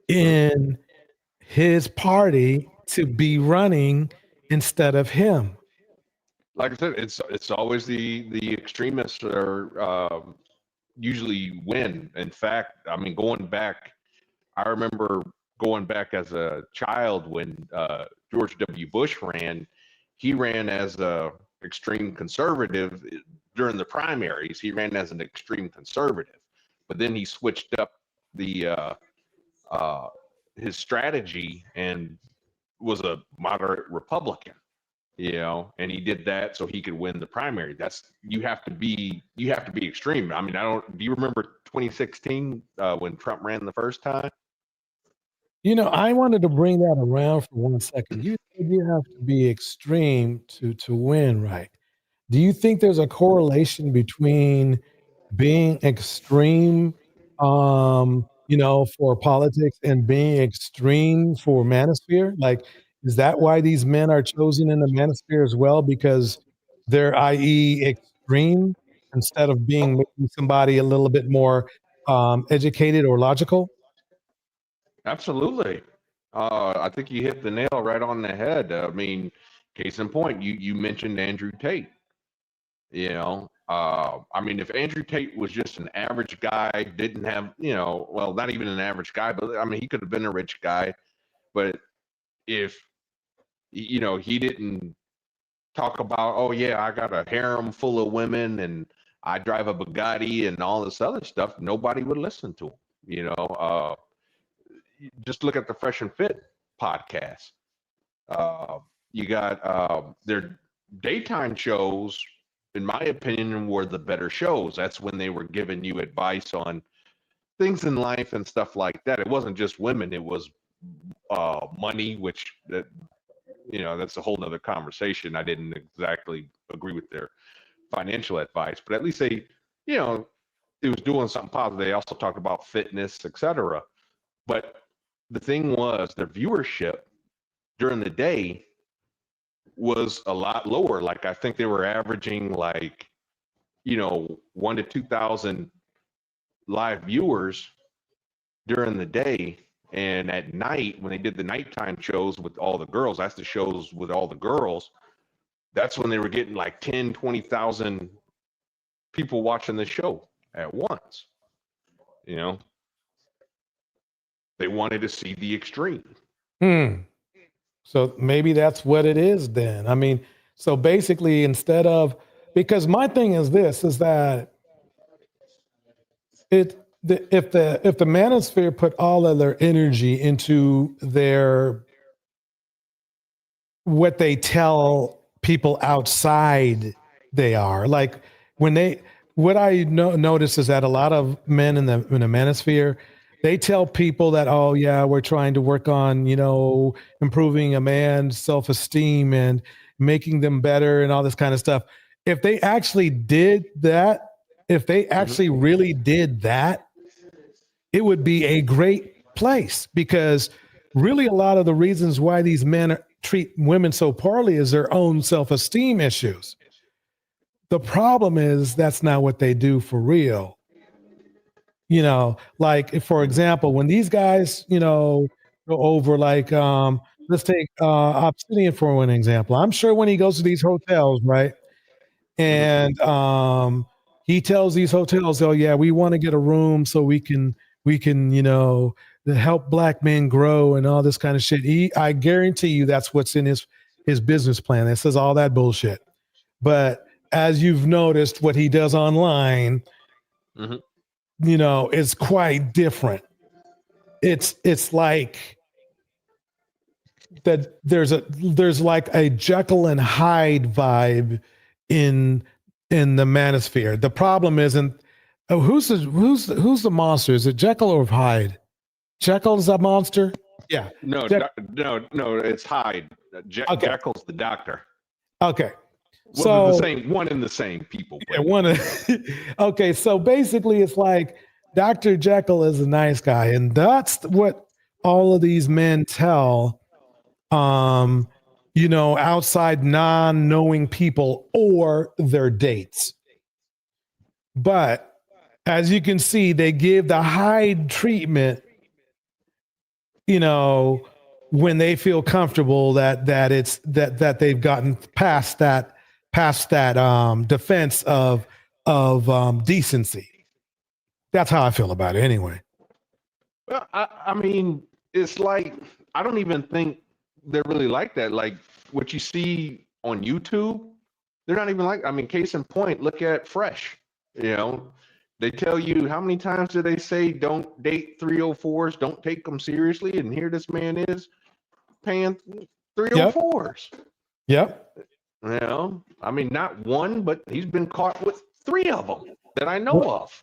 in his party to be running instead of him? Like I said, it's always the extremists are usually win. In fact, I mean, I remember going back as a child when George W. Bush ran. He ran as a extreme conservative during the primaries. He ran as an extreme conservative, but then he switched up his strategy and was a moderate Republican. And he did that so he could win the primary. You have to be extreme. I mean, do you remember 2016 when Trump ran the first time? You know, I wanted to bring that around for 1 second. You said you have to be extreme to win, right? Do you think there's a correlation between being extreme, for politics and being extreme for manosphere? Like, is that why these men are chosen in the manosphere as well? Because they're, i.e., extreme instead of being maybe somebody a little bit more educated or logical? Absolutely. I think you hit the nail right on the head. I mean, case in point, you mentioned Andrew Tate. I mean, if Andrew Tate was just an average guy, didn't have, well, not even an average guy, but I mean, he could have been a rich guy. But if, he didn't talk about, oh, yeah, I got a harem full of women and I drive a Bugatti and all this other stuff, nobody would listen to him. Just look at the Fresh and Fit podcast. You got their daytime shows, in my opinion, were the better shows. That's when they were giving you advice on things in life and stuff like that. It wasn't just women, it was money, which that's a whole nother conversation. I didn't exactly agree with their financial advice, but at least they, it was doing something positive. They also talked about fitness, etc. But the thing was, their viewership during the day was a lot lower. Like, I think they were averaging 1 to 2,000 live viewers during the day. And at night, when they did the nighttime shows with all the girls, that's the shows with all the girls, that's when they were getting 10, 20,000 people watching the show at once. They wanted to see the extreme. So maybe that's what it is then. I mean, so basically, instead of, because my thing is this, is that if the manosphere put all of their energy into what they tell people outside they are, like what I notice is that a lot of men in the manosphere, they tell people that, oh yeah, we're trying to work on, improving a man's self-esteem and making them better and all this kind of stuff. If they actually did that, if they actually really did that, it would be a great place, because really a lot of the reasons why these men treat women so poorly is their own self-esteem issues. The problem is that's not what they do for real. Like, for example, when these guys, go over, let's take Obsidian for one example. I'm sure when he goes to these hotels, right? And he tells these hotels, oh yeah, we want to get a room so we can, help black men grow and all this kind of shit. I guarantee you that's what's in his business plan. It says all that bullshit. But as you've noticed, what he does online, it's quite different. It's like that there's like a Jekyll and Hyde vibe in the manosphere. The problem isn't who's the monster? Is it Jekyll or Hyde? Jekyll is a monster? Yeah. No, no, it's Hyde. Okay. Jekyll's the doctor. Okay. Well, So the same one and the same people. yeah, okay, so basically it's like Dr. Jekyll is a nice guy, and that's what all of these men tell outside non-knowing people or their dates. But as you can see, they give the Hyde treatment, when they feel comfortable that they've gotten past that defense of decency. That's how I feel about it anyway. Well, I mean, it's like, I don't even think they're really like that. Like what you see on YouTube, they're not even like, I mean, case in point, look at Fresh. They tell you, how many times do they say don't date 304s, don't take them seriously, and here this man is paying 304s. Yep. I mean, not one, but he's been caught with 3 of them that I know of.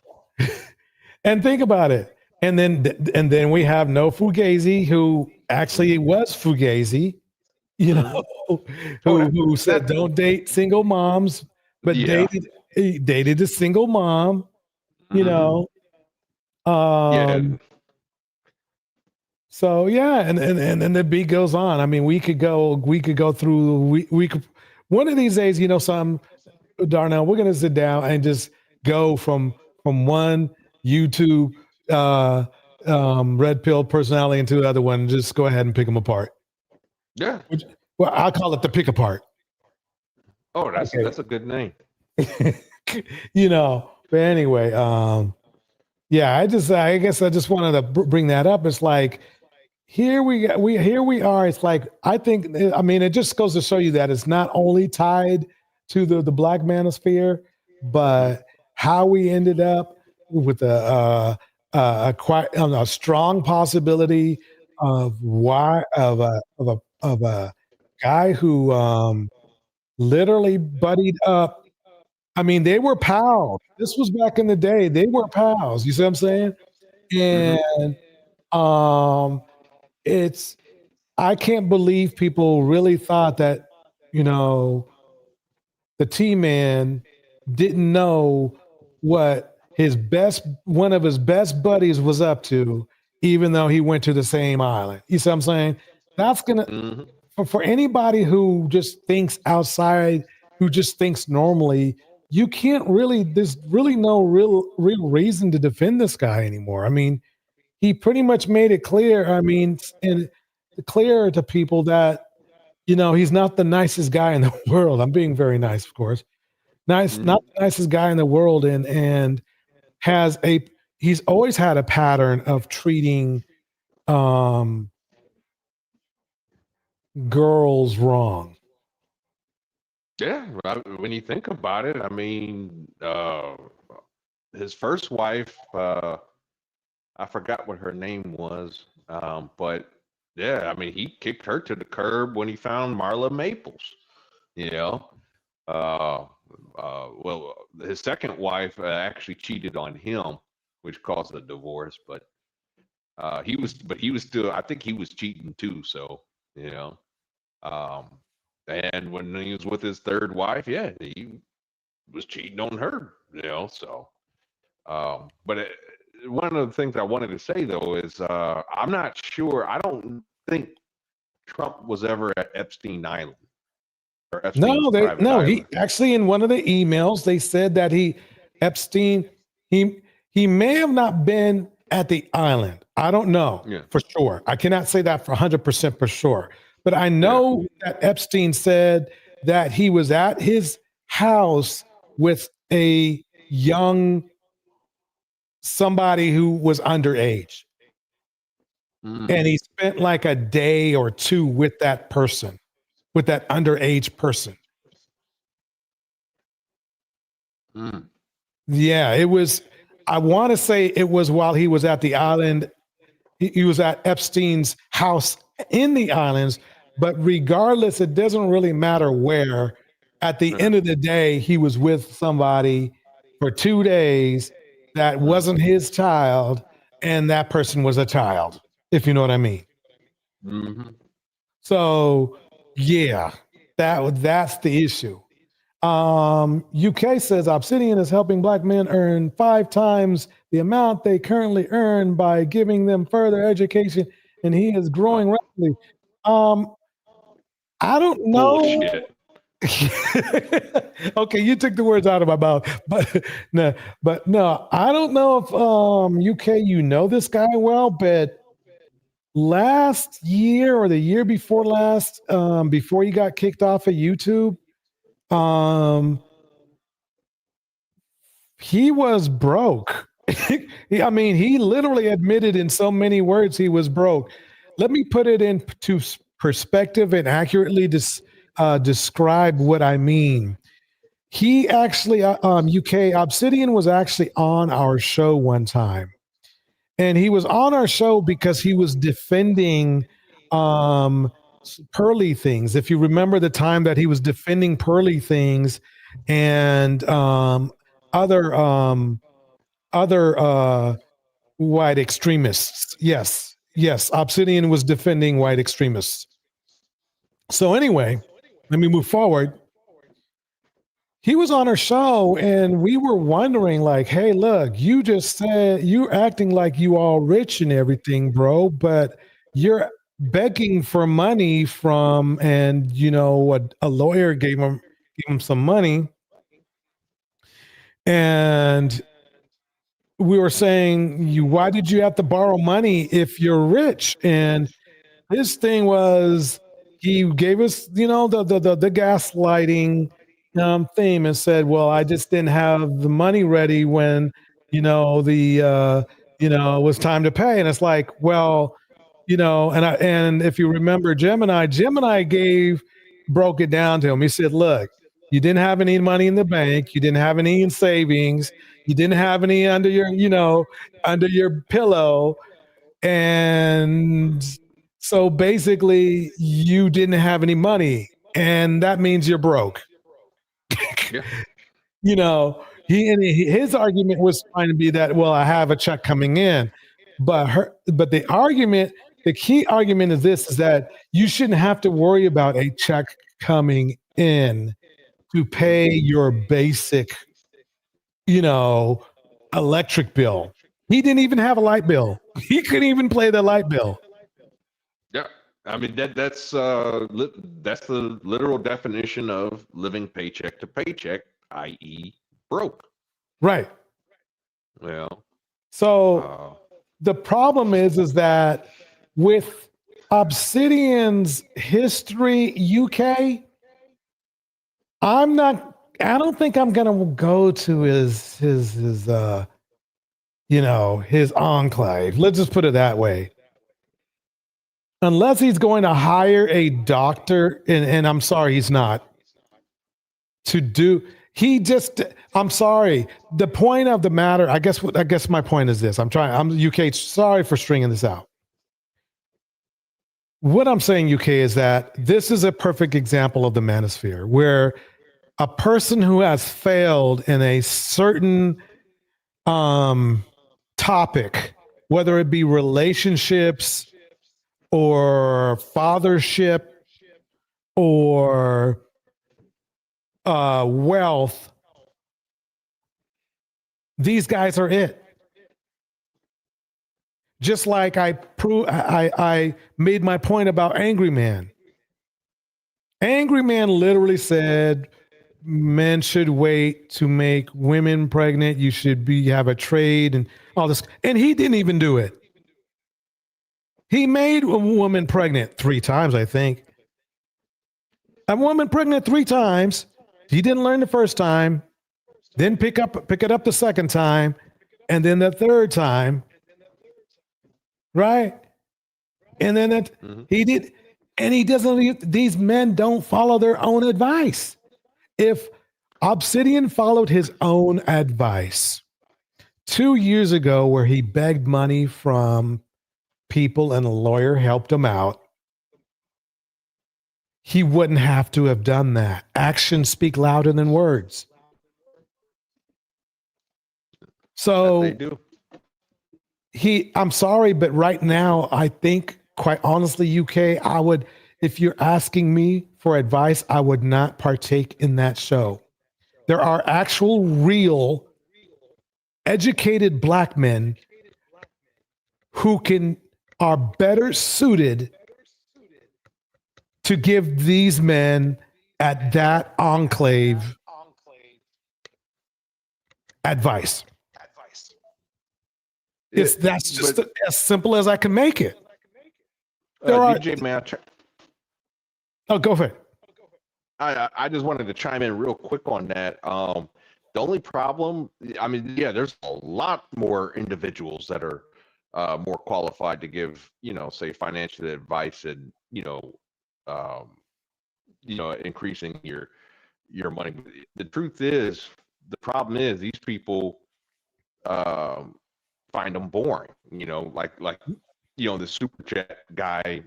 And think about it. And then we have No Fugazi, who actually was Fugazi, you know, who said don't date single moms, but dated a single mom, you know. So yeah, and the beat goes on. I mean, we could go through. We could one of these days, you know, Darnell, we're gonna sit down and just go from one YouTube red pill personality into the other one, and just go ahead and pick them apart. Yeah. Well, I'll call it the pick apart. Oh, that's a good name. You know, but anyway, yeah, I guess I just wanted to bring that up. It's like here we are. It's like I mean, it just goes to show you that it's not only tied to the Black Manosphere, but how we ended up with a strong possibility of a guy who literally buddied up. I mean, they were pals. This was back in the day. They were pals. You see what I'm saying? And I can't believe people really thought that, you know, the T-Man didn't know what one of his best buddies was up to, even though he went to the same island. You see what I'm saying? That's gonna for anybody who just thinks outside, who just thinks normally, you can't really, there's really no real reason to defend this guy anymore. I mean, he pretty much made it clear, I mean, and clear to people that, you know, he's not the nicest guy in the world. I'm being very nice, of course. Not the nicest guy in the world, and he's always had a pattern of treating girls wrong. Yeah, when you think about it, I mean, his first wife, I forgot what her name was, but yeah, I mean, he kicked her to the curb when he found Marla Maples, you know. Well, his second wife actually cheated on him, which caused a divorce, but he was still, I think he was cheating too, so, you know. And when he was with his third wife, yeah, he was cheating on her, you know. So, but one of the things I wanted to say though is I'm not sure. I don't think Trump was ever at Epstein Island. Or Epstein's private island. He actually, in one of the emails, they said that Epstein may have not been at the island. I don't know for sure. I cannot say that for 100% for sure. But I know that Epstein said that he was at his house with a young somebody who was underage. And he spent like a day or two with that person, with that underage person. Yeah, it was, I want to say it was while he was at the island. He was at Epstein's house in the islands. But regardless, it doesn't really matter where. At the end of the day, he was with somebody for 2 days that wasn't his child, and that person was a child, if you know what I mean. So, yeah, that's the issue. UK says Obsidian is helping Black men earn 5 times the amount they currently earn by giving them further education, and he is growing rapidly. I don't know. Okay, you took the words out of my mouth, but no, I don't know if UK, you know this guy well, but last year or the year before last, before he got kicked off of YouTube, he was broke. I mean, he literally admitted in so many words he was broke. Let me put it into perspective and accurately describe what I mean. He actually, UK Obsidian was actually on our show one time, and he was on our show because he was defending Pearly Things. If you remember the time that he was defending Pearly Things and other white extremists. Yes, Obsidian was defending white extremists. So anyway, let me move forward. He was on our show and we were wondering like, hey, look, you just said you're acting like you all rich and everything, bro, but you're begging for money from, and you know what, a lawyer gave him some money. And we were saying, why did you have to borrow money if you're rich? And his thing was, he gave us, you know, the gaslighting theme and said, well, I just didn't have the money ready when, you know, it was time to pay. And it's like, well, you know, and if you remember Gemini broke it down to him. He said, look, you didn't have any money in the bank. You didn't have any in savings. You didn't have any under your pillow. And so basically you didn't have any money, and that means you're broke. Yeah. You know, his argument was trying to be that, well, I have a check coming in, but the key argument is this, is that you shouldn't have to worry about a check coming in to pay your basic, you know, electric bill. He didn't even have a light bill. He couldn't even pay the light bill. Yeah, I mean that's the literal definition of living paycheck to paycheck, i.e., broke. Right. Well, so the problem is that with Obsidian's history, UK, I don't think I'm gonna go to his enclave. Let's just put it that way. Unless he's going to hire a doctor, and I'm sorry, he's not. I'm sorry. The point of the matter, I guess my point is this. I'm UK, sorry for stringing this out. What I'm saying, UK, is that this is a perfect example of the manosphere, where a person who has failed in a certain topic, whether it be relationships or fathership or wealth, these guys are it. Just like I made my point about Angry Man. Angry Man literally said men should wait to make women pregnant. You should have a trade and all this. And he didn't even do it. He made a woman pregnant 3 times, I think. A woman pregnant 3 times. He didn't learn the first time, then pick it up the second time, and then the third time. Right? And then he did, and he doesn't, these men don't follow their own advice. If Obsidian followed his own advice 2 years ago, where he begged money from people and a lawyer helped him out, he wouldn't have to have done that. Actions speak louder than words. So they do. I'm sorry, but right now, I think, quite honestly, UK, if you're asking me for advice, I would not partake in that show. There are actual, real, educated black men who are better suited to give these men at that enclave advice. That's just as simple as I can make it. DJ, man, go for it. I just wanted to chime in real quick on that. The only problem, I mean, yeah, there's a lot more individuals that are more qualified to give, say, financial advice and, increasing your money. The truth is, the problem is these people find them boring, like the super chat guy,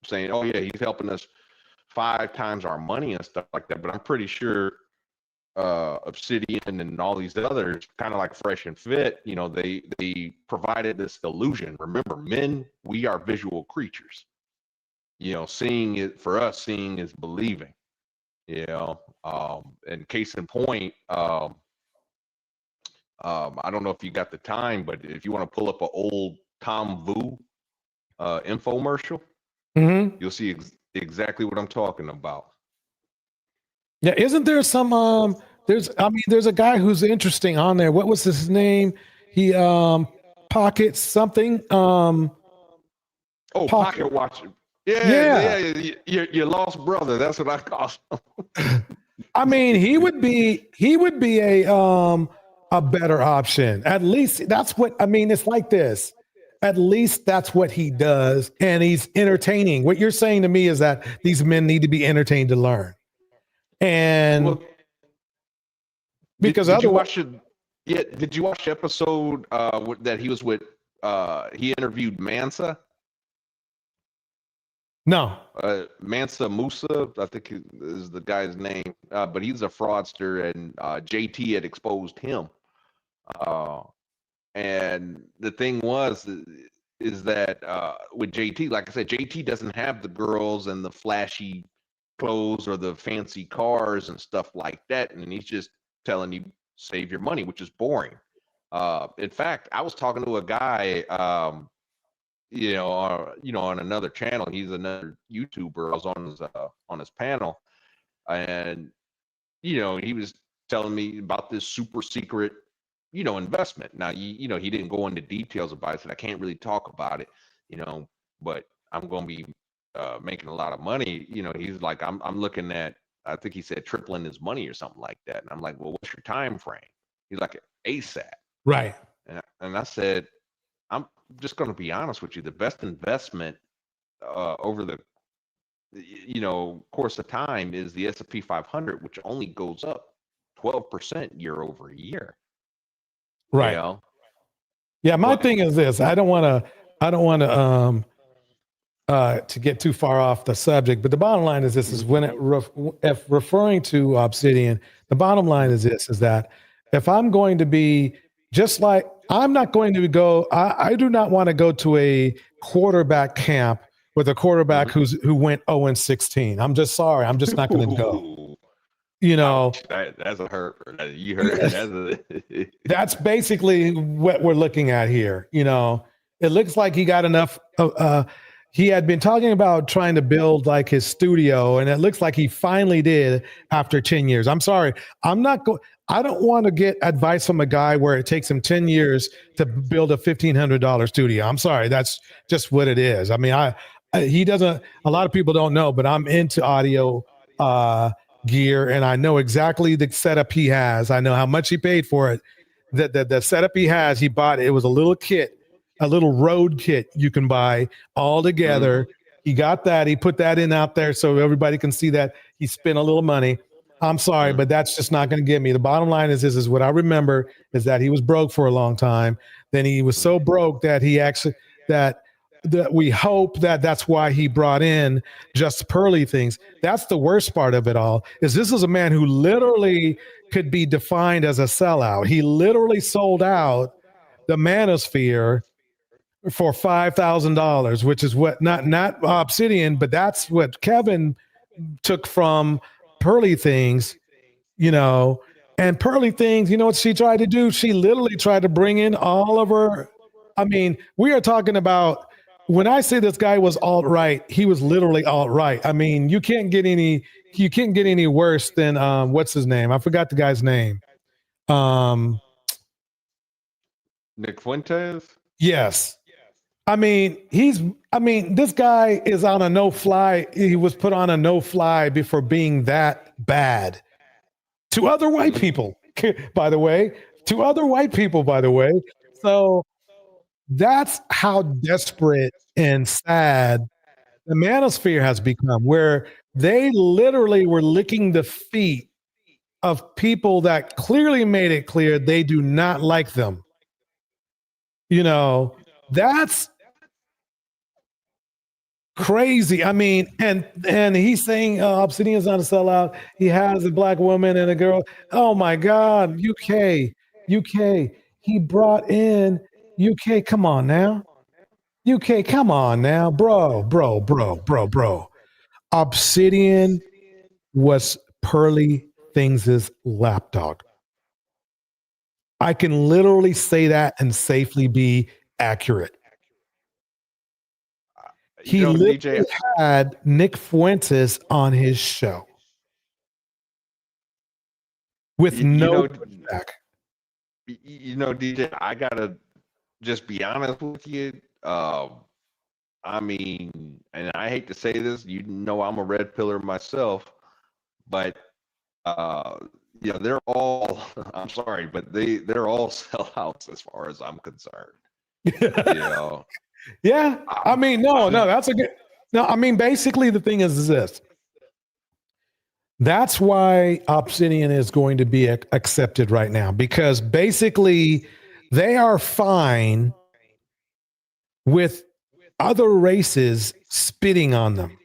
saying, oh yeah, he's helping us 5 times our money and stuff like that. But I'm pretty sure Obsidian and all these others, kind of like Fresh and Fit, you know, they provided this illusion. Remember, men, we are visual creatures. You know, seeing is believing. You know, and case in point, I don't know if you got the time, but if you want to pull up an old Tom Vu infomercial, you'll see exactly what I'm talking about. Yeah, isn't there some there's a guy who's interesting on there. What was his name? He Pocket something. Pocket Watcher. Yeah. Your lost brother. That's what I call him. I mean, he would be a better option. At least that's what I mean. It's like this. At least that's what he does, and he's entertaining. What you're saying to me is that these men need to be entertained to learn. And because did you otherwise, watch it? Did you watch the episode that he was with? He interviewed Mansa. No. Mansa Musa, I think is the guy's name, but he's a fraudster, and JT had exposed him. And the thing is that with JT, like I said, JT doesn't have the girls and the flashy clothes or the fancy cars and stuff like that, and he's just telling you save your money, which is boring. In fact, I was talking to a guy, on another channel. He's another YouTuber. I was on his panel, and he was telling me about this super secret investment. Now he didn't go into details about it, so I can't really talk about it, but I'm going to be making a lot of money. He's like, I'm looking at, I think he said tripling his money or something like that. And I'm like, well, what's your time frame? He's like, ASAP. Right. And I said, I'm just going to be honest with you. The best investment over the course of time is the S&P 500, which only goes up 12% year over year. right. Yeah, my thing is this. I don't want to get too far off the subject, but the bottom line is this: is when if referring to Obsidian, the bottom line is this: is that if I'm going to be just like, I'm not going to go, I do not want to go to a quarterback camp with a quarterback who went 0-16. I'm just sorry. I'm just not going to go. That's a hurt. You heard it. That's basically what we're looking at here. It looks like he got enough. He had been talking about trying to build like his studio, and it looks like he finally did after 10 years. I'm sorry. I don't want to get advice from a guy where it takes him 10 years to build a $1,500 studio. I'm sorry. That's just what it is. I mean, he doesn't, a lot of people don't know, but I'm into audio gear, and I know exactly the setup he has. I know how much he paid for it. The setup he has, he bought it. It was a little kit, a little road kit you can buy all together. He got that. He put that in out there so everybody can see that he spent a little money. I'm sorry, but that's just not going to get me. The bottom line is this is what I remember is that he was broke for a long time. Then he was so broke that he actually, that we hope that that's why he brought in Just Pearly Things. That's the worst part of it all, is this is a man who literally could be defined as a sellout. He literally sold out the Manosphere for $5,000, which is what not Obsidian, but that's what Kevin took from Pearly Things, and Pearly Things, what she tried to do? She literally tried to bring in all of her. I mean, we are talking about, when I say this guy was alt-right, he was literally alt-right. I mean, you can't get any worse than what's his name? I forgot the guy's name. Nick Fuentes? Yes. I mean, this guy is on a no-fly. He was put on a no-fly before being that bad to other white people, by the way. So that's how desperate and sad the Manosphere has become, where they literally were licking the feet of people that clearly made it clear they do not like them. That's Crazy. I mean, and he's saying Obsidian's not a sellout. He has a black woman and a girl. Oh my God, UK. He brought in UK. Come on now. UK, come on now, bro. Obsidian was Pearly Things' lapdog. I can literally say that and safely be accurate. He literally DJ, had Nick Fuentes on his show with no pushback. DJ, I gotta just be honest with you. I mean, and I hate to say this, I'm a red pillar myself, but they're all. I'm sorry, but they're all sellouts as far as I'm concerned. Yeah, I mean, no, that's a good. No, I mean, basically, the thing is this. That's why Obsidian is going to be accepted right now, because basically they are fine with other races spitting on them.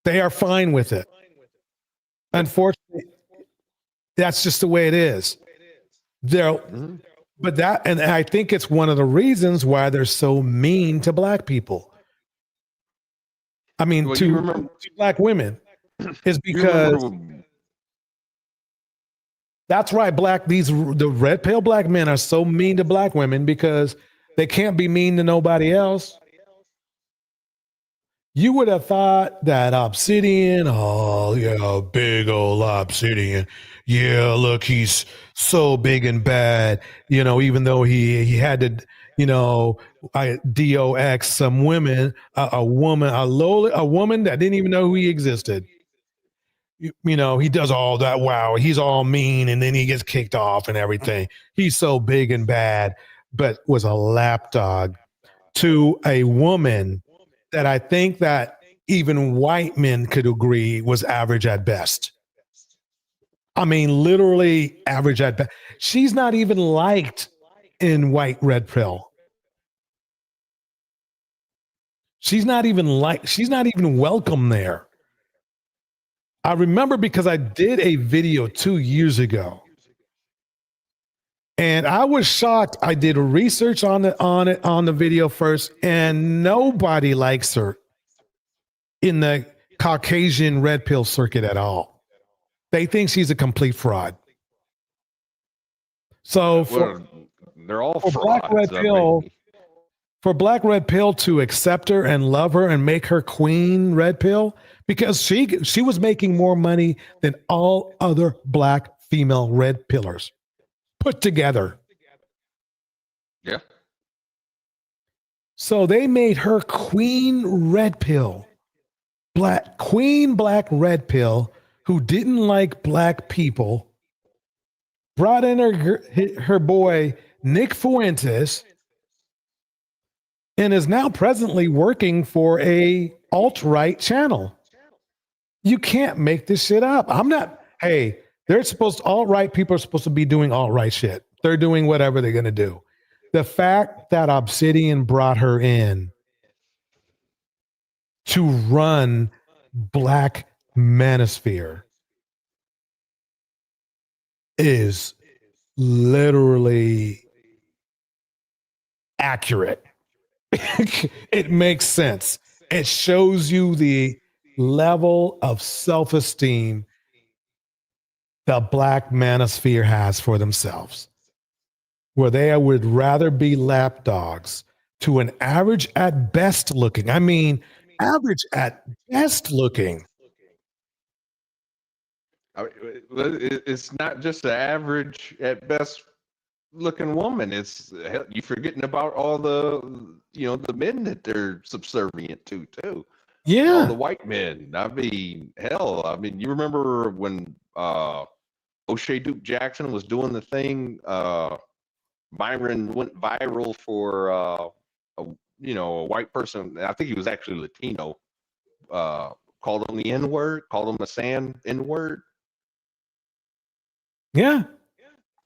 They are fine with it. Unfortunately, that's just the way it is. But and I think it's one of the reasons why they're so mean to black people. I mean, to black women, is because that's right. The red pill black men are so mean to black women because they can't be mean to nobody else. You would have thought that Obsidian, oh yeah, big old Obsidian. Yeah, look, he's so big and bad, even though he had to, DOX some women, a woman that didn't even know who he existed. He does all that. Wow, he's all mean, and then he gets kicked off and everything. He's so big and bad, but was a lapdog to a woman that I think that even white men could agree was average at best. I mean, literally average at best. She's not even liked in white red pill. She's not even welcome there. I remember because I did a video 2 years ago. And I was shocked. I did research on the video first, and nobody likes her in the Caucasian red pill circuit at all. They think she's a complete fraud. So they're all for frauds. Black Red Pill to accept her and love her and make her queen Red Pill, because she was making more money than all other black female red pillars put together. Yeah. So they made her queen red pill, black red pill, who didn't like black people, brought in her boy Nick Fuentes, and is now presently working for a alt-right channel. You can't make this shit up. Alt-right people are supposed to be doing alt-right shit. They're doing whatever they're going to do. The fact that Obsidian brought her in to run Black Manosphere is literally accurate. It makes sense. It shows you the level of self-esteem the Black Manosphere has for themselves, where they would rather be lapdogs to an average at best looking. I mean, average at best looking. It's not just the average at best looking woman. It's you forgetting about all the men that they're subservient to too. Yeah, all the white men. I mean, you remember when O'Shea Duke Jackson was doing the thing? Byron went viral for a white person. I think he was actually Latino. Called him the N-word. Called him a sand N-word. Yeah.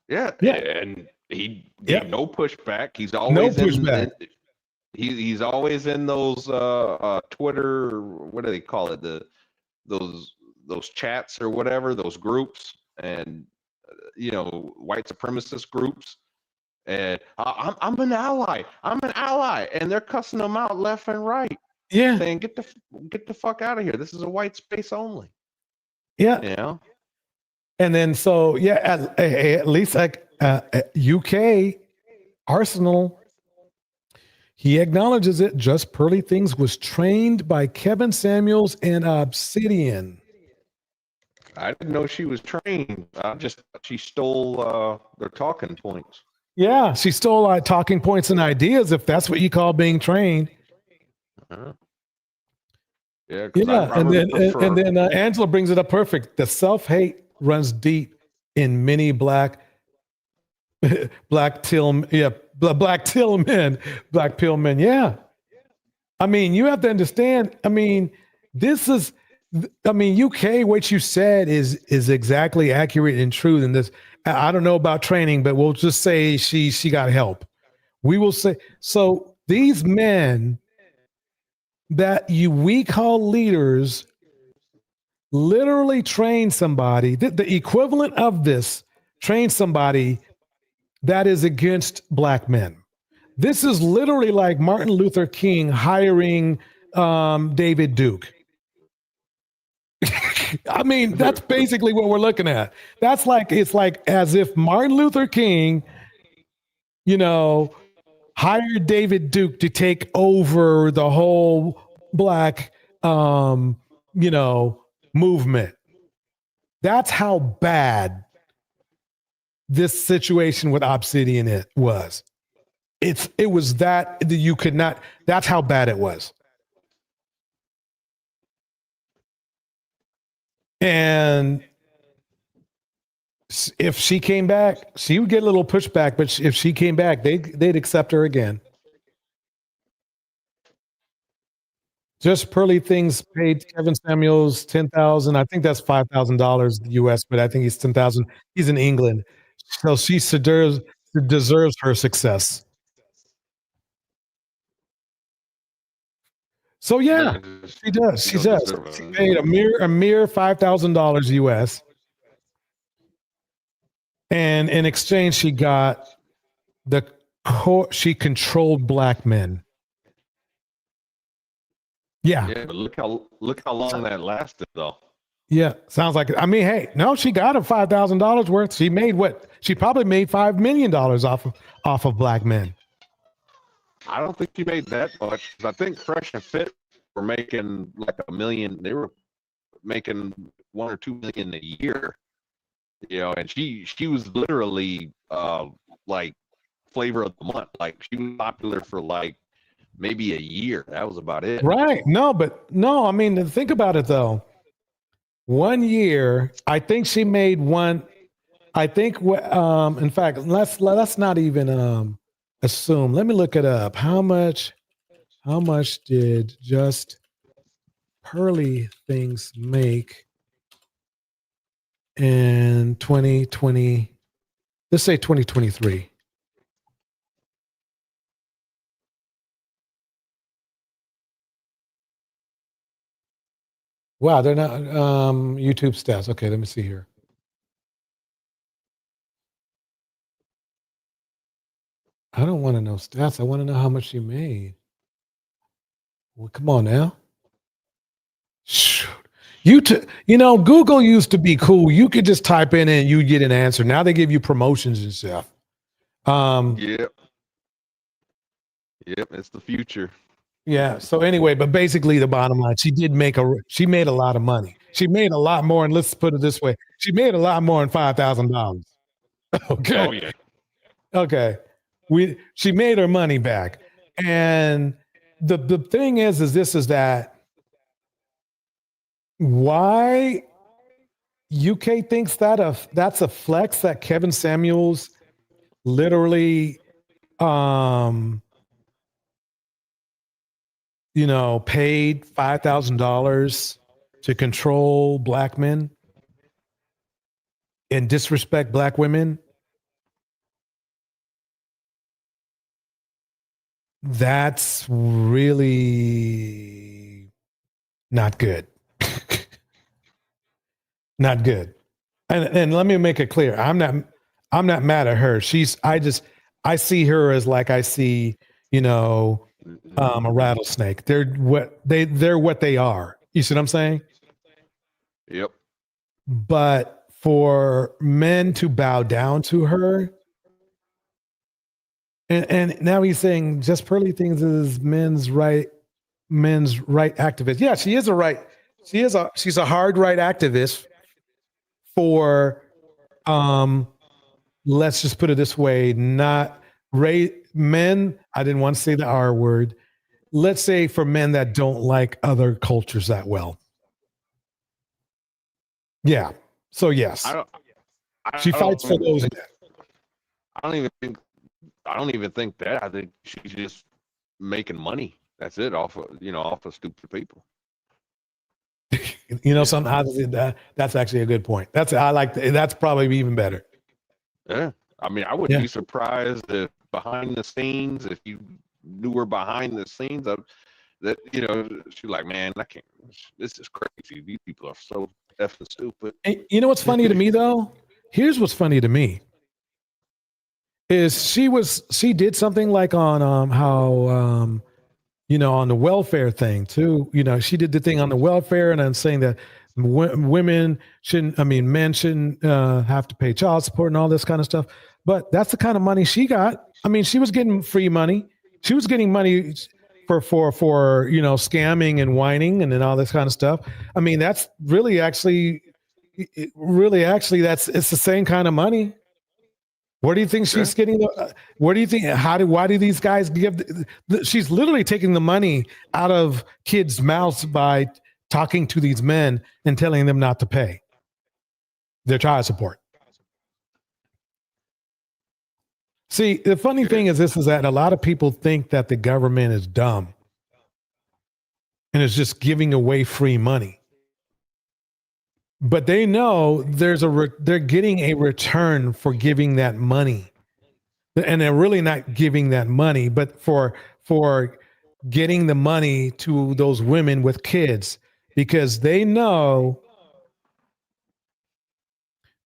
And he gave no pushback. He's always He's always in those Twitter, what do they call it? Those chats or whatever, those groups, and white supremacist groups. And I'm an ally. I'm an ally, and they're cussing them out left and right. Yeah, saying get the fuck out of here. This is a white space only. Yeah. And then so at least like UK Arsenal, he acknowledges it. Just Pearly Things was trained by Kevin Samuels and Obsidian. I didn't know she was trained. She stole their talking points. Yeah, she stole talking points and ideas, if that's what you call being trained. Uh-huh. And then Angela brings it up perfect. The self-hate runs deep in many black pill men. Yeah. I mean, you have to understand. I mean, UK, what you said is exactly accurate and true in this. I don't know about training, but we'll just say she got help. We will say, so these men that we call leaders literally train somebody, the equivalent of this, train somebody that is against black men. This is literally like Martin Luther King hiring David Duke. I mean, that's basically what we're looking at. It's like as if Martin Luther King, hired David Duke to take over the whole black, movement. That's how bad this situation with Obsidian was. It was that you could not. That's how bad it was. And if she came back, she would get a little pushback, but if she came back, they'd accept her again. Just Pearly Things paid Kevin Samuels $10,000. I think that's $5,000 US, but I think he's 10,000. He's in England, so she deserves her success. So yeah, she does. She does. She paid a mere $5,000 US. And in exchange, she got she controlled black men. Yeah. Yeah, but look how long that lasted, though. Yeah, sounds like it. I mean, hey, no, she got her $5,000 worth. She made what? She probably made $5 million off of black men. I don't think she made that much. I think Fresh and Fit were making like $1 million. They were making $1 or $2 million a year. And she was literally like flavor of the month. Like she was popular for like maybe a year. That was about it. Right. No, I mean, think about it though. 1 year, I think she made one. I think in fact, let's not even assume. Let me look it up. How much did Just Pearly Things make in 2020? Let's say 2023. Wow, they're not YouTube stats. Okay, let me see here. I don't want to know stats. I want to know how much you made. Well, come on now. Shoot. Google used to be cool. You could just type in and you get an answer. Now they give you promotions and stuff. Yep, it's the future. Yeah. So anyway, but basically the bottom line, she made a lot of money. She made a lot more, and let's put it this way, she made a lot more than $5,000. Okay. Oh yeah. Okay. She made her money back. And the thing is that why UK thinks that's a flex that Kevin Samuels literally paid $5,000 to control black men and disrespect black women. that's really not good. Not good. And let me make it clear. I'm not mad at her. I see her as like I see, a rattlesnake. They're what they are. You see what I'm saying? Yep. But for men to bow down to her, and now he's saying Jess Pearly thinks is men's right activist. Yeah, she's a hard right activist for let's just put it this way, not men, I didn't want to say the R word. Let's say for men that don't like other cultures that well. Yeah. So yes. She fights for those men. I don't even think that. I think she's just making money. That's it off of stupid people. Something that's actually a good point. That's probably even better. Yeah. I mean, I wouldn't be surprised if behind the scenes, if you knew her behind the scenes, that she's like, man, I can't. This is crazy. These people are so effing stupid. And you know what's funny to me though? Here's what's funny to me. Is she did something like on on the welfare thing too. She did the thing on the welfare, and I'm saying that men shouldn't have to pay child support and all this kind of stuff. But that's the kind of money she got. I mean, she was getting free money. She was getting money for scamming and whining and then all this kind of stuff. I mean, that's it's the same kind of money. Where do you think she's getting? Where do you think? Why do these guys give? She's literally taking the money out of kids' mouths by talking to these men and telling them not to pay their child support. See, the funny thing is that a lot of people think that the government is dumb and is just giving away free money. But they know they're getting a return for giving that money, and they're really not giving that money, but for getting the money to those women with kids, because they know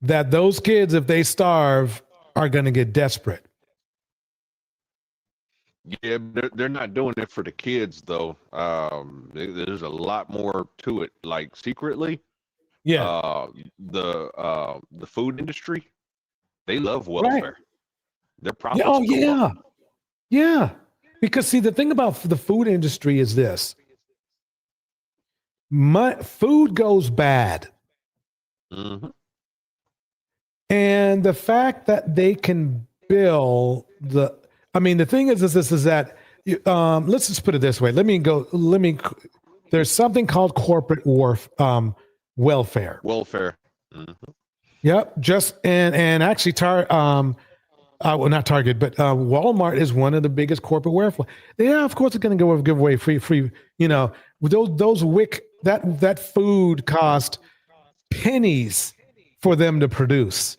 that those kids, if they starve, are going to get desperate. Yeah, they're not doing it for the kids though. There's a lot more to it, like secretly. Yeah. The food industry, they love welfare. Right. Their profits. Oh go yeah. up. Yeah. Because see, the thing about the food industry is this. Food goes bad. Mm-hmm. And the fact that they can bill the thing is that let's just put it this way. There's something called corporate welfare. Welfare. Mm-hmm. Yep. And actually, not Target, but Walmart is one of the biggest corporate welfare. Yeah, of course, it's going to give away free. Those WIC that food cost pennies for them to produce,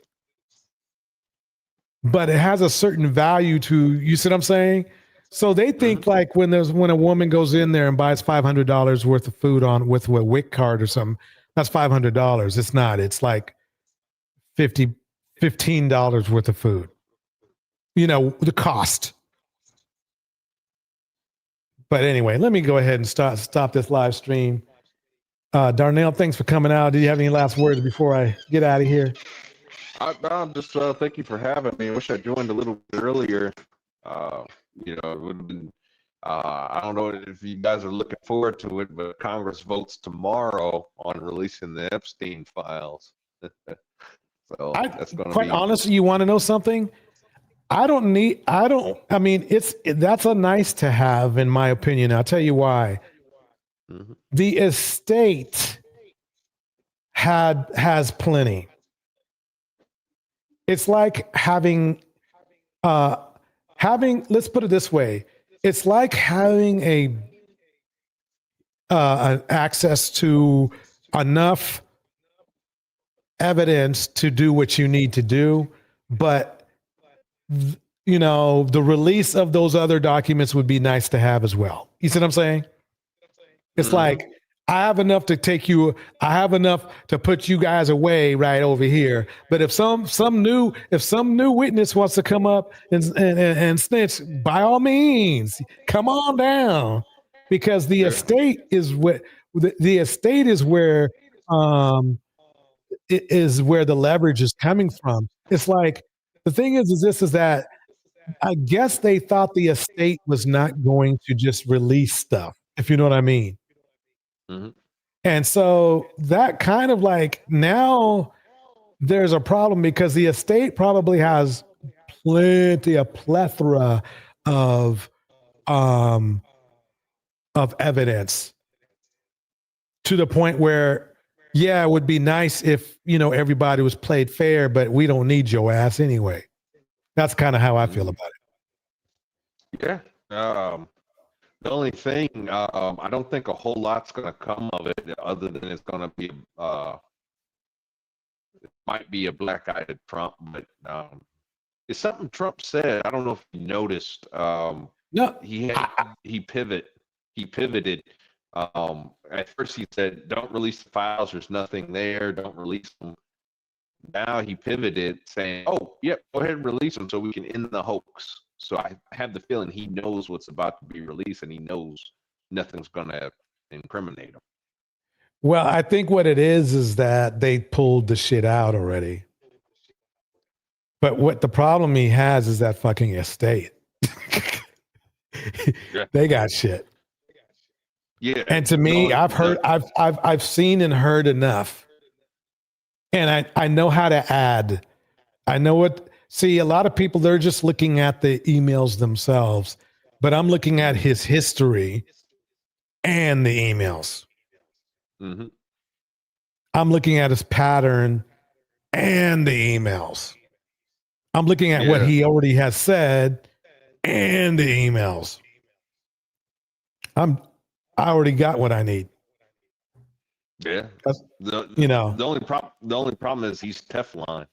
but it has a certain value to. You see what I'm saying? So they think like when a woman goes in there and buys $500 worth of food with a WIC card or something. That's $500. It's not. It's like $15 worth of food. The cost. But anyway, let me go ahead and stop this live stream. Darnell, thanks for coming out. Do you have any last words before I get out of here? I'm just thank you for having me. I wish I joined a little bit earlier. It would have been. I don't know if you guys are looking forward to it, but Congress votes tomorrow on releasing the Epstein files. So that's going to be. Quite honestly, you want to know something? That's a nice to have, in my opinion. I'll tell you why. Mm-hmm. The estate has plenty. It's like having, let's put it this way. It's like having an access to enough evidence to do what you need to do, but you know, the release of those other documents would be nice to have as well. You see what I'm saying? It's like, I have enough to take you, I have enough to put you guys away right over here. But if some new witness wants to come up and snitch, by all means, come on down. Because the estate is what the estate is where it is where the leverage is coming from. It's like, the thing is that I guess they thought the estate was not going to just release stuff, if you know what I mean. And so that kind of like, now there's a problem because the estate probably has a plethora of evidence to the point where, yeah, it would be nice if, you know, everybody was played fair, but we don't need your ass anyway. That's kind of how I feel about Yeah. The only thing, I don't think a whole lot's going to come of it, other than it's going to be, it might be a black-eyed Trump, but it's something Trump said. I don't know if you noticed. No, he pivoted. At first he said, "Don't release the files. There's nothing there. Don't release them." Now he pivoted, saying, "Oh, yep, go ahead and release them so we can end the hoax." So I have the feeling he knows what's about to be released, and he knows nothing's going to incriminate him. Well, I think what it is that they pulled the shit out already. But what the problem he has is that fucking estate. They got shit. Yeah. And to me, I've seen and heard enough. And I know how to add. I know what. See, a lot of people, they're just looking at the emails themselves, but I'm looking at his history and the emails. I'm looking at his pattern and the emails. I'm looking at what he already has said and the emails. I already got what I need. Yeah. The only problem is he's Teflon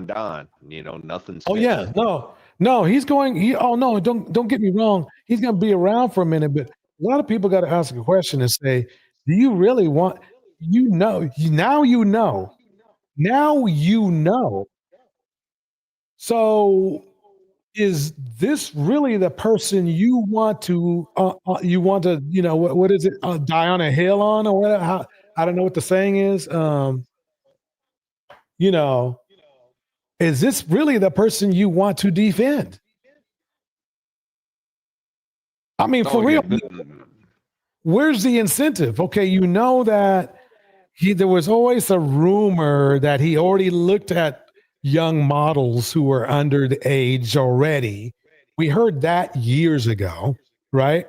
Don, you know, nothing's. Oh yeah, no, he's going. Oh no, don't get me wrong. He's going to be around for a minute, but a lot of people got to ask a question and say, do you really want? You know, now you know. So, is this really the person you want to? You know, what is it? Die on a hill on, or whatever? I don't know what the saying is. You know. Is this really the person you want to defend? I mean, for real, where's the incentive? Okay, you know that there was always a rumor that he already looked at young models who were under the age already. We heard that years ago, right?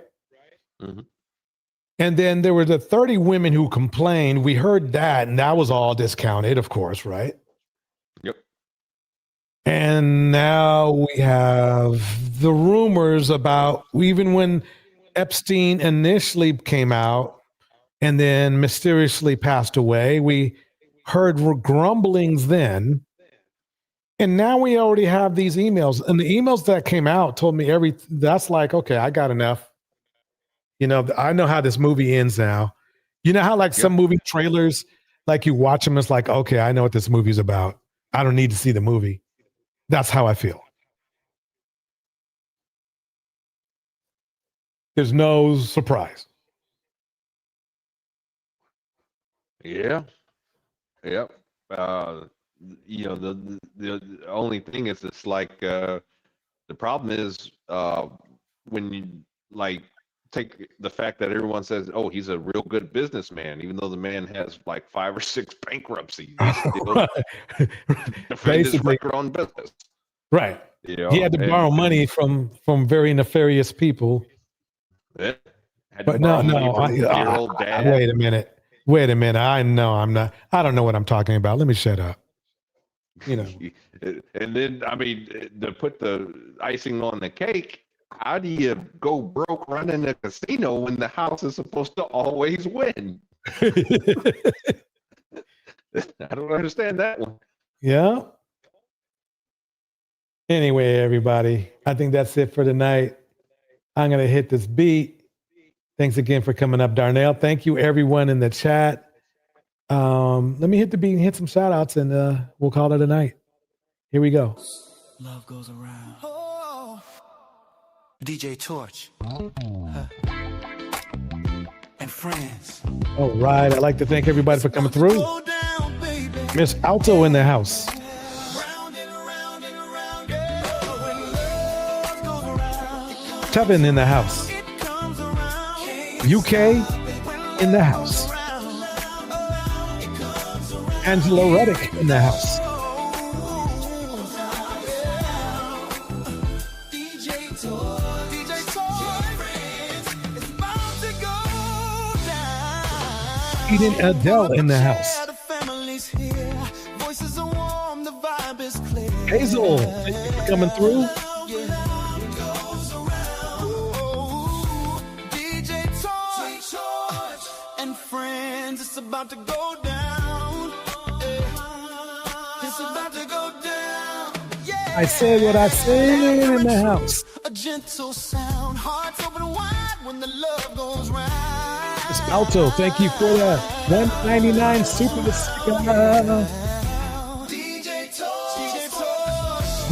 And then there were the 30 women who complained. We heard that, and that was all discounted, of course, right? And now we have the rumors about, even when Epstein initially came out and then mysteriously passed away, we heard grumblings then. And now we already have these emails. And the emails that came out told me that's like, okay, I got enough. You know, I know how this movie ends now. You know how like some movie trailers, like you watch them, it's like, okay, I know what this movie's about. I don't need to see the movie. That's how I feel. There's no surprise. Yeah. Yep. You know, the only thing is, it's like the problem is when you like take the fact that everyone says, "Oh, he's a real good businessman," even though the man has like 5 or 6 bankruptcies. Defend his record on business. Right. You know, he had to borrow money from very nefarious people. But no. Wait a minute. I don't know what I'm talking about. Let me shut up. You know. And then, I mean, to put the icing on the cake, how do you go broke running a casino when the house is supposed to always win? I don't understand that one. Yeah. Anyway, everybody, I think that's it for tonight. I'm going to hit this beat. Thanks again for coming up, Darnell. Thank you, everyone in the chat. Let me hit the beat and hit some shout outs, and we'll call it a night. Here we go. Love goes around. Oh. DJ Torch. And friends. All right. I'd like to thank everybody for coming through. Miss Alto in the house. Tevin in the house. UK in the house. Angela Reddick in the house. Eden Adele in the house. Hazel, thank you for coming through. And friends, it's about to go down. It's about to go down. Yeah. I said what I said in the house. A gentle sound, hearts open wide when the love goes round. Miss Alto, thank you for that. $1.99 super sticker.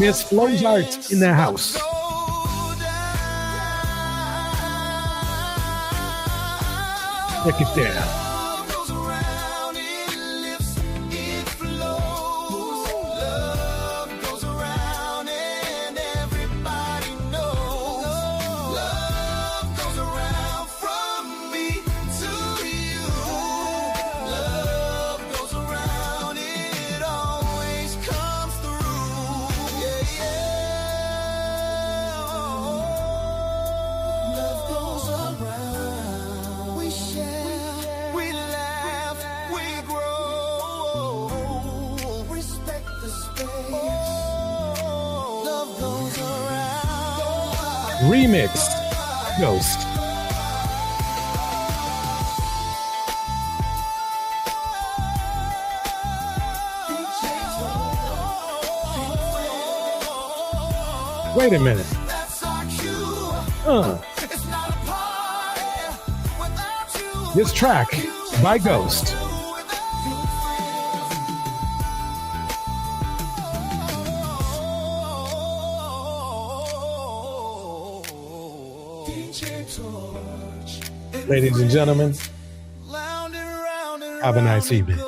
Miss Flozart in the house. Check it down. Remix Ghost. Wait a minute. This track by Ghost. Ladies and gentlemen, have a nice evening.